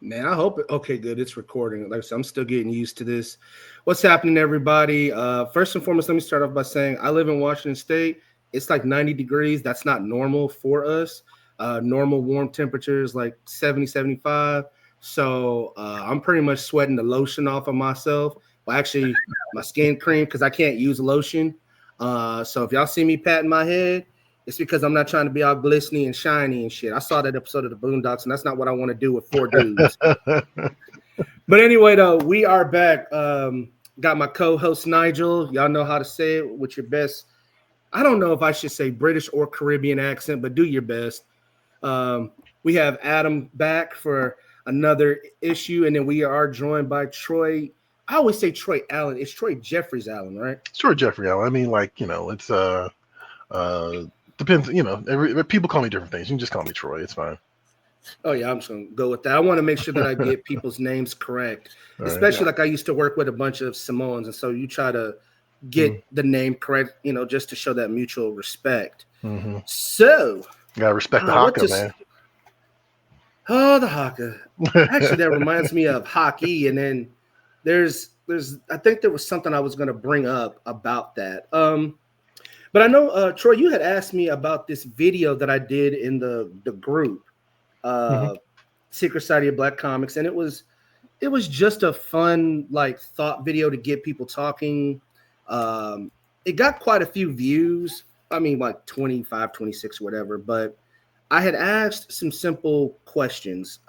Man, I hope it. Okay, good. It's recording. Like I said, I'm still getting used to this. What's happening, everybody? First and foremost, let me start off by saying I live in Washington State. It's like 90 degrees. That's not normal for us. Normal warm temperatures like 70, 75. So I'm pretty much sweating the lotion off of myself. Well, actually, my skin cream because I can't use lotion. So if y'all see me patting my head, it's because I'm not trying to be all glistening and shiny and shit. I saw that episode of the Boondocks, and that's not what I want to do with four dudes. But anyway, though, we are back. Got my co-host Nigel. Y'all know how to say it with your best. I don't know if I should say British or Caribbean accent, but do your best. We have Adam back for another issue, and then we are joined by Troy. I always say Troy Allen. It's Troy-Jeffries Allen, right? It's Troy-Jeffries Allen. I mean, like, it's depends. People call me different things. You can just call me Troy. It's fine. Oh yeah, I'm just gonna go with that. I want to make sure that I get people's names correct, especially like I used to work with a bunch of Samoans, and so you try to get the name correct, just to show that mutual respect. Mm-hmm. So you gotta respect the haka, man. Oh, the haka. Actually, that reminds me of hockey, and then there's I think there was something I was gonna bring up about that. But I know Troy, you had asked me about this video that I did in the group. Secret Society of Black Comics, and it was just a fun thought video to get people talking. It got quite a few views. I mean, like 25, 26, whatever. But I had asked some simple questions.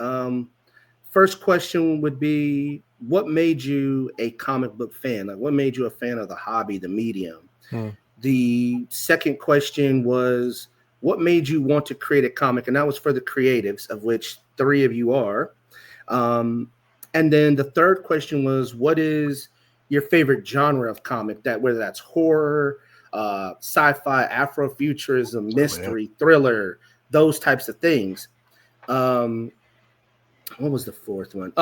First question would be, what made you a comic book fan? Like, what made you a fan of the hobby, the medium? The second question was, what made you want to create a comic? And that was for the creatives, of which 3 of you are. And then the third question was, what is your favorite genre of comic? That whether that's horror, sci-fi, Afrofuturism, mystery, thriller, those types of things. What was the fourth one?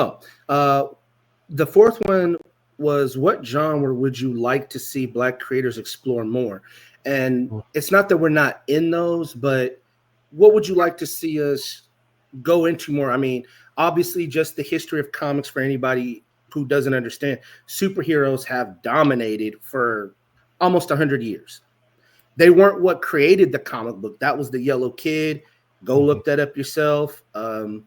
The fourth one was, what genre would you like to see Black creators explore more? And it's not that we're not in those, but what would you like to see us go into more? I mean, obviously, just the history of comics for anybody who doesn't understand, superheroes have dominated for almost 100 years. They weren't what created the comic book. That was the Yellow Kid. Go look that up yourself. But,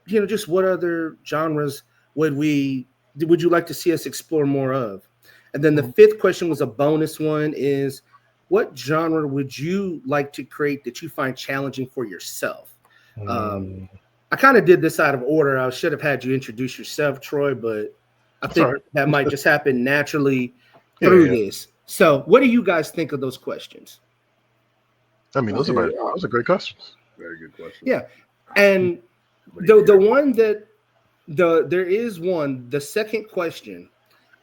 just what other genres would you like to see us explore more of? And then the fifth question was a bonus one, is what genre would you like to create that you find challenging for yourself? I kind of did this out of order. I should have had you introduce yourself, Troy, but I think that might just happen naturally through this. So what do you guys think of those questions? I mean, those are great questions. Very good question. Yeah. And the one that there is one, the second question,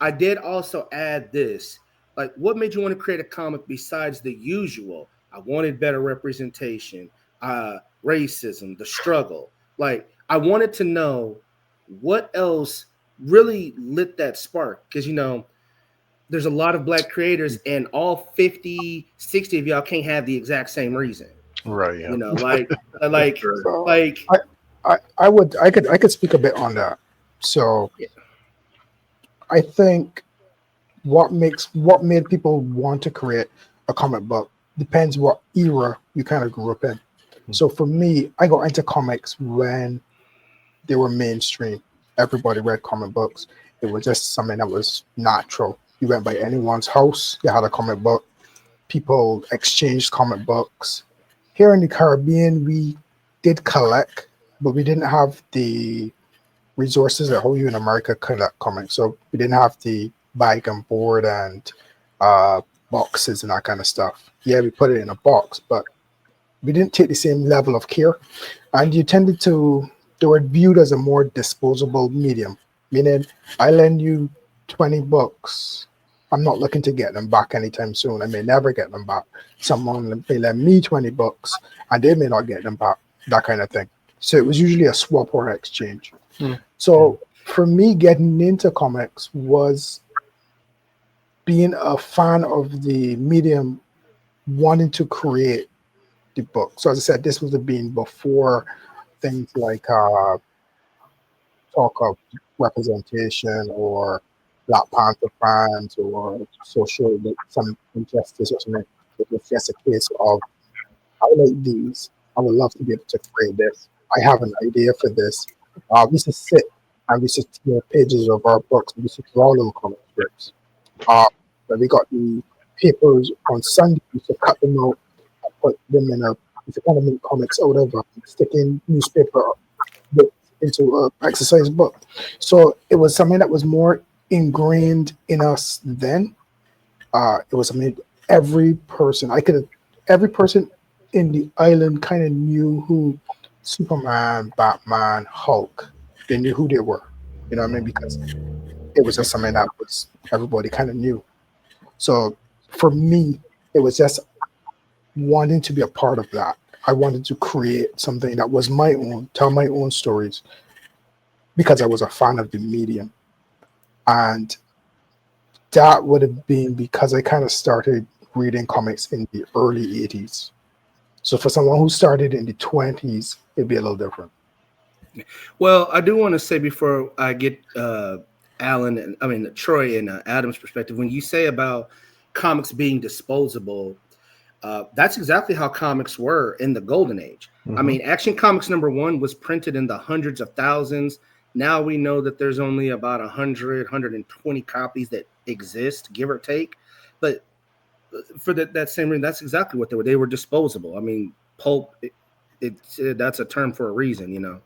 I did also add this, like, what made you want to create a comic besides the usual? I wanted better representation, racism, the struggle. Like, I wanted to know what else really lit that spark. Because, there's a lot of Black creators, and all 50, 60 of y'all can't have the exact same reason. Right. Yeah. I could speak a bit on that. So I think what made people want to create a comic book depends what era you kind of grew up in. So for me, I got into comics when they were mainstream. Everybody read comic books. It was just something that was natural. You went by anyone's house, they had a comic book. People exchanged comic books. Here in the Caribbean, we did collect, but we didn't have the resources that how you in America collect comics. So we didn't have the bag and board and boxes and that kind of stuff. Yeah, we put it in a box, but we didn't take the same level of care. And they were viewed as a more disposable medium, meaning I lend you 20 bucks. I'm not looking to get them back anytime soon. I may never get them back. Someone may lend me 20 bucks and they may not get them back, that kind of thing. So it was usually a swap or exchange. So for me, getting into comics was being a fan of the medium, wanting to create the book. So as I said, this was before things like talk of representation or Black Panther fans or social some injustice or something, if it's just a case of I like these, I would love to be able to create this. I have an idea for this. We should sit and we should tear pages of our books. We should draw little comic strips. When we got the papers on Sunday, we should cut them out and put them in a. We should kind of make comics out of sticking newspaper books into an exercise book. So it was something that was more ingrained in us then. It was something every person in the island kind of knew who Superman, Batman, Hulk. They knew who they were. You know what I mean? Because it was just something that was everybody kind of knew. So for me, it was just wanting to be a part of that. I wanted to create something that was my own, tell my own stories, because I was a fan of the medium. And that would have been because I kind of started reading comics in the early 80s. So for someone who started in the 20s, it'd be a little different. Well, I do want to say before I get Troy and Adam's perspective, when you say about comics being disposable, that's exactly how comics were in the golden age. Mm-hmm. I mean, Action Comics #1 was printed in the hundreds of thousands. Now we know that there's only about 100, 120 copies that exist, give or take. But for that same reason, that's exactly what they were. They were disposable. I mean, pulp, that's a term for a reason, you know.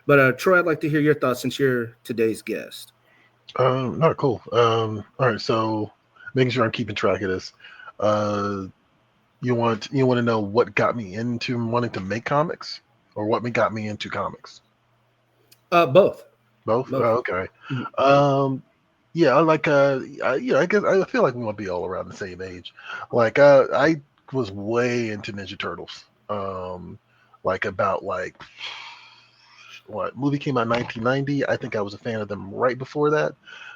But Troy, I'd like to hear your thoughts since you're today's guest. No, cool. All right, so making sure I'm keeping track of this. You want to know what got me into wanting to make comics, or what got me into comics? Both. Both. Oh, okay. Mm-hmm. Yeah, I guess I feel like we might be all around the same age. Like, I was way into Ninja Turtles. What movie came out in 1990? I think I was a fan of them right before that.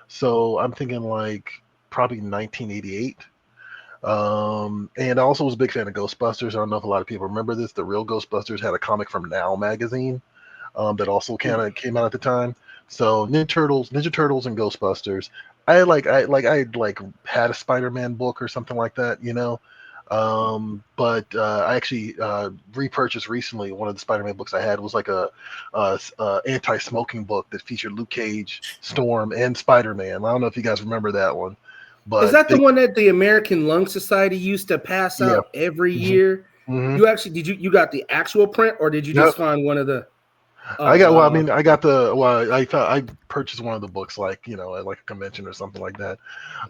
So I'm thinking like probably 1988. And I also was a big fan of Ghostbusters. I don't know if a lot of people remember this. The real Ghostbusters had a comic from Now magazine that also kind of came out at the time. So Ninja Turtles and Ghostbusters. I had a Spider-Man book or something like that, you know. But I actually repurchased recently one of the Spider-Man books I had. Was like a anti-smoking book that featured Luke Cage, Storm, and Spider-Man. I don't know if you guys remember that one. But is that the one that the American Lung Society used to pass out every year? Mm-hmm. You actually you got the actual print, or did you just find one of the? I purchased one of the books, like, you know, at like a convention or something like that.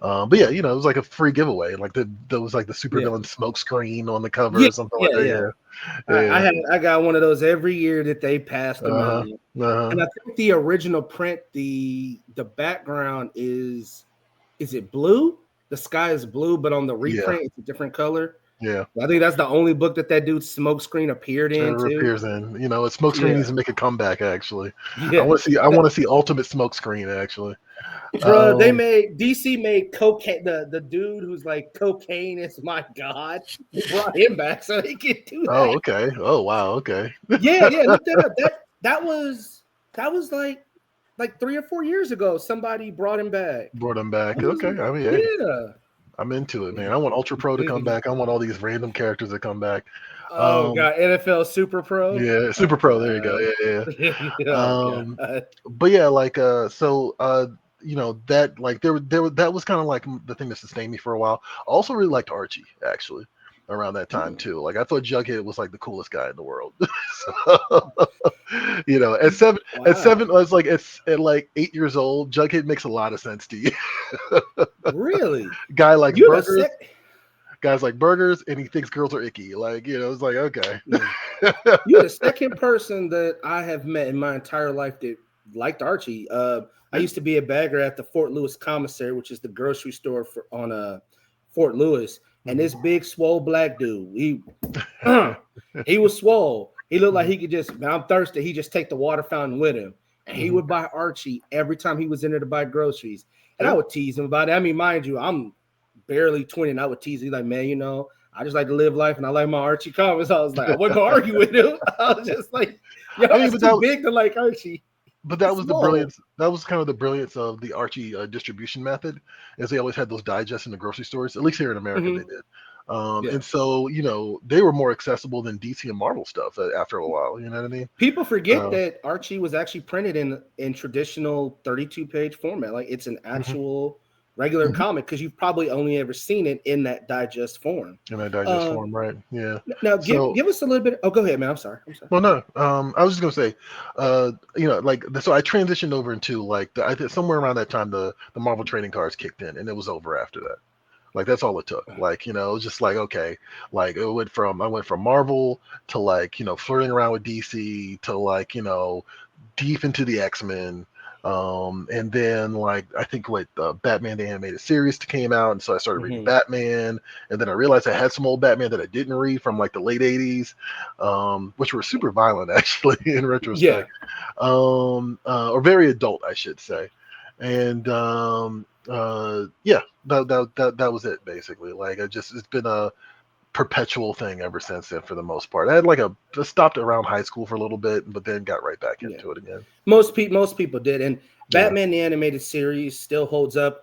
But yeah, you know, it was like a free giveaway. Like there was like the supervillain smoke screen on the cover or something like that. Yeah. I got one of those every year that they passed them out. And I think the original print, the background is it blue? The sky is blue, but on the reprint it's a different color. Yeah, I think that's the only book that dude Smokescreen appeared in. You know, Smokescreen needs to make a comeback. Actually, I want to see Ultimate Smokescreen. Actually, bro, DC made cocaine. The dude who's like, cocaine is my god. They brought him back so he could do that. Oh, okay. Oh, wow. Okay. Yeah. Look that up. That was like 3 or 4 years ago. Somebody brought him back. Okay. I mean, yeah. I'm into it, man. I want Ultra Pro to come back. I want all these random characters to come back. Oh, God. NFL Super Pro? Yeah, Super Pro. There you go. Yeah. But yeah, like, you know, that, like, that was kind of like the thing that sustained me for a while. I also really liked Archie, actually, around that time, too. Like, I thought Jughead was, like, the coolest guy in the world. So, you know, at 7, I was like, at like 8 years old, Jughead makes a lot of sense to you. Really? Guys like burgers, and he thinks girls are icky. Like, you know, it's like, okay. You're the second person that I have met in my entire life that liked Archie. I used to be a bagger at the Fort Lewis Commissary, which is the grocery store on Fort Lewis. And this big swole black dude, he was swole. He looked like he could just, man, I'm thirsty. He just take the water fountain with him. And he would buy Archie every time he was in there to buy groceries. And I would tease him about it. I mean, mind you, I'm barely 20, and I would tease him like, man, you know, I just like to live life, and I like my Archie comics. I was like, I wasn't going to argue with him. I was just like, yo, it's too big to like Archie. But that was the Whoa. brilliance. That was kind of the brilliance of the Archie distribution method, is they always had those digests in the grocery stores. At least here in America, they did. Yeah. And so, they were more accessible than DC and Marvel stuff after a while. You know what I mean? People forget that Archie was actually printed in traditional 32-page format. Like it's an actual regular comic, because you've probably only ever seen it in that digest form. In that digest form, right? Yeah. Now, So, give us a little bit. Oh, go ahead, man. I'm sorry. well, no. I was just gonna say, so I transitioned over into like I think somewhere around that time the Marvel trading cards kicked in, and it was over after that. Like that's all it took. Like, it was just like, okay, like I went from Marvel to like, flirting around with DC to like, deep into the X-Men. And then like I think Batman the animated series came out, and so I started reading Batman, and then I realized I had some old Batman that I didn't read from like the late 80s, which were super violent actually in retrospect. Or very adult, I should say. And that was it basically. Like it's been a perpetual thing ever since then for the most part. I had like stopped around high school for a little bit, but then got right back into it again. Most people did, and Batman the animated series still holds up.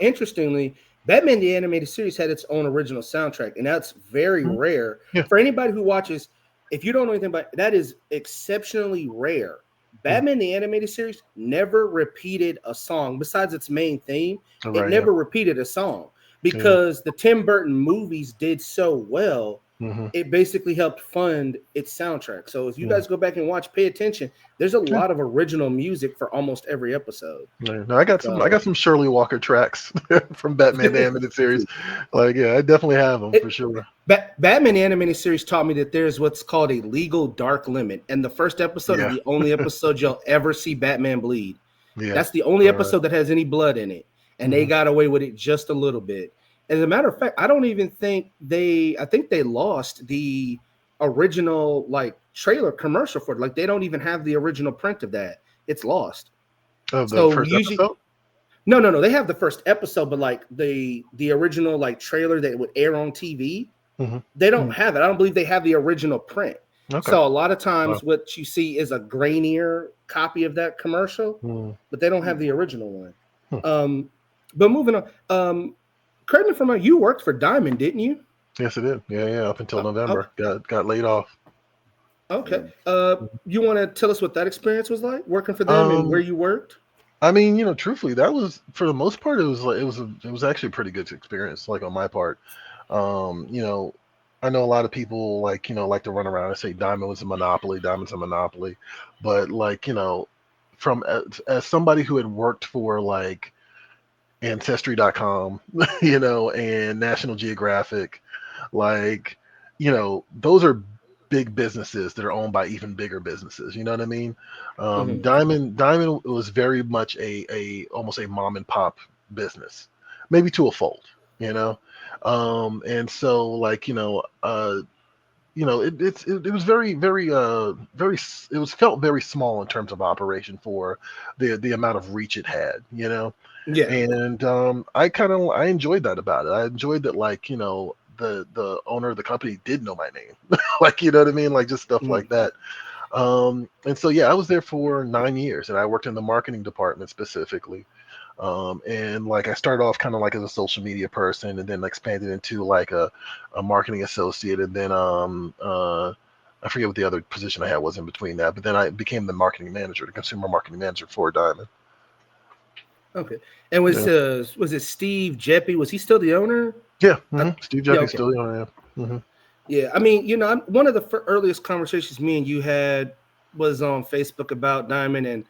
Interestingly, Batman the animated series had its own original soundtrack, and that's very rare for anybody who watches. If you don't know anything about that, is exceptionally rare. Batman the animated series never repeated a song besides its main theme. It never repeated a song because the Tim Burton movies did so well. It basically helped fund its soundtrack. So if you guys go back and watch, pay attention. There's a lot of original music for almost every episode. No, I got some Shirley Walker tracks from Batman the animated series. Like, I definitely have them for sure. Batman the animated series taught me that there's what's called a legal dark limit, and the first episode is the only episode you'll ever see Batman bleed. That's the only episode that has any blood in it, and they got away with it just a little bit. As a matter of fact, I don't even think I think they lost the original like trailer commercial for it. Like they don't even have the original print of that. It's lost. Of the first episode? No. They have the first episode, but like the original like trailer that would air on TV, they don't have it. I don't believe they have the original print. Okay. So a lot of times what you see is a grainier copy of that commercial, but they don't have the original one. But moving on. Correct me if I'm wrong, you worked for Diamond, didn't you? Yes, I did. Yeah, up until November. Got laid off. Okay. You want to tell us what that experience was like, working for them and where you worked? I mean, truthfully, that was for the most part. It was actually a pretty good experience. Like on my part, I know a lot of people like to run around and say Diamond's a monopoly, but like from as somebody who had worked for like Ancestry.com, and National Geographic, like, those are big businesses that are owned by even bigger businesses. You know what I mean? Diamond was very much almost a mom and pop business, maybe to a fault, and so like, it was very, very, it was felt very small in terms of operation for the amount of reach it had, Yeah. And I enjoyed that about it. I enjoyed that, like, the owner of the company did know my name. Like, you know what I mean? Like just stuff like that. And so, I was there for 9 years, and I worked in the marketing department specifically. And like I started off kind of like as a social media person, and then expanded into like a marketing associate, and then I forget what the other position I had was in between that, but then I became the consumer marketing manager for Diamond. Okay. And was it Steve Jeppy? Was he still the owner? Yeah. Steve Jeppy's still the owner. Yeah. Yeah. I mean, one of the earliest conversations me and you had was on Facebook about Diamond, and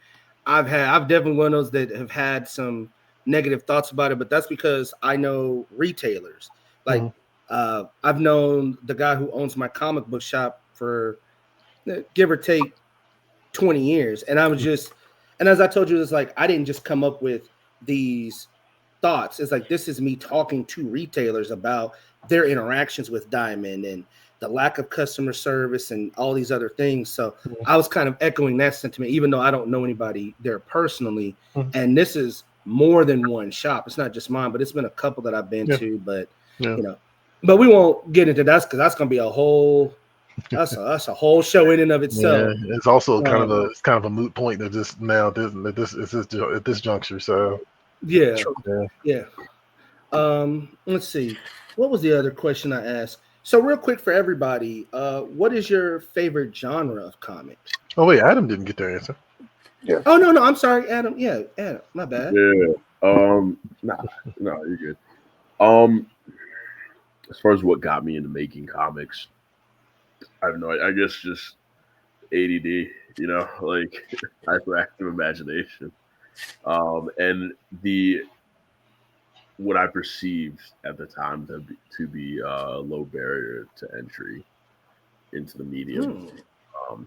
I've definitely one of those that have had some negative thoughts about it, but that's because I know retailers. Like I've known the guy who owns my comic book shop for give or take 20 years. And I was and as I told you, it's like, I didn't just come up with these thoughts. It's like, this is me talking to retailers about their interactions with Diamond and the lack of customer service and all these other things. So I was kind of echoing that sentiment, even though I don't know anybody there personally. And this is more than one shop. It's not just mine, but it's been a couple that I've been to, but but we won't get into that because that's going to be a whole That's a whole show in and of itself. Yeah, it's also Um, kind of a moot point at this now at this juncture. So yeah, True. yeah. yeah. Let's see. What was the other question I asked? So real quick for everybody, what is your favorite genre of comic? Oh wait, Adam didn't get their answer. Yeah. Oh no, I'm sorry, Adam. Yeah, Adam. My bad. Yeah. Nah, no, you're good. Um, as far as what got me into making comics, I have no. I guess just ADD. You know, like hyperactive imagination. And the what I perceived at the time to be low barrier to entry into the medium. Hmm.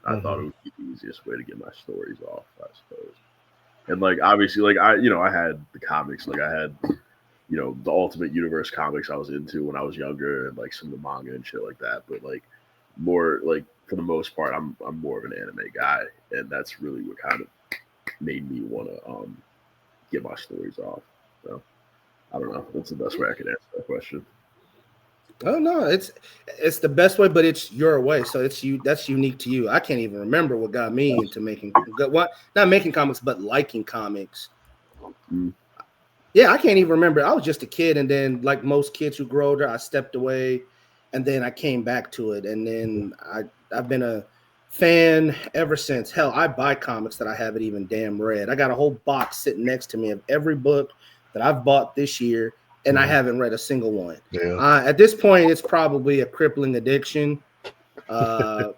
I thought it would be the easiest way to get my stories off, I suppose. And like obviously, like I had the comics, like I had the Ultimate Universe comics I was into when I was younger, and like some of the manga and shit like that. But like more like for the most part, I'm more of an anime guy, and that's really what kind of made me want to get my stories off. So I don't know. That's the best way I can answer that question. Oh no, it's the best way, but it's your way. So it's you. That's unique to you. I can't even remember what got me into making what not making comics, but liking comics. Mm. Yeah, I can't even remember. I was just a kid, and then like most kids who grow older, I stepped away, and then I came back to it, and then I've been a fan ever since. Hell, I buy comics that I haven't even damn read. I got a whole box sitting next to me of every book that I've bought this year, and I haven't read a single one. Yeah. At this point, it's probably a crippling addiction. Yeah,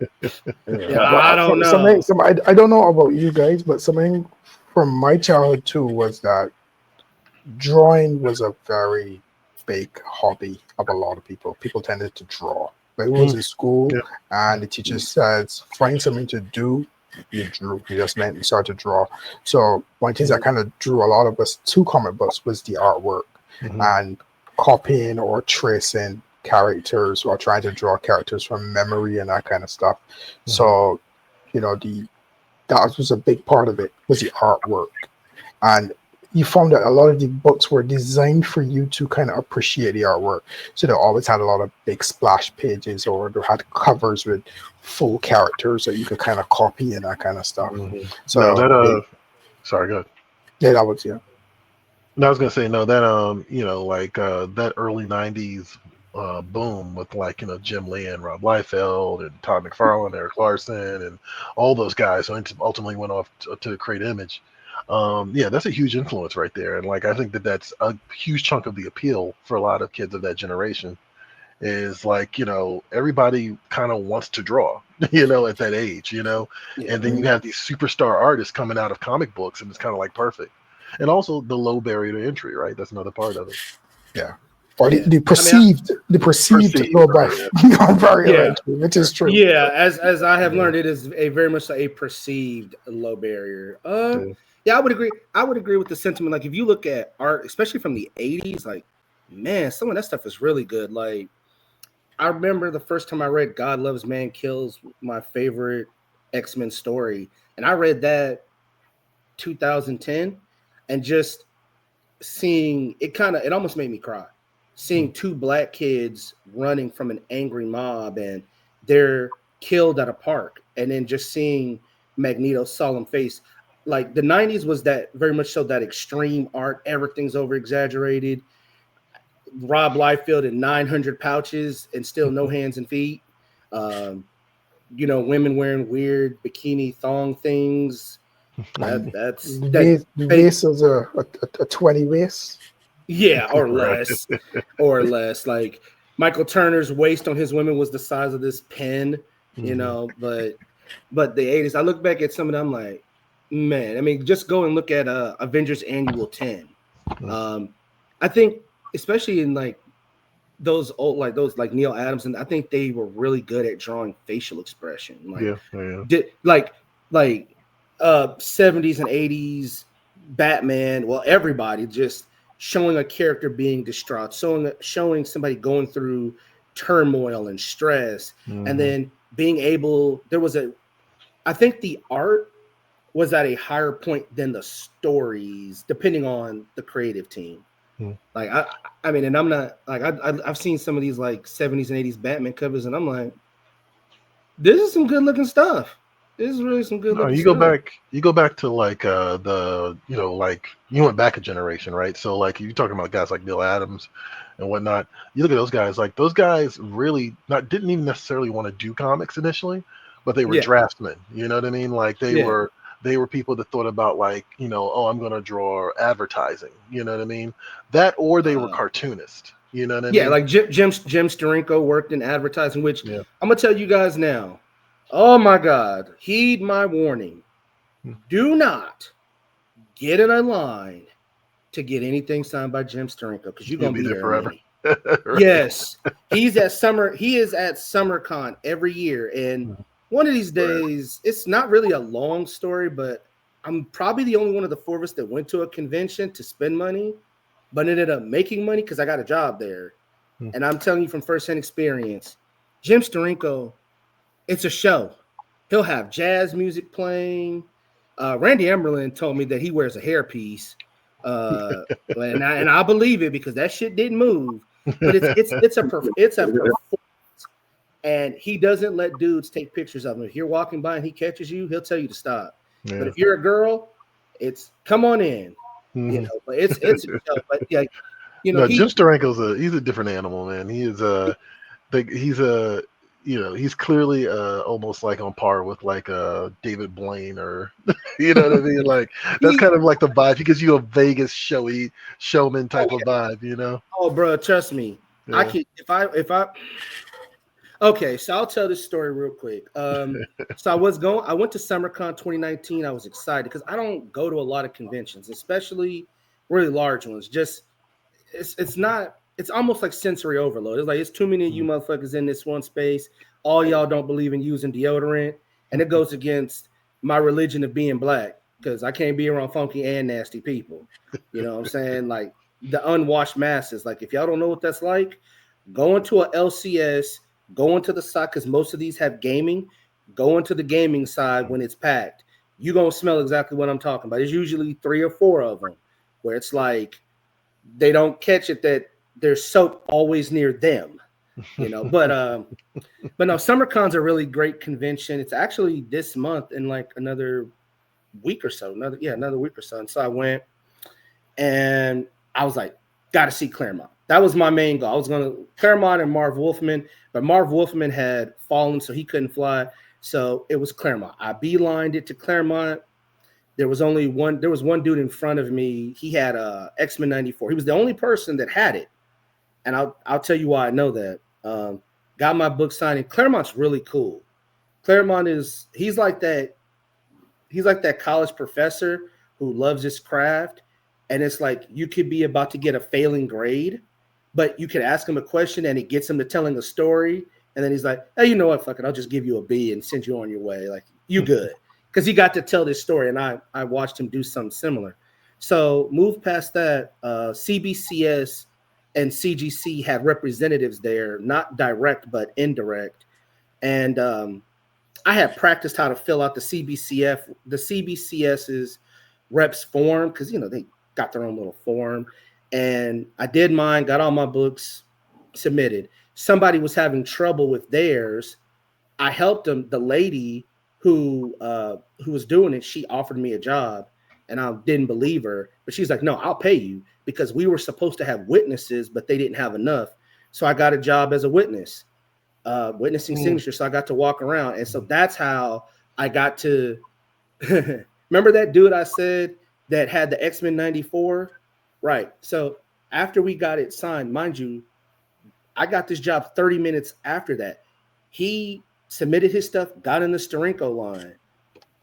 I don't know. I don't know about you guys, but something from my childhood too was that drawing was a very big hobby of a lot of people. People tended to draw. But it was in school, Yeah. and the teacher says, find something to do. You drew. You just meant you started to draw. So one of the things that kind of drew a lot of us to comic books was the artwork and copying or tracing characters or trying to draw characters from memory and that kind of stuff. So, that was a big part of it was the artwork. And you found that a lot of the books were designed for you to kind of appreciate the artwork. So they always had a lot of big splash pages, or they had covers with full characters that you could kind of copy and that kind of stuff. So No, that sorry, go ahead. yeah, that was No, I was gonna say no. That that early '90s boom with Jim Lee and Rob Liefeld and Todd McFarlane, Eric Larson, and all those guys who ultimately went off to create Image. That's a huge influence right there, and I think that's a huge chunk of the appeal for a lot of kids of that generation. Is everybody kind of wants to draw, at that age, and then you have these superstar artists coming out of comic books, and it's kind of perfect. And also the low barrier to entry, right? That's another part of it. Yeah. Or the perceived low barrier, which is true. Yeah, as I have learned, it is a very much a perceived low barrier. Yeah, I would agree. I would agree with the sentiment. Like if you look at art, especially from the 80s, man, some of that stuff is really good. Like I remember the first time I read God Loves Man Kills, my favorite X-Men story, and I read that 2010, and just seeing it it almost made me cry. Seeing two black kids running from an angry mob and they're killed at a park, and then just seeing Magneto's solemn face. Like the 90s was that very much so that extreme art, everything's over exaggerated. Rob Liefeld in 900 pouches and still no hands and feet. Women wearing weird bikini thong things. The waist is a 20 waist. Yeah, or less. Or less. Like Michael Turner's waist on his women was the size of this pen, but the 80s, I look back at some of them, I'm like, man, I mean, just go and look at Avengers Annual 10. I think, especially in those old, those Neil Adams, and I think they were really good at drawing facial expression. 70s and 80s Batman, well, everybody just showing a character being distraught, showing somebody going through turmoil and stress, and then being able, I think the art was at a higher point than the stories, depending on the creative team. I mean, and I'm not I've seen some of these 70s and 80s Batman covers, and I'm like, This is some good looking stuff. This is really some good No, looking you stuff. go back to like the like you went back a generation, right? So like you're talking about guys like Bill Adams and whatnot. You look at those guys, like those guys really not didn't even necessarily want to do comics initially, but they were Yeah, draftsmen. You know what I mean? Like yeah. they were people that thought about like, oh, I'm gonna draw advertising. You know what I mean? That or they were Uh, cartoonists. You know what I yeah, mean? like Jim Steranko worked in advertising, which Yeah. I'm gonna tell you guys now. Oh my God, heed my warning. Do not get in a line to get anything signed by Jim Steranko because you're He'll gonna be be there there a forever. minute. Right. Yes, he is at SummerCon every year, and one of these days, it's not really a long story, but I'm probably the only one of the four of us that went to a convention to spend money, but ended up making money because I got a job there. And I'm telling you from firsthand experience, Jim Steranko, it's a show. He'll have jazz music playing. Randy Emberlin told me that he wears a hairpiece, and I believe it because that shit didn't move. But it's a performance, and he doesn't let dudes take pictures of him. If you're walking by and he catches you, he'll tell you to stop. But Yeah. if you're a girl, it's come on in. Mhm. But it's a show. But yeah, No, Jim Steranko's he's a different animal, man. He is he's a he's clearly almost like on par with like David Blaine or you know what I mean? Like that's kind of like the vibe. He gives you a Vegas showman type of vibe, you know? Oh, bro, trust me. Yeah. I could if I okay, so I'll tell this story real quick. So I went to SummerCon 2019. I was excited because I don't go to a lot of conventions, especially really large ones. Just it's almost like sensory overload. It's like it's too many of you motherfuckers in this one space. All y'all don't believe in using deodorant, and it goes against my religion of being black because I can't be around funky and nasty people. You know what I'm saying? Like the unwashed masses. Like if y'all don't know what that's like, go into a LCS, go into the side because most of these have gaming. Go into the gaming side when it's packed. You're gonna smell exactly what I'm talking about. There's usually 3 or 4 of them where it's like they don't catch it that there's soap always near them, But no, SummerCon's a really great convention. It's actually this month in like another week or so. Another week or so. And so I went and I was like, gotta see Claremont. That was my main goal. I was gonna Claremont and Marv Wolfman, but Marv Wolfman had fallen, so he couldn't fly. So it was Claremont. I beelined it to Claremont. There was one dude in front of me. He had a X-Men 94. He was the only person that had it. And I'll tell you why I know that. Got my book signed. And Claremont's really cool. Claremont he's like that college professor who loves his craft. And it's like you could be about to get a failing grade, but you can ask him a question and it gets him to telling a story. And then he's like, hey, you know what? Fuck it. I'll just give you a B and send you on your way. Like, you good. Because he got to tell this story, and I watched him do something similar. So move past that. CBCS and CGC had representatives there, not direct but indirect. And I had practiced how to fill out the CBCS's reps form because they got their own little form. And I did mine, got all my books submitted. Somebody was having trouble with theirs. I helped them. The lady who was doing it, she offered me a job, and I didn't believe her. But she's like, "No, I'll pay you because we were supposed to have witnesses, but they didn't have enough." So I got a job as a witness, witnessing signature. So I got to walk around, and so that's how I got to. Remember that dude I said that had the X-Men 94, right? So after we got it signed, mind you, I got this job 30 minutes after that. He submitted his stuff, got in the Steranko line.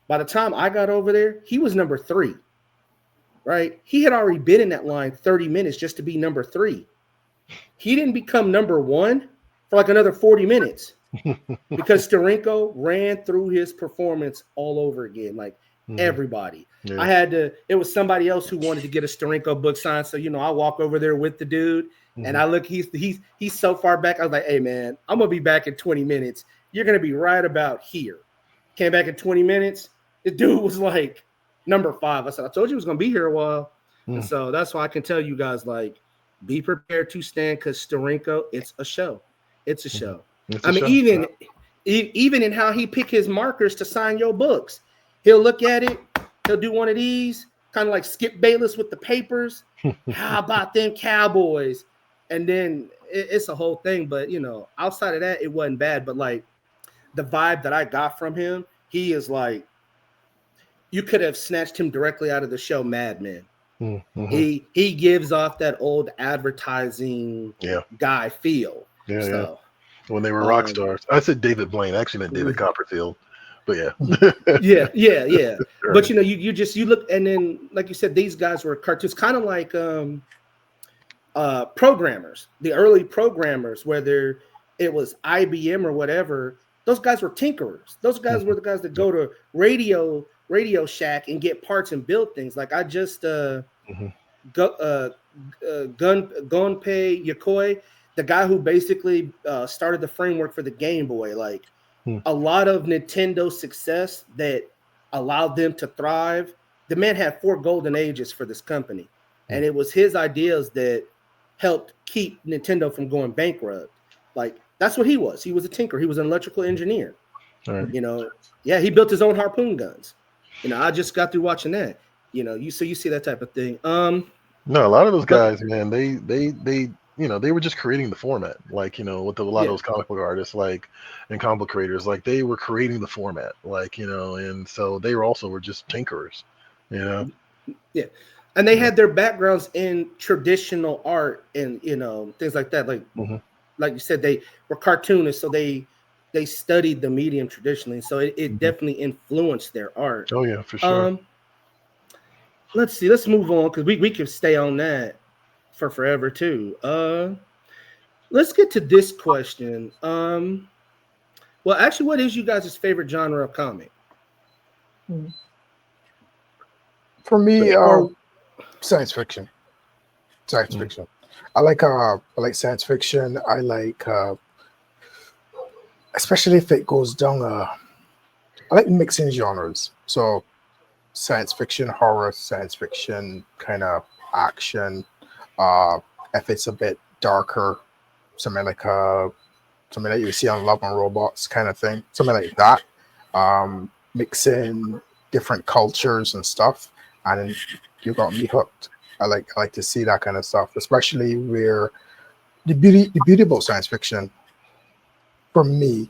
By the time I got over there, he was number 3, right? He had already been in that line 30 minutes just to be number 3. He didn't become number 1 for like another 40 minutes because Steranko ran through his performance all over again, like everybody. Yeah. It was somebody else who wanted to get a Steranko book signed. So, I walk over there with the dude and I look, he's so far back. I was like, hey man, I'm going to be back in 20 minutes. You're going to be right about here. Came back in 20 minutes. The dude was like number 5. I said, I told you he was going to be here a while. And so that's why I can tell you guys, like, be prepared to stand because Steranko, it's a show. It's a show. Even even in how he pick his markers to sign your books. He'll look at it. He'll do one of these, kind of like Skip Bayless with the papers. How about them Cowboys? And then it's a whole thing. But, outside of that, it wasn't bad. But, like, the vibe that I got from him, he is like, you could have snatched him directly out of the show Mad Men. Mm-hmm. He gives off that old advertising guy feel. Yeah. When they were rock stars. I said David Blaine. I actually meant David Copperfield. But yeah. Right. But you look, and then like you said, these guys were cartoons, kind of like programmers, the early programmers, whether it was IBM or whatever. Those guys were tinkerers. Those guys were the guys that go to Radio Shack and get parts and build things. Like I just Gunpei Yokoi, the guy who basically started the framework for the Game Boy. Like a lot of Nintendo's success that allowed them to thrive. The man had 4 golden ages for this company, and it was his ideas that helped keep Nintendo from going bankrupt. Like that's what he was. He was a tinker. He was an electrical engineer. Right. He built his own harpoon guns. I just got through watching that. You see that type of thing. No, a lot of those guys, man, they were just creating the format. Like, with a lot of those comic book artists, like, and comic book creators, like they were creating the format, like, and so they were just tinkerers, Yeah. And they had their backgrounds in traditional art and, things like that. Like, like you said, they were cartoonists, so they studied the medium traditionally. So it definitely influenced their art. Oh yeah, for sure. Let's see. Let's move on because we could stay on that for forever too. Let's get to this question. Well, actually, what is you guys' favorite genre of comic? For me, science fiction. Science fiction. I like science fiction. I like especially if it goes down. I like mixing genres. So science fiction, horror, science fiction, kind of action. If it's a bit darker, something like you see on Love and Robots kind of thing, something like that. Mixing different cultures and stuff, and you got me hooked. I like to see that kind of stuff, especially where the beauty about science fiction, for me,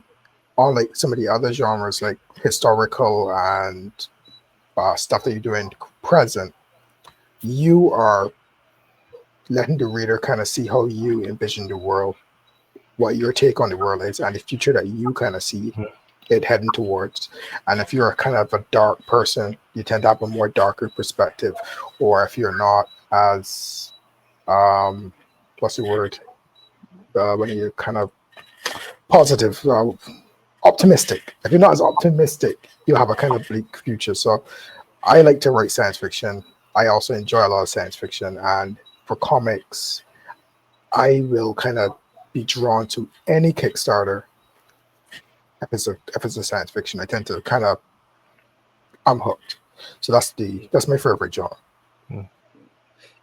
unlike some of the other genres like historical and stuff that you do in present, you are letting the reader kind of see how you envision the world, what your take on the world is, and the future that you kind of see it heading towards. And if you're kind of a dark person, you tend to have a more darker perspective. Or if you're not as what's the word? When you're kind of positive, optimistic. If you're not as optimistic, you have a kind of bleak future. So I like to write science fiction. I also enjoy a lot of science fiction, and for comics, I will kind of be drawn to any Kickstarter. If it's a science fiction, I tend to I'm hooked. So that's my favorite genre.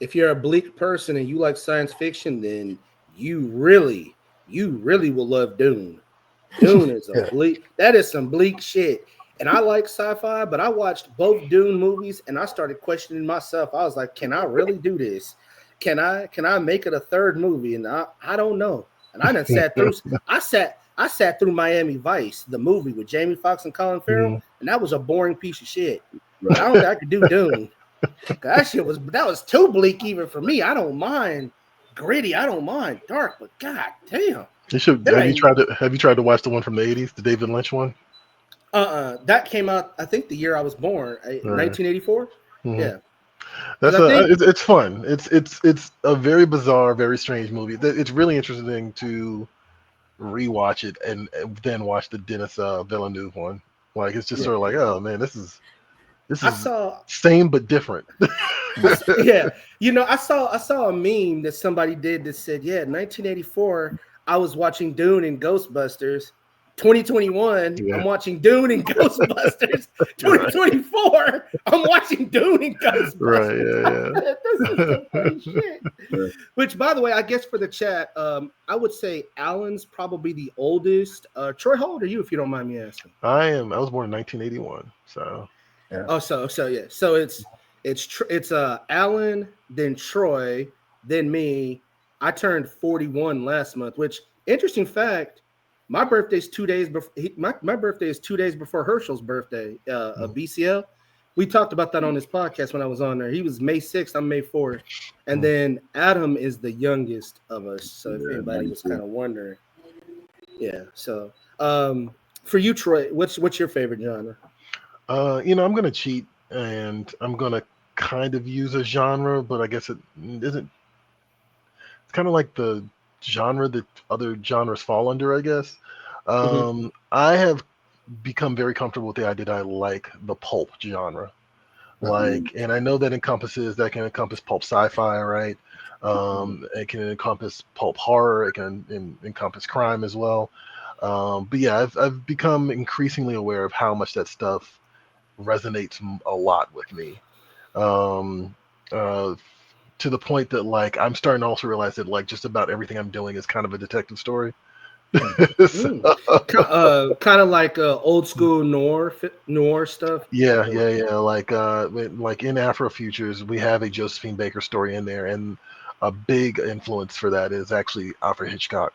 If you're a bleak person and you like science fiction, then you really will love Dune. Dune is that is some bleak shit. And I like sci-fi, but I watched both Dune movies and I started questioning myself. I was like, can I really do this? Can I make it a third movie? And I don't know. And I done sat through I sat through Miami Vice, the movie with Jamie Foxx and Colin Farrell, and that was a boring piece of shit. But I don't think I could do Dune. That was too bleak even for me. I don't mind gritty. I don't mind dark, but god damn. You should. Have you tried to watch the one from the 80s, the David Lynch one? That came out, I think, the year I was born, 1984. Yeah. It's fun. It's a very bizarre, very strange movie. It's really interesting to rewatch it and then watch the Denis Villeneuve one. Like it's just sort of like, oh man, this is same but different. Yeah, I saw a meme that somebody did that said, 1984, I was watching Dune and Ghostbusters, 2021, I'm watching Dune and Ghostbusters. 2024, I'm watching Dune and Ghostbusters. Right, yeah. This is some funny shit. Yeah. Which, by the way, I guess for the chat, I would say Alan's probably the oldest. Troy, how old are you, if you don't mind me asking? I was born in 1981, so. Yeah. Oh, so yeah. So it's Alan, then Troy, then me. I turned 41 last month, which, interesting fact, my birthday's 2 days before my birthday is 2 days before Herschel's birthday, of BCL. We talked about that on his podcast when I was on there. He was May 6th, I'm May 4th. And then Adam is the youngest of us. So if anybody was kind of wondering. Yeah. So for you, Troy, what's your favorite genre? I'm gonna cheat and I'm gonna kind of use a genre, but I guess it isn't. It's kind of like the genre that other genres fall under, I guess. I have become very comfortable with the idea that I like the pulp genre. And I know that can encompass pulp sci-fi, right? It can encompass pulp horror. It can encompass crime as well. But yeah, I've become increasingly aware of how much that stuff resonates a lot with me. To the point that like I'm starting to also realize that like just about everything I'm doing is kind of a detective story. Kind of like old school noir stuff. Yeah. Like in Afro Futures, we have a Josephine Baker story in there, and a big influence for that is actually Alfred Hitchcock.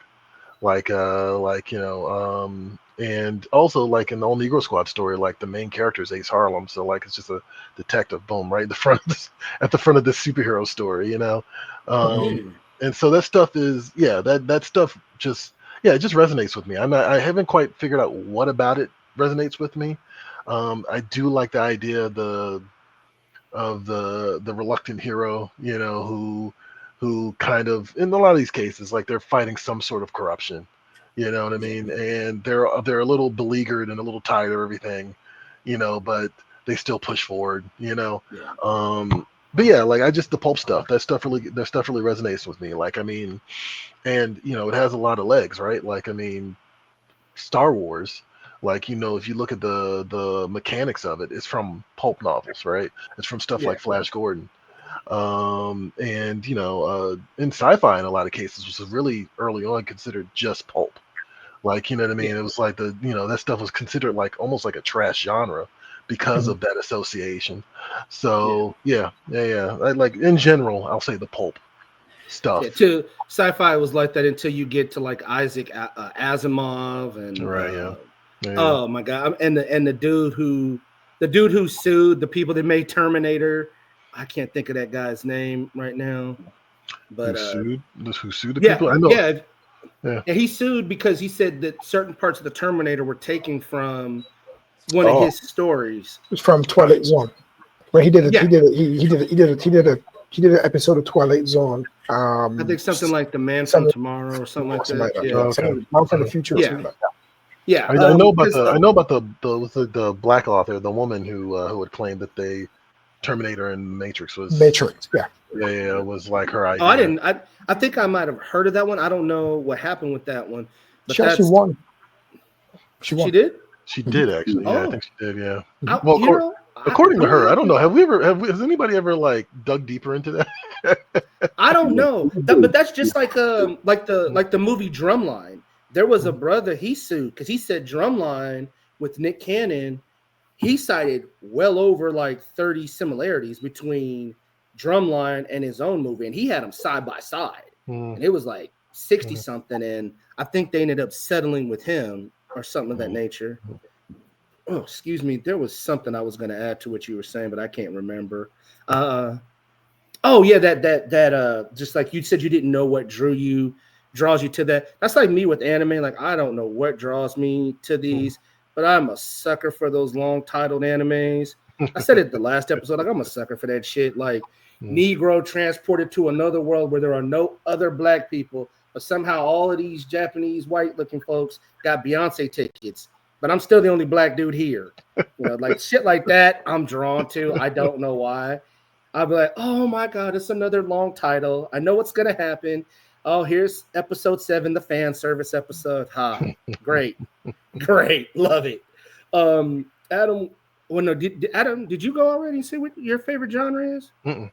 And also like in the All Negro Squad story, like the main character is Ace Harlem, so like it's just a detective, boom, right at the front of this superhero story, And so that stuff is that stuff just it just resonates with me. I haven't quite figured out what about it resonates with me. I do like the idea of the reluctant hero, who kind of, in a lot of these cases, like they're fighting some sort of corruption, you know what I mean? And they're a little beleaguered and a little tired of everything, but they still push forward, But yeah, like the pulp stuff, that stuff really resonates with me. Like, I mean, and it has a lot of legs, right? Like, I mean, Star Wars, like, if you look at the mechanics of it, it's from pulp novels, right? It's from stuff like Flash Gordon. And in sci-fi in a lot of cases was really early on considered just pulp. Like, you know what I mean? It was like that stuff was considered like almost like a trash genre because of that association. So I like, in general, I'll say the pulp stuff. To sci-fi was like that until you get to like Isaac Asimov and oh my god, and the dude who sued the people that made Terminator. I can't think of that guy's name right now. But who sued the people? I know. Yeah, he sued because he said that certain parts of the Terminator were taken from one of his stories. It's from Twilight Zone, where he did an episode of Twilight Zone. I think something like The Man from Tomorrow or something like that. Man from the Future. Or something like that. Yeah, I know about the black author, the woman who had claimed that they Terminator and Matrix was Matrix. Yeah, it was like her idea. Oh, I didn't. I think I might have heard of that one. I don't know what happened with that one. But she actually won. She did. She did actually. Yeah, I think she did. Yeah. According to her, I don't know. Has anybody ever like dug deeper into that? I don't know, but that's just like the movie Drumline. There was a brother he sued because he said Drumline with Nick Cannon. He cited well over like 30 similarities between Drumline and his own movie, and he had them side by side, and it was like 60 something. And I think they ended up settling with him or something of that nature. Oh, excuse me. There was something I was going to add to what you were saying, but I can't remember. That just like you said, you didn't know what draws you to that. That's like me with anime. Like, I don't know what draws me to these, but I'm a sucker for those long titled animes. I said it the last episode. Like, I'm a sucker for that shit. Like, Negro transported to another world where there are no other black people, but somehow all of these Japanese white looking folks got Beyonce tickets. But I'm still the only black dude here. Like shit like that, I'm drawn to. I don't know why. I'll be like, oh my God, it's another long title. I know what's gonna happen. Oh, here's episode 7, the fan service episode. Ha, great, great, love it. Adam, well, no, Adam, did you go already and see what your favorite genre is? Mm-mm.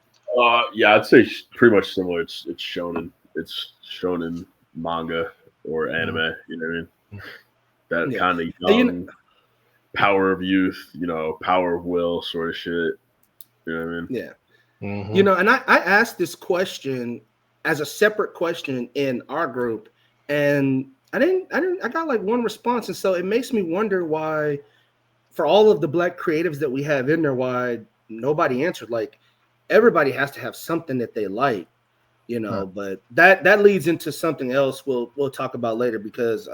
Yeah, I'd say pretty much similar. It's shonen. It's shonen manga or anime. You know what I mean? That Yeah. kind of And young power of youth. Power of will sort of shit. You know what I mean? Yeah. Mhm. And I asked this question as a separate question in our group, and I got like one response, and so it makes me wonder why, for all of the Black creatives that we have in there, why nobody answered. Like, everybody has to have something that they like, but that leads into something else we'll talk about later, because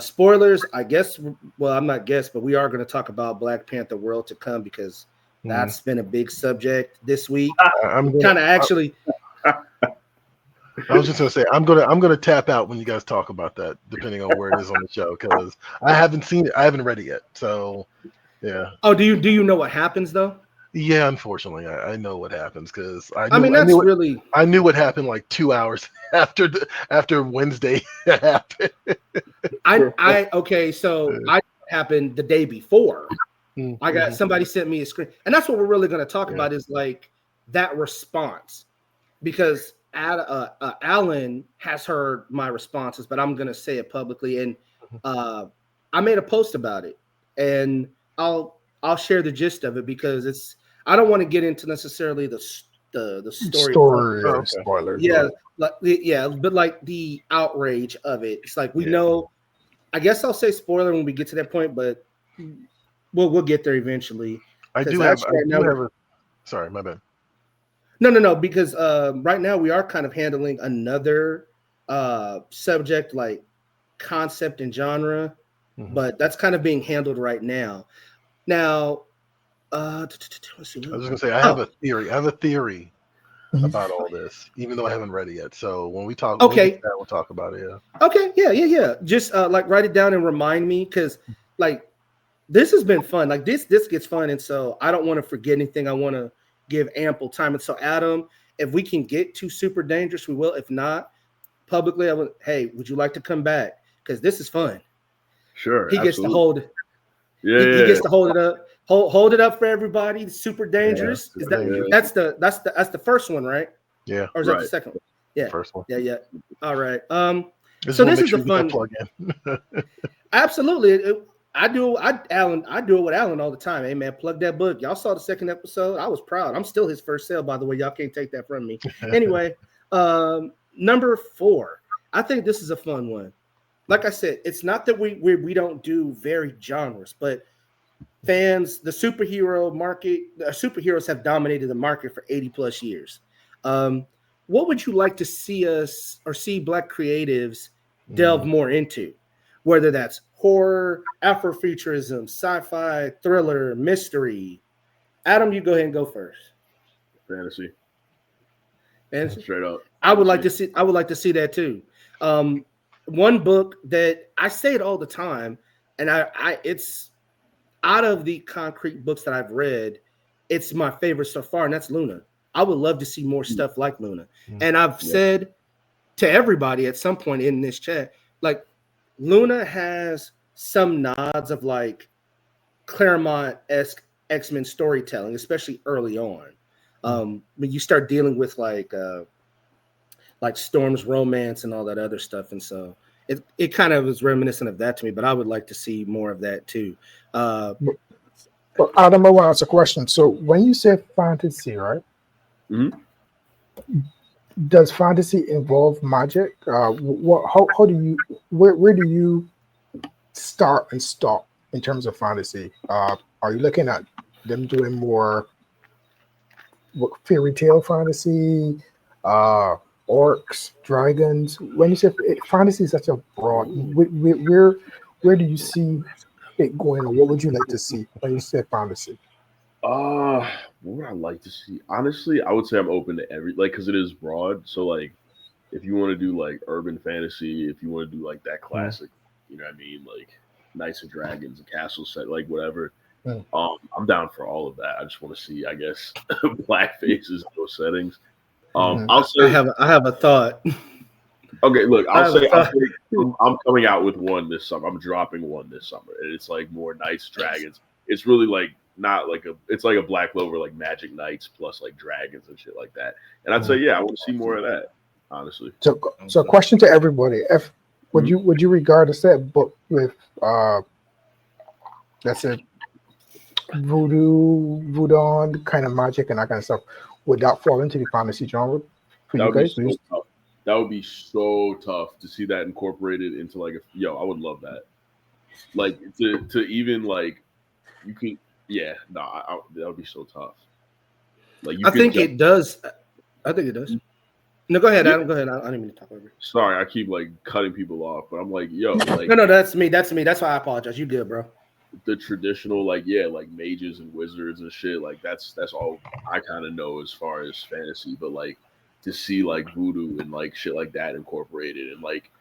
spoilers, I guess. Well, I'm not guess, but we are going to talk about Black Panther World to Come, because that's been a big subject this week. I'm gonna. Kind of actually. I was just gonna say I'm gonna tap out when you guys talk about that, depending on where it is on the show, because I haven't seen it. I haven't read it yet. So yeah. Oh, do you know what happens though? Yeah, unfortunately, I know what happens, because I mean, that's really. I knew what happened like 2 hours after Wednesday happened. Okay, so I happened the day before. I got somebody sent me a screen, and that's what we're really going to talk about, is like that response, because Alan has heard my responses, but I'm going to say it publicly, and I made a post about it, and I'll share the gist of it, because I don't want to get into necessarily the story spoilers. Yeah, but like the outrage of it. It's like we know. I guess I'll say spoiler when we get to that point, but we'll get there eventually. Sorry, my bad. No, because right now we are kind of handling another subject, like concept and genre, but that's kind of being handled right now. Now, let's see. I was gonna say I have a theory. I have a theory about all this, even though I haven't read it yet. So when we talk, we'll talk about it. Yeah. Okay. Yeah. Just like write it down and remind me, because like this has been fun. Like this gets fun, and so I don't want to forget anything. I want to give ample time. And so, Adam, if we can get to Super Dangerous, we will. If not, publicly, would you like to come back? Because this is fun. Sure. He gets to hold. Yeah. He gets to hold it up. Hold it up for everybody. It's Super Dangerous. That's the first one, right? Yeah. Or is that the second one? Yeah. First one. Yeah. All right. So this is a fun plug in. Absolutely. I do it with Alan all the time. Hey man, plug that book. Y'all saw the second episode. I was proud. I'm still his first sale, by the way. Y'all can't take that from me. Anyway, number 4. I think this is a fun one. Like I said, it's not that we don't do varied genres, but fans, the superhero market, superheroes have dominated the market for 80 plus years. What would you like to see us or see Black creatives delve more into? Whether that's horror, Afrofuturism, sci-fi, thriller, mystery. Adam, you go ahead and go first. Fantasy. Straight up. I would like to see that too. One book that I say it all the time, and it's out of the concrete books that I've read, it's my favorite so far, and that's Luna. I would love to see more stuff like Luna. And I've said to everybody at some point in this chat, like, Luna has some nods of like Claremont-esque X-Men storytelling, especially early on. When you start dealing with like Storm's romance and all that other stuff. And so it kind of is reminiscent of that to me, but I would like to see more of that too. But Adam, I want to ask a question. So when you say fantasy, right? Does fantasy involve magic? How do you where do you start and stop in terms of fantasy? Are you looking at them doing more fairy tale fantasy, orcs, dragons? When you say fantasy is such a broad, where do you see it going, or what would you like to see when you say fantasy? What would I like to see? Honestly, I would say I'm open to because it is broad. So like, if you want to do like urban fantasy, if you want to do like that classic, you know what I mean, like Knights and Dragons, a castle set, like whatever. I'm down for all of that. I just want to see, I guess, black faces in those settings. I'll say I have a thought. okay. Look, I I'll have a say thought. I'm coming out with one this summer. I'm dropping one this summer, and it's like more Knights Dragons. It's really like not like it's like a Black Clover like Magic Knights plus like dragons and shit like that. And I'd say I want to see more of that. Honestly. So question to everybody: If would you regard a set book with let's say voodoo kind of magic and that kind of stuff, would that fall into the fantasy genre for That you would be guys? so tough. That would be so tough to see that incorporated into like I would love that. Like to even like you can that would be so tough. Like I think it does. I think it does. No, go ahead, Yeah. Adam. Go ahead. I didn't mean to talk over you. Sorry, I keep like cutting people off, but I'm like, like No, that's me. That's me. That's why I apologize. You good, bro? the traditional like mages and wizards and shit. Like that's all I kind of know as far as fantasy, but like to see like voodoo and like shit like that incorporated and like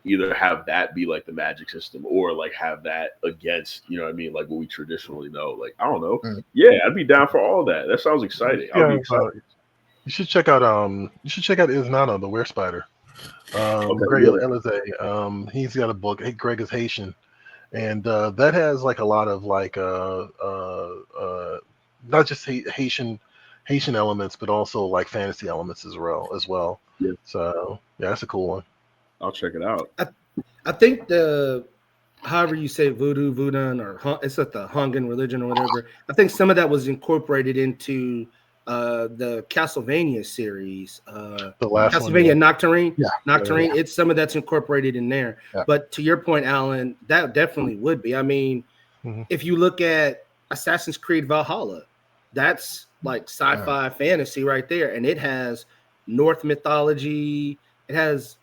either have that be like the magic system or like have that against, you know what I mean, like what we traditionally know. Like I don't know. Yeah, I'd be down for all that. That sounds exciting. I'll be excited. You should check out Isnana, the Were Spider. Greg Elize. He's got a book. Hey, Greg is Haitian, and that has like a lot of like not just Haitian elements, but also like fantasy elements as well. Yeah. So that's a cool one. I'll check it out. I think however you say voodoo, or it's like the Hungan religion or whatever. I think some of that was incorporated into the Castlevania series, the last Castlevania one, Nocturne. Yeah. Nocturne. Yeah. It's some of that's incorporated in there. Yeah. But to your point, Alan, that definitely would be. I mean, if you look at Assassin's Creed Valhalla, that's like sci-fi fantasy right there, and it has Norse mythology. It has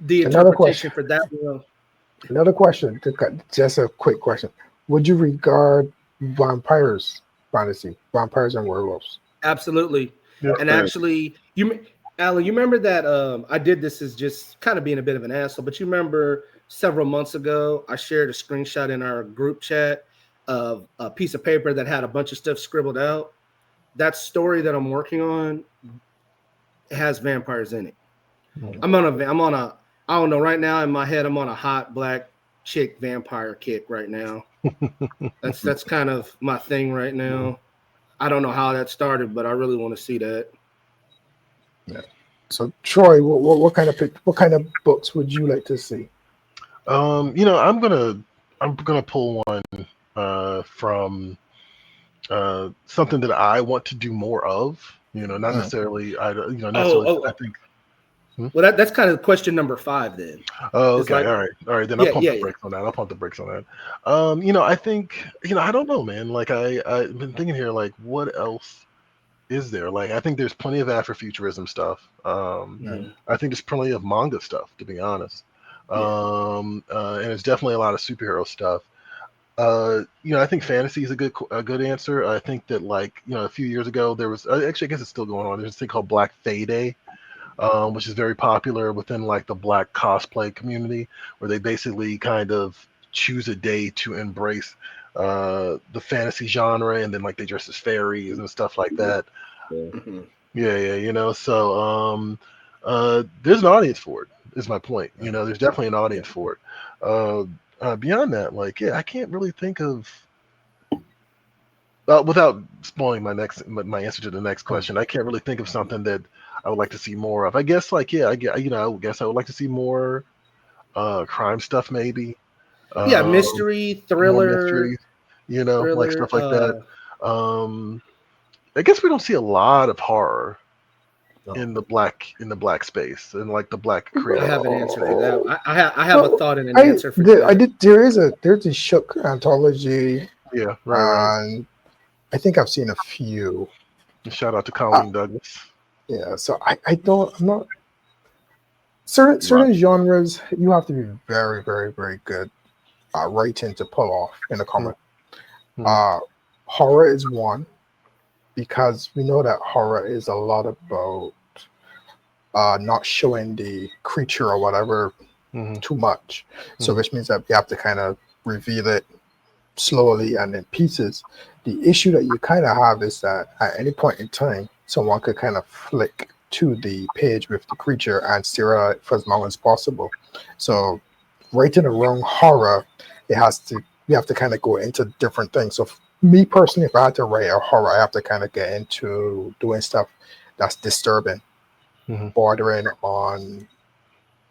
the interpretation for that world. Another question, just a quick question: would you regard vampires fantasy, vampires and werewolves? Absolutely. Yeah, and actually, Alan, you remember that I did this as just kind of being a bit of an asshole, but you remember several months ago, I shared a screenshot in our group chat of a piece of paper that had a bunch of stuff scribbled out. That story that I'm working on has vampires in it. I'm on a I don't know, right now in my head, I'm on a hot black chick vampire kick right now. That's kind of my thing right now. I don't know how that started, but I really want to see that. Yeah. So, Troy, what kind of books would you like to see? I'm gonna pull one from something that I want to do more of. Not necessarily. I think. Well, that's kind of question number 5 then. Oh, okay. All right. Then I'll pump the brakes on that. I think, I don't know, man. Like I've been thinking here, like what else is there? Like I think there's plenty of Afrofuturism stuff. I think there's plenty of manga stuff, to be honest. And there's definitely a lot of superhero stuff. I think fantasy is a good answer. I think that a few years ago there was actually, I guess it's still going on. There's a thing called Black Fayday. Which is very popular within like the Black cosplay community, where they basically kind of choose a day to embrace the fantasy genre, and then like they dress as fairies and stuff like that. So there's an audience for it, is my point. There's definitely an audience for it. Beyond that, I can't really think of, without spoiling my answer to the next question, I can't really think of something that I would like to see more of. I guess I guess I would like to see more crime stuff, maybe. Mystery, thriller, like stuff like that. I guess we don't see a lot of horror in the black space and like the black creative. I have an answer for that. I have a thought and an answer for that. There's a Shook anthology. Yeah, right. I think I've seen a few. Shout out to Colleen Douglas. Yeah, so I'm not certain genres you have to be very, very, very good writing to pull off in a comic. Horror is one, because we know that horror is a lot about not showing the creature or whatever too much. So which means that we have to kind of reveal it slowly and in pieces. The issue that you kind of have is that at any point in time, someone could kind of flick to the page with the creature and stare at it for as long as possible. So writing around horror, you have to kind of go into different things. So me personally, if I had to write a horror, I have to kind of get into doing stuff that's disturbing, bordering on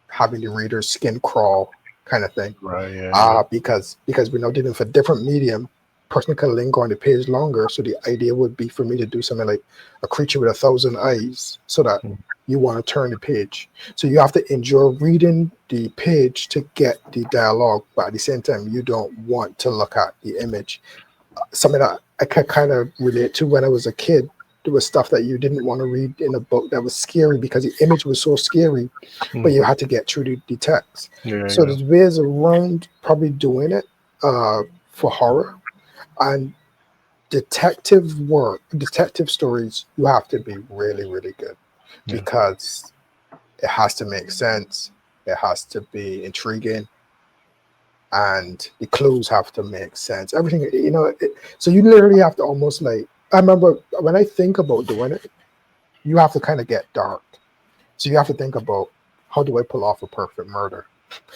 having the reader's skin crawl kind of thing. Right. Yeah. Because we're now dealing with a different medium. Person can linger on the page longer. So the idea would be for me to do something like a creature with 1,000 eyes, so that you want to turn the page. So you have to enjoy reading the page to get the dialogue, but at the same time, you don't want to look at the image. Something that I could kind of relate to when I was a kid. There was stuff that you didn't want to read in a book that was scary because the image was so scary, but you had to get through the text. So there's ways around probably doing it for horror. And detective stories, you have to be really, really good because it has to make sense. It has to be intriguing. And the clues have to make sense. Everything, so you literally have to almost like, I remember when I think about doing it, you have to kind of get dark. So you have to think about, how do I pull off a perfect murder?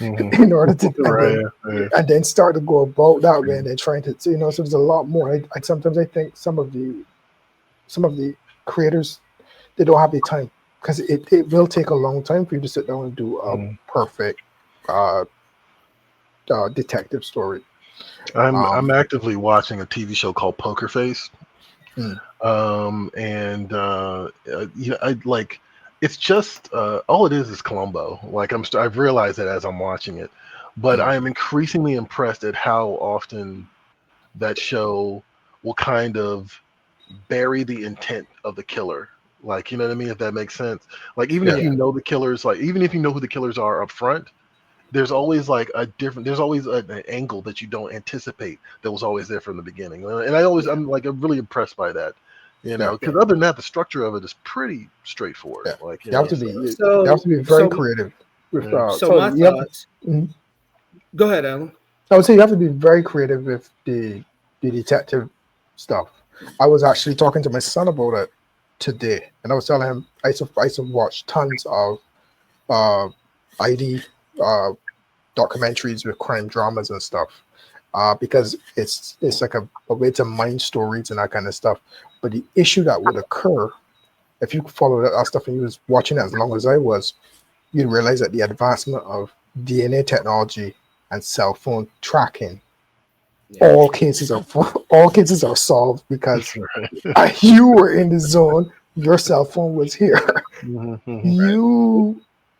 In order to and then start to go about that way, and then trying to, so there's a lot more. I sometimes I think some of the creators, they don't have the time, because it will take a long time for you to sit down and do a perfect detective story. I'm actively watching a TV show called Poker Face. I like, it's just all it is Columbo. Like I've realized that as I'm watching it, but I am increasingly impressed at how often that show will kind of bury the intent of the killer. Like, you know what I mean? If that makes sense. Like, even if you know the killers, like even if you know who the killers are up front, there's always like there's always an angle that you don't anticipate that was always there from the beginning. And I'm really impressed by that. Because other than that, the structure of it is pretty straightforward. Yeah. Like, you have to be very creative. With my thoughts. Go ahead, Alan. I would say you have to be very creative with the detective stuff. I was actually talking to my son about it today, and I was telling him I used to watch tons of ID documentaries with crime dramas and stuff, because it's like a way to mine stories and that kind of stuff. But the issue that would occur if you follow that stuff and you was watching it as long as I was, you'd realize that the advancement of DNA technology and cell phone tracking, all cases are solved because you were in the zone, your cell phone was here.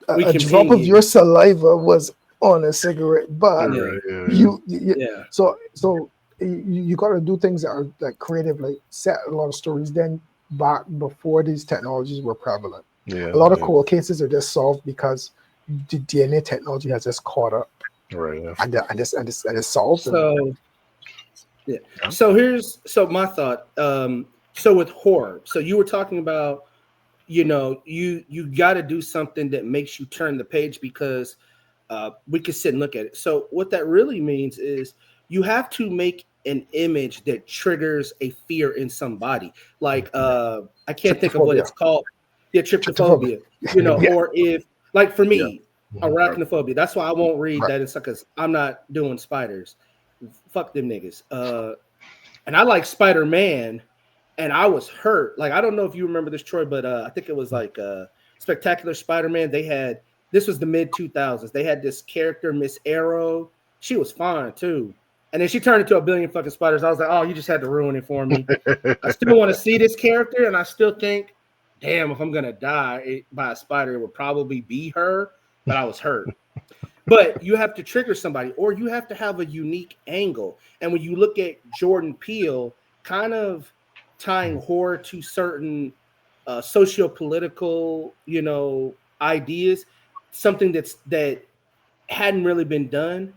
A drop of your saliva was on a cigarette butt. So you got to do things that are like creative, like set a lot of stories then back before these technologies were prevalent. A lot of cold cases are just solved because the DNA technology has just caught up, and it's solved. So my thought. So with horror, so you were talking about, you got to do something that makes you turn the page, because we can sit and look at it. So what that really means is you have to make an image that triggers a fear in somebody. Like I can't think of what it's called. Yeah, tryptophobia. Or if, like for me, arachnophobia. That's why I won't read that. It's because I'm not doing spiders. Fuck them niggas. And I like Spider-Man, and I was hurt. Like, I don't know if you remember this, Troy, but I think it was like Spectacular Spider-Man. This was the mid-2000s. They had this character, Miss Arrow. She was fine, too. And then she turned into a billion fucking spiders. I was like, oh, you just had to ruin it for me. I still want to see this character, and I still think, damn, if I'm going to die by a spider, it would probably be her, but I was hurt. But you have to trigger somebody, or you have to have a unique angle. And when you look at Jordan Peele, kind of tying horror to certain socio-political, ideas, something that hadn't really been done,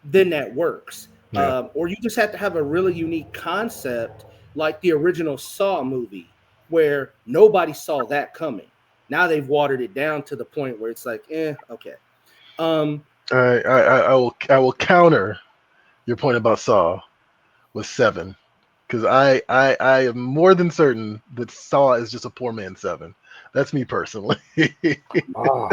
then that works. Or you just have to have a really unique concept, like the original Saw movie, where nobody saw that coming. Now they've watered it down to the point where it's like, okay. I will counter your point about Saw with 7. because I am more than certain that Saw is just a poor man's Seven. That's me personally. Ah,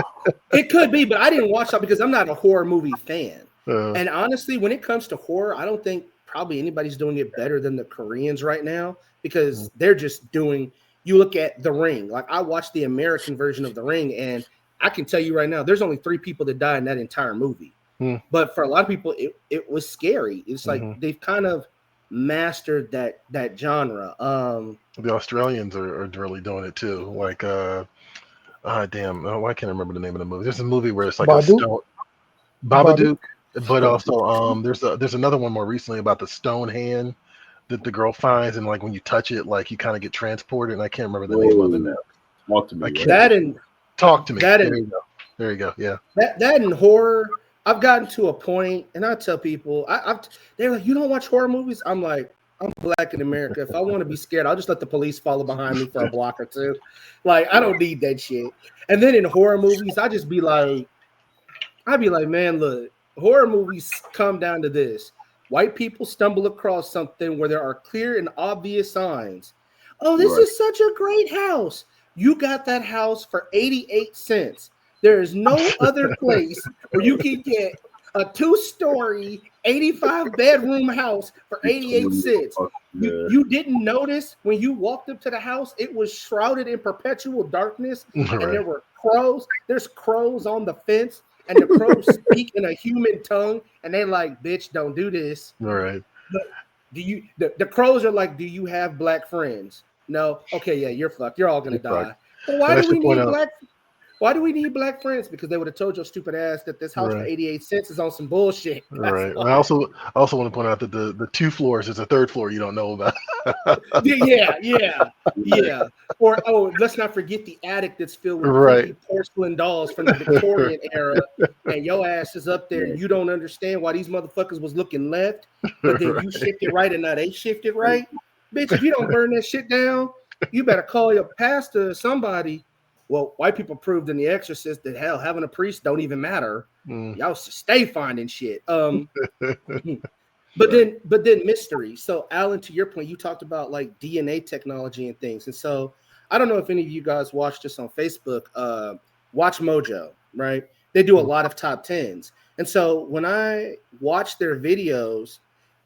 It could be, but I didn't watch that because I'm not a horror movie fan. Uh, And honestly, when it comes to horror, I don't think probably anybody's doing it better than the Koreans right now because they're just doing. You look at The Ring. Like I watched the American version of The Ring, and I can tell you right now, there's only 3 people that died in that entire movie. Hmm. But for a lot of people, it was scary. It's like Mhm. they've kind of mastered that genre. The Australians are really doing it too. Like damn, oh, I can't remember the name of the movie. There's a movie where it's like a Babadook? stone Babadook? Babadook, but also there's another one more recently about the stone hand that the girl finds, and like when you touch it, like you kind of get transported. And I can't remember the name of it now. Talk to me. I What can't- that and Talk to me. that There and you go. There you go. Yeah. that in horror, I've gotten to a point, and I tell people, they're like, you don't watch horror movies? I'm like, I'm Black in America. If I want to be scared, I'll just let the police follow behind me for a block or two. Like, I don't need that shit. And then in horror movies, I'd be like, man, look, horror movies come down to this. White people stumble across something where there are clear and obvious signs. Oh, this is such a great house. You got that house for 88 cents. There is no other place where you can get a 2-story, 85-bedroom house for 88 cents. You didn't notice when you walked up to the house, it was shrouded in perpetual darkness, and there were crows. There's crows on the fence, and the crows speak in a human tongue, and they're like, bitch, don't do this. All right. Do you the crows are like, do you have black friends? No. Okay, yeah, you're fucked. You're all gonna die. But why do we need black friends? Because they would have told your stupid ass that this house for 88 cents is on some bullshit. Right. I also want to point out that the 2 floors is a 3rd floor you don't know about. Yeah. Or let's not forget the attic that's filled with creepy porcelain dolls from the Victorian era, and your ass is up there and you don't understand why these motherfuckers was looking left, but then you shifted right and now they shifted right. Bitch, if you don't burn that shit down, you better call your pastor or somebody. Well, white people proved in The Exorcist that hell, having a priest don't even matter. Y'all stay finding shit. But then mystery. So Alan, to your point, you talked about like DNA technology and things. And so I don't know if any of you guys watched this on Facebook. Watch Mojo, right? They do a lot of top 10s. And so when I watch their videos,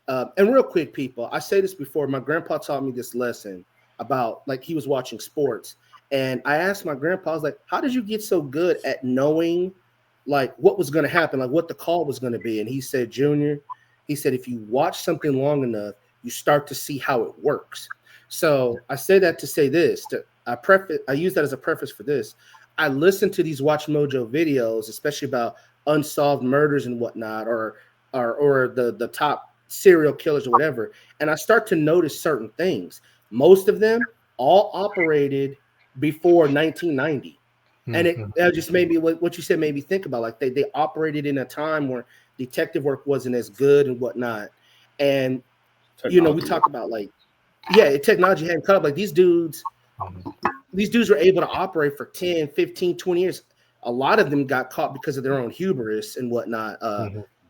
and real quick, people, I say this before, my grandpa taught me this lesson about like he was watching sports. And I asked my grandpa, I was like, how did you get so good at knowing like what was going to happen, like what the call was going to be? And he said, Junior, he said, if you watch something long enough, you start to see how it works. So I say that to say this, I use that as a preface for this. I listen to these Watch Mojo videos, especially about unsolved murders and whatnot, or the top serial killers or whatever. And I start to notice certain things. Most of them all operated before 1990. And it just made me, what you said made me think about, like they operated in a time where detective work wasn't as good and whatnot. And, we talk about like, technology hadn't caught up. Like these dudes were able to operate for 10, 15, 20 years. A lot of them got caught because of their own hubris and whatnot.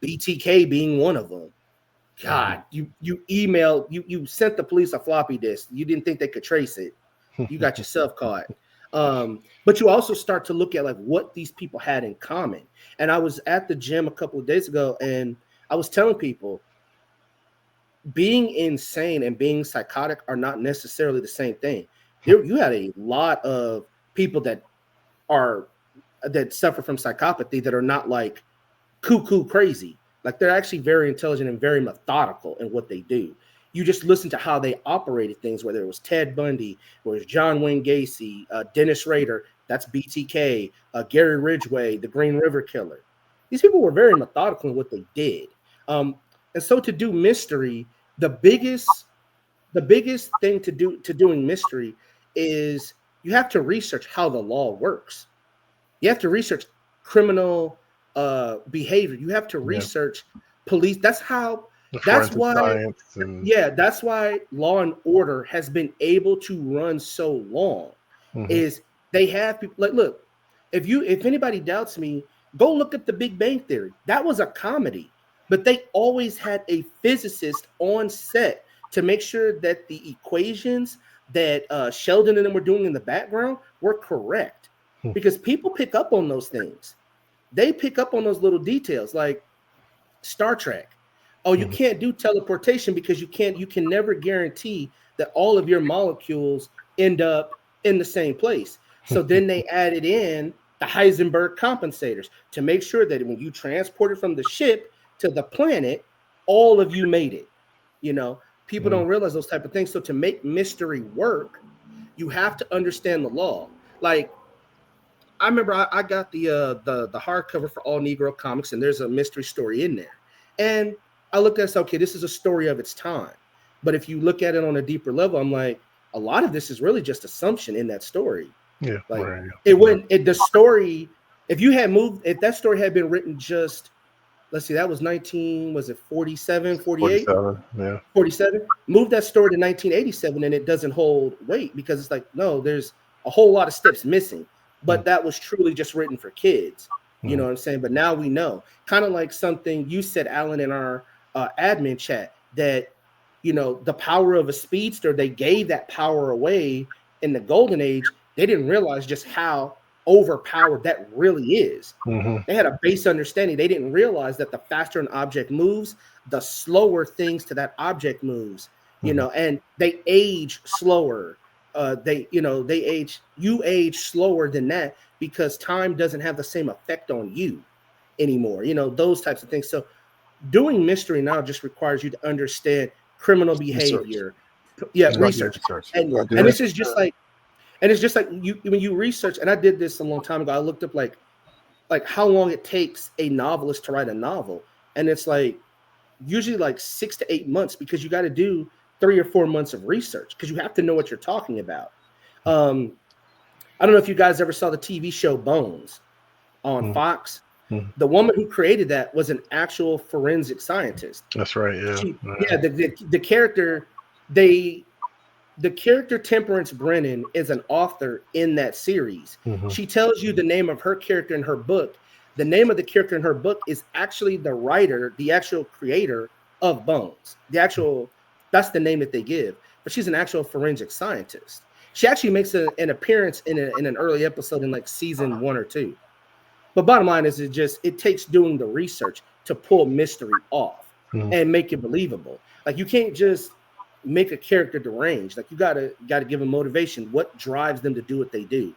BTK being one of them. God, you sent the police a floppy disk. You didn't think they could trace it. You got yourself caught. But you also start to look at like what these people had in common. And I was at the gym a couple of days ago, and I was telling people being insane and being psychotic are not necessarily the same thing. You had a lot of people that suffer from psychopathy that are not like cuckoo crazy. Like they're actually very intelligent and very methodical in what they do. You just listen to how they operated things, whether it was Ted Bundy, or it was John Wayne Gacy, Dennis Rader, that's BTK, Gary Ridgway, the Green River Killer. These people were very methodical in what they did. And so to do mystery, the biggest thing to doing mystery is you have to research how the law works. You have to research criminal behavior. You have to research police. That's why Law and Order has been able to run so long. Is they have people like, look, if anybody doubts me, go look at The Big Bang Theory. That was a comedy, but they always had a physicist on set to make sure that the equations that Sheldon and them were doing in the background were correct, because people pick up on those things. They pick up on those little details, like Star Trek. Oh, you can't do teleportation because you can never guarantee that all of your molecules end up in the same place. So then they added in the Heisenberg compensators to make sure that when you transported from the ship to the planet, all of you made it. You know, people don't realize those type of things. So to make mystery work, you have to understand the law. Like, I remember I got the hardcover for All Negro Comics, and there's a mystery story in there. And I looked at it and said, okay, this is a story of its time. But if you look at it on a deeper level, I'm like, a lot of this is really just assumption in that story. Yeah, like right. it wouldn't. The story, if that story had been written just, let's see, that was 47, 48? 47, yeah. 47. Move that story to 1987 and it doesn't hold weight, because it's like, no, there's a whole lot of steps missing. But that was truly just written for kids. You know what I'm saying? But now we know, kind of like something you said, Alan, in our admin chat, that, you know, the power of a speedster, they gave that power away in the golden age. They didn't realize just how overpowered that really is. They had a base understanding. They didn't realize that the faster an object moves, the slower things to that object moves, you know, and they age slower. You age slower than that, because time doesn't have the same effect on you anymore, you know, those types of things. So doing mystery now just requires you to understand criminal behavior. Research. And this is just like, and it's just like when you research, and I did this a long time ago, I looked up like how long it takes a novelist to write a novel. And it's like usually like 6 to 8 months, because you got to do 3 or 4 months of research, because you have to know what you're talking about. I don't know if you guys ever saw the TV show Bones on Fox. The woman who created that was an actual forensic scientist. That's right. Yeah. The character, the character Temperance Brennan is an author in that series. She tells you the name of her character in her book. The name of the character in her book is actually the writer, the actual creator of Bones. That's the name that they give. But she's an actual forensic scientist. She actually makes an appearance in an early episode in like season 1 or 2. But bottom line is, it takes doing the research to pull mystery off and make it believable. Like, you can't just make a character deranged. Like, you gotta give them motivation. What drives them to do what they do?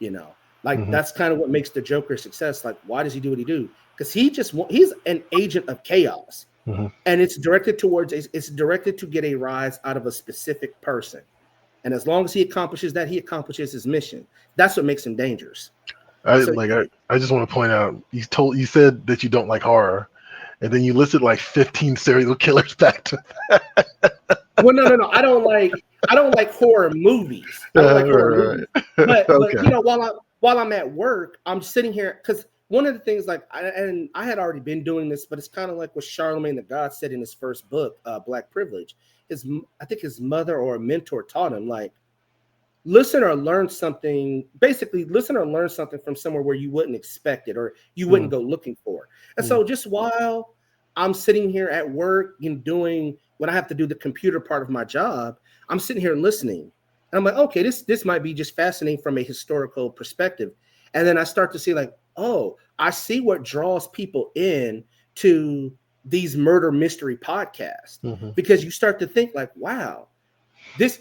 You know, like that's kind of what makes the Joker a success. Like, why does he do what he do? Because he's an agent of chaos, and it's directed to get a rise out of a specific person. And as long as he accomplishes that, he accomplishes his mission. That's what makes him dangerous. I just want to point out, you said that you don't like horror, and then you listed like 15 serial killers back to back. Well, no. I don't like horror movies. I don't like horror movies. But Okay. you know, while I'm at work, I'm sitting here, because one of the things, like, I had already been doing this, but it's kind of like what Charlemagne the God said in his first book, Black Privilege. I think his mother or a mentor taught him, like, listen or learn something from somewhere where you wouldn't expect it, or you wouldn't go looking for. And so just while I'm sitting here at work and doing when I have to do the computer part of my job, I'm sitting here listening. And I'm like, okay, this might be just fascinating from a historical perspective. And then I start to see, like, oh, I see what draws people in to these murder mystery podcasts, because you start to think, like, wow, this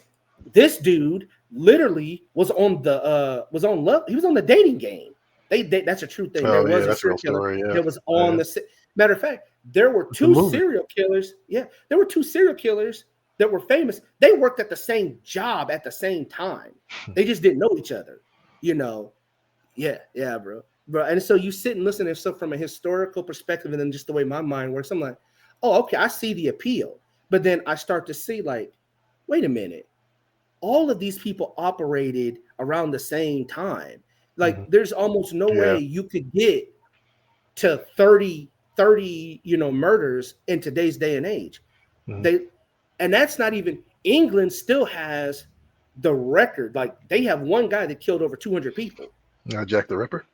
dude literally was on the dating game. That's a true thing. There was a serial killer that was on the matter of fact, there were two serial killers. Yeah, there were 2 serial killers that were famous. They worked at the same job at the same time. They just didn't know each other, you know. Yeah, bro. And so you sit and listen. And so from a historical perspective, and then just the way my mind works, I'm like, oh, okay, I see the appeal. But then I start to see, like, wait a minute. All of these people operated around the same time. Like, there's almost no way you could get to 30, murders in today's day and age. And that's not even, England still has the record. Like, they have one guy that killed over 200 people. Jack the Ripper?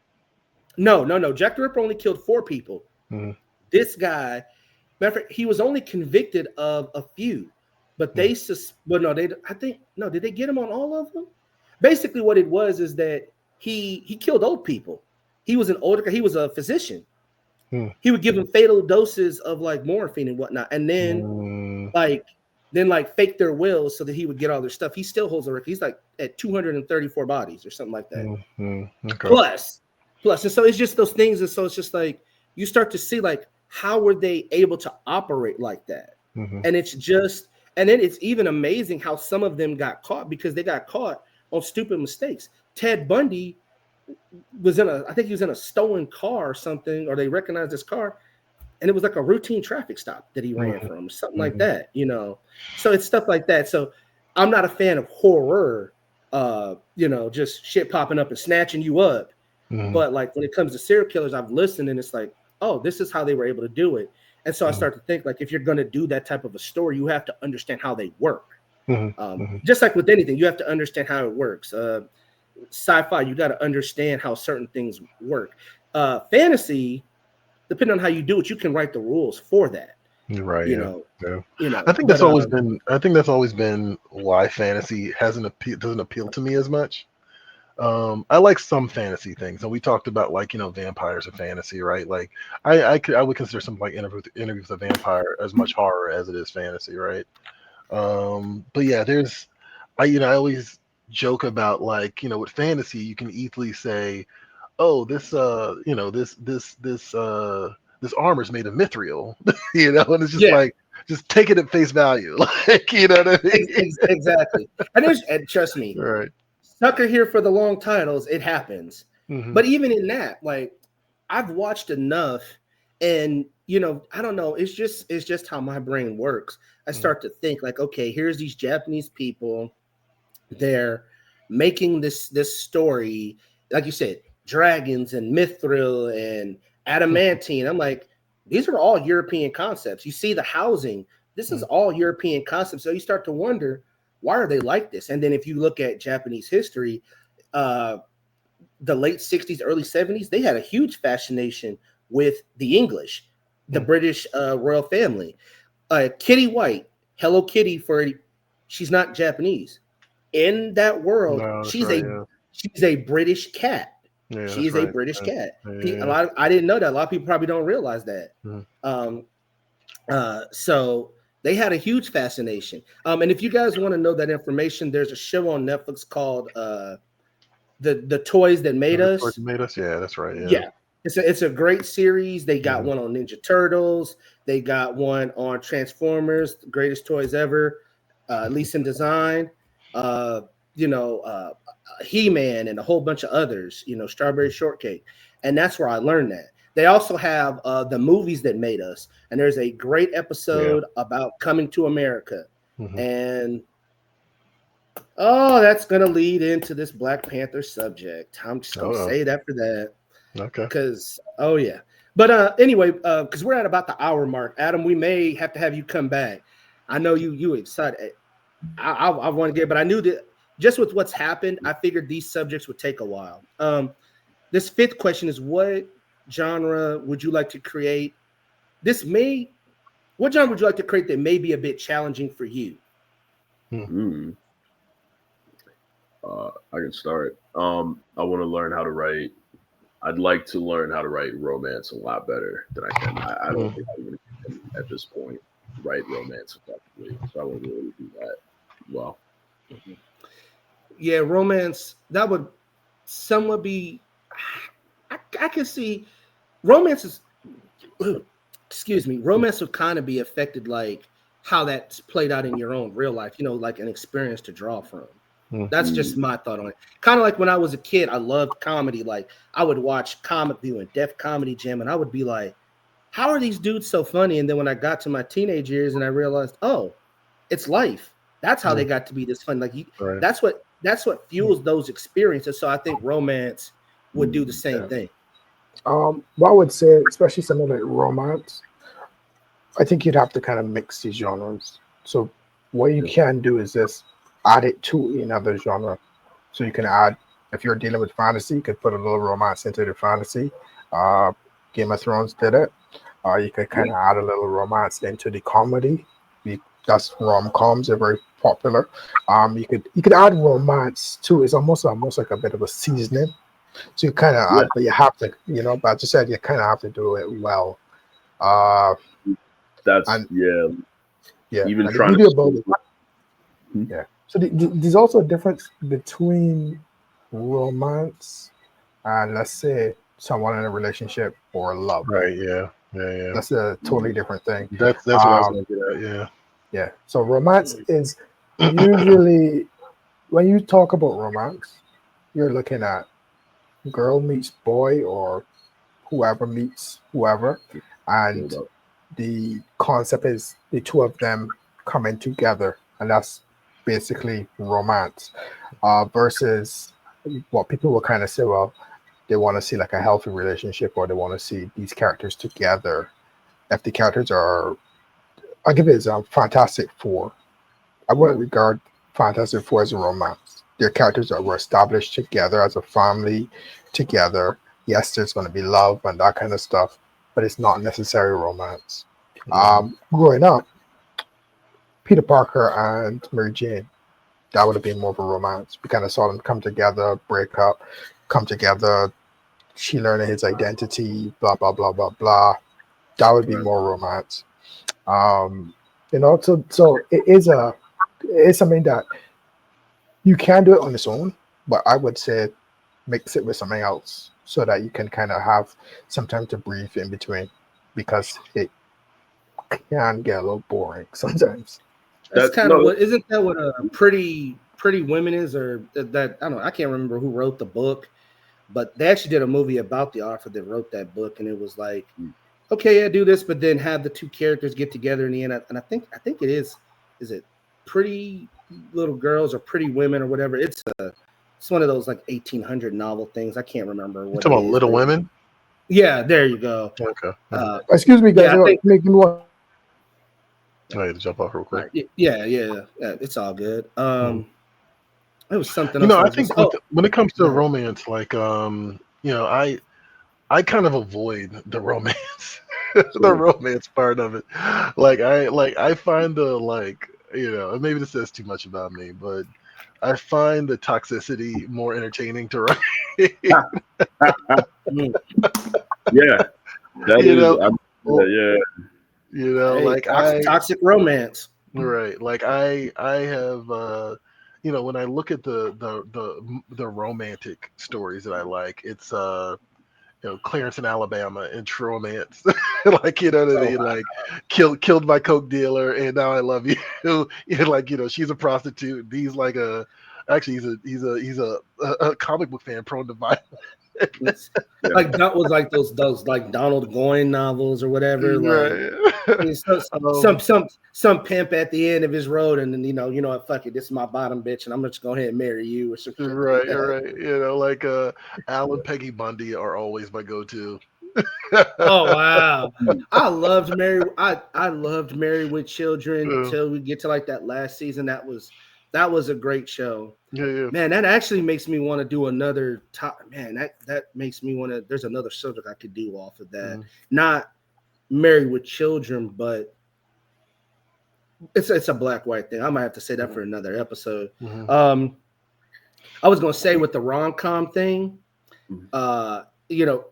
No. Jack the Ripper only killed 4 people. This guy, matter of fact, he was only convicted of a few. but they well, no, they I think no, did they get him on all of them? Basically, what it was is that he killed old people. He was he was a physician. He would give them fatal doses of like morphine and whatnot, and then like fake their wills so that he would get all their stuff. He still holds a record. He's like at 234 bodies or something like that. Okay. Plus, and so it's just those things, and so it's just like you start to see like how were they able to operate like that, and it's just, and then it's even amazing how some of them got caught because they got caught on stupid mistakes. Ted Bundy was I think he was in a stolen car or something, or they recognized his car, and it was like a routine traffic stop that he ran from, something like that, you know. So it's stuff like that. So I'm not a fan of horror, you know, just shit popping up and snatching you up. But like when it comes to serial killers, I've listened and it's like, oh, this is how they were able to do it. And so I start to think like if you're going to do that type of a story, you have to understand how they work. Just like with anything, you have to understand how it works. Sci-fi, you got to understand how certain things work. Fantasy, depending on how you do it, you can write the rules for that. Right. You know. I think that's always been. I think that's always been why fantasy doesn't appeal to me as much. I like some fantasy things, and we talked about like, you know, vampires and fantasy, right? Like I would consider something like Interview with a Vampire as much horror as it is fantasy, right? But yeah, I always joke about like, you know, with fantasy you can easily say, oh, this this armor's made of mithril, you know, and it's just like, just take it at face value, like, you know what I mean? Exactly. And trust me, right, sucker here for the long titles, it happens. But even in that, like, I've watched enough, and you know, I don't know, it's just how my brain works. I start to think like, okay, here's these Japanese people, they're making this story, like you said, dragons and mithril and adamantine. I'm like, these are all European concepts. You see the housing, this is all European concepts. So you start to wonder, why are they like this? And then if you look at Japanese history, the late 60s, early 70s, they had a huge fascination with the English, the British royal family. Kitty White, Hello Kitty, she's not Japanese. In that world, she's a British cat. Yeah, she's a British cat. I didn't know that. A lot of people probably don't realize that. So they had a huge fascination. And if you guys want to know that information, there's a show on Netflix called the Toys That Made Us. Toys That Made Us. Yeah, that's right. Yeah. It's a great series. They got one on Ninja Turtles. They got one on Transformers, the greatest toys ever, at least in design. He-Man and a whole bunch of others, you know, Strawberry Shortcake. And that's where I learned that. They also have the Movies That Made Us. And there's a great episode about coming to America. And that's going to lead into this Black Panther subject. I'm just going to say it after that. Okay. Because, But anyway, because we're at about the hour mark, Adam, we may have to have you come back. I know you excited. I want to get, but I knew that just with what's happened, I figured these subjects would take a while. This fifth question is, what genre would you like to create? What genre would you like to create that may be a bit challenging for you? I can start. I want to learn how to write. I'd like to learn how to write romance a lot better than I can. I don't think I'm going to, at this point, write romance effectively. So I want to really do that well. Yeah, romance, that would somewhat be, I can see romance is, romance would kind of be affected like how that's played out in your own real life, you know, like an experience to draw from. That's just my thought on it. Kind of like when I was a kid, I loved comedy. Like I would watch Comic View and Def Comedy Jam, and I would be like, how are these dudes so funny? And then when I got to my teenage years and I realized, oh, it's life. That's how they got to be this fun. Like that's what fuels those experiences. So I think romance would do the same thing. What I would say, especially something like romance, I think you'd have to kind of mix these genres. So what you can do is just add it to another genre. So you can add, if you're dealing with fantasy, you could put a little romance into the fantasy. Game of Thrones did it. You could kind of add a little romance into the comedy. That's rom-coms are very popular. You could add romance too. It's almost like a bit of a seasoning. So you kind of Yeah, add, but you have to, but you said you kind of have to do it well. Uh, that's and yeah. yeah, Even and the trying beauty to about it, yeah. So there's also a difference between romance and, let's say, someone in a relationship or love. Right. Yeah. Yeah. Yeah. That's a totally different thing. That's what I was Um, going to get at. Yeah. yeah. So romance is usually, when you talk about romance, you're looking at girl meets boy or whoever meets whoever, build and up. the concept is the two of them coming together, and that's basically romance. Versus what people will kind of say, well, they want to see like a healthy relationship, or they want to see these characters together. If the characters are, I'll give it a Fantastic Four. I wouldn't Right. regard Fantastic Four as a romance. Their characters that were established together as a family, together. Yes, there's going to be love and that kind of stuff, but it's not necessarily romance. Growing up, Peter Parker and Mary Jane, that would have been more of a romance. We kind of saw them come together, break up, come together. She learning his identity, blah blah blah blah blah. That would be Right. more romance. Um, so it's something that you can do it on its own, but I would say mix it with something else so that you can kind of have some time to breathe in between, because it can get a little boring sometimes. That's That kind of no, what isn't that what a pretty women is, or that I don't know. I can't remember who wrote the book, but they actually did a movie about the author that wrote that book, and it was like, okay, yeah, do this, but then have the two characters get together in the end. And I think is it Pretty Little Girls or Pretty Women or whatever. It's one of those like 1800 novel things. I can't remember You what it talking about is, Little but Women? yeah, there you go. Okay. Excuse me, guys. Yeah, I think Make me one. I had to jump off real quick. yeah, it's all good. Mhm. It was something You else know, I I was going to think say. Oh, when it comes to yeah. romance, like I kind of avoid the romance, the romance part of it. I find the and maybe this says too much about me, but I find the toxicity more entertaining to write. Mm. yeah, that you is. know, well, Yeah, Hey, like I toxic romance. right, like I have when I look at the romantic stories that I like, it's Clarence in Alabama and True Romance, like what I Oh, mean, like killed my coke dealer and now I love you. She's a prostitute. He's like actually he's a comic book fan prone to violence. it's yeah. like that was like those like Donald Goyne novels or whatever. Like Right. it's so- um, some pimp at the end of his road, and then what, fuck it, this is my bottom bitch, and I'm just go ahead and marry you or some shit like right, that. right. Like Alan Peggy Bundy are always my go-to. Oh wow. I loved Married with Children Uh, till we get to like that last season. That was a great show. yeah, yeah. Man, that actually makes me want to do another top. Man, that makes me want to. There's another subject I could do off of that. Mhm. Not Married with Children, but it's a black white thing. I might have to say that for another episode. Mhm. I was gonna say with the rom com thing, Mhm. you know,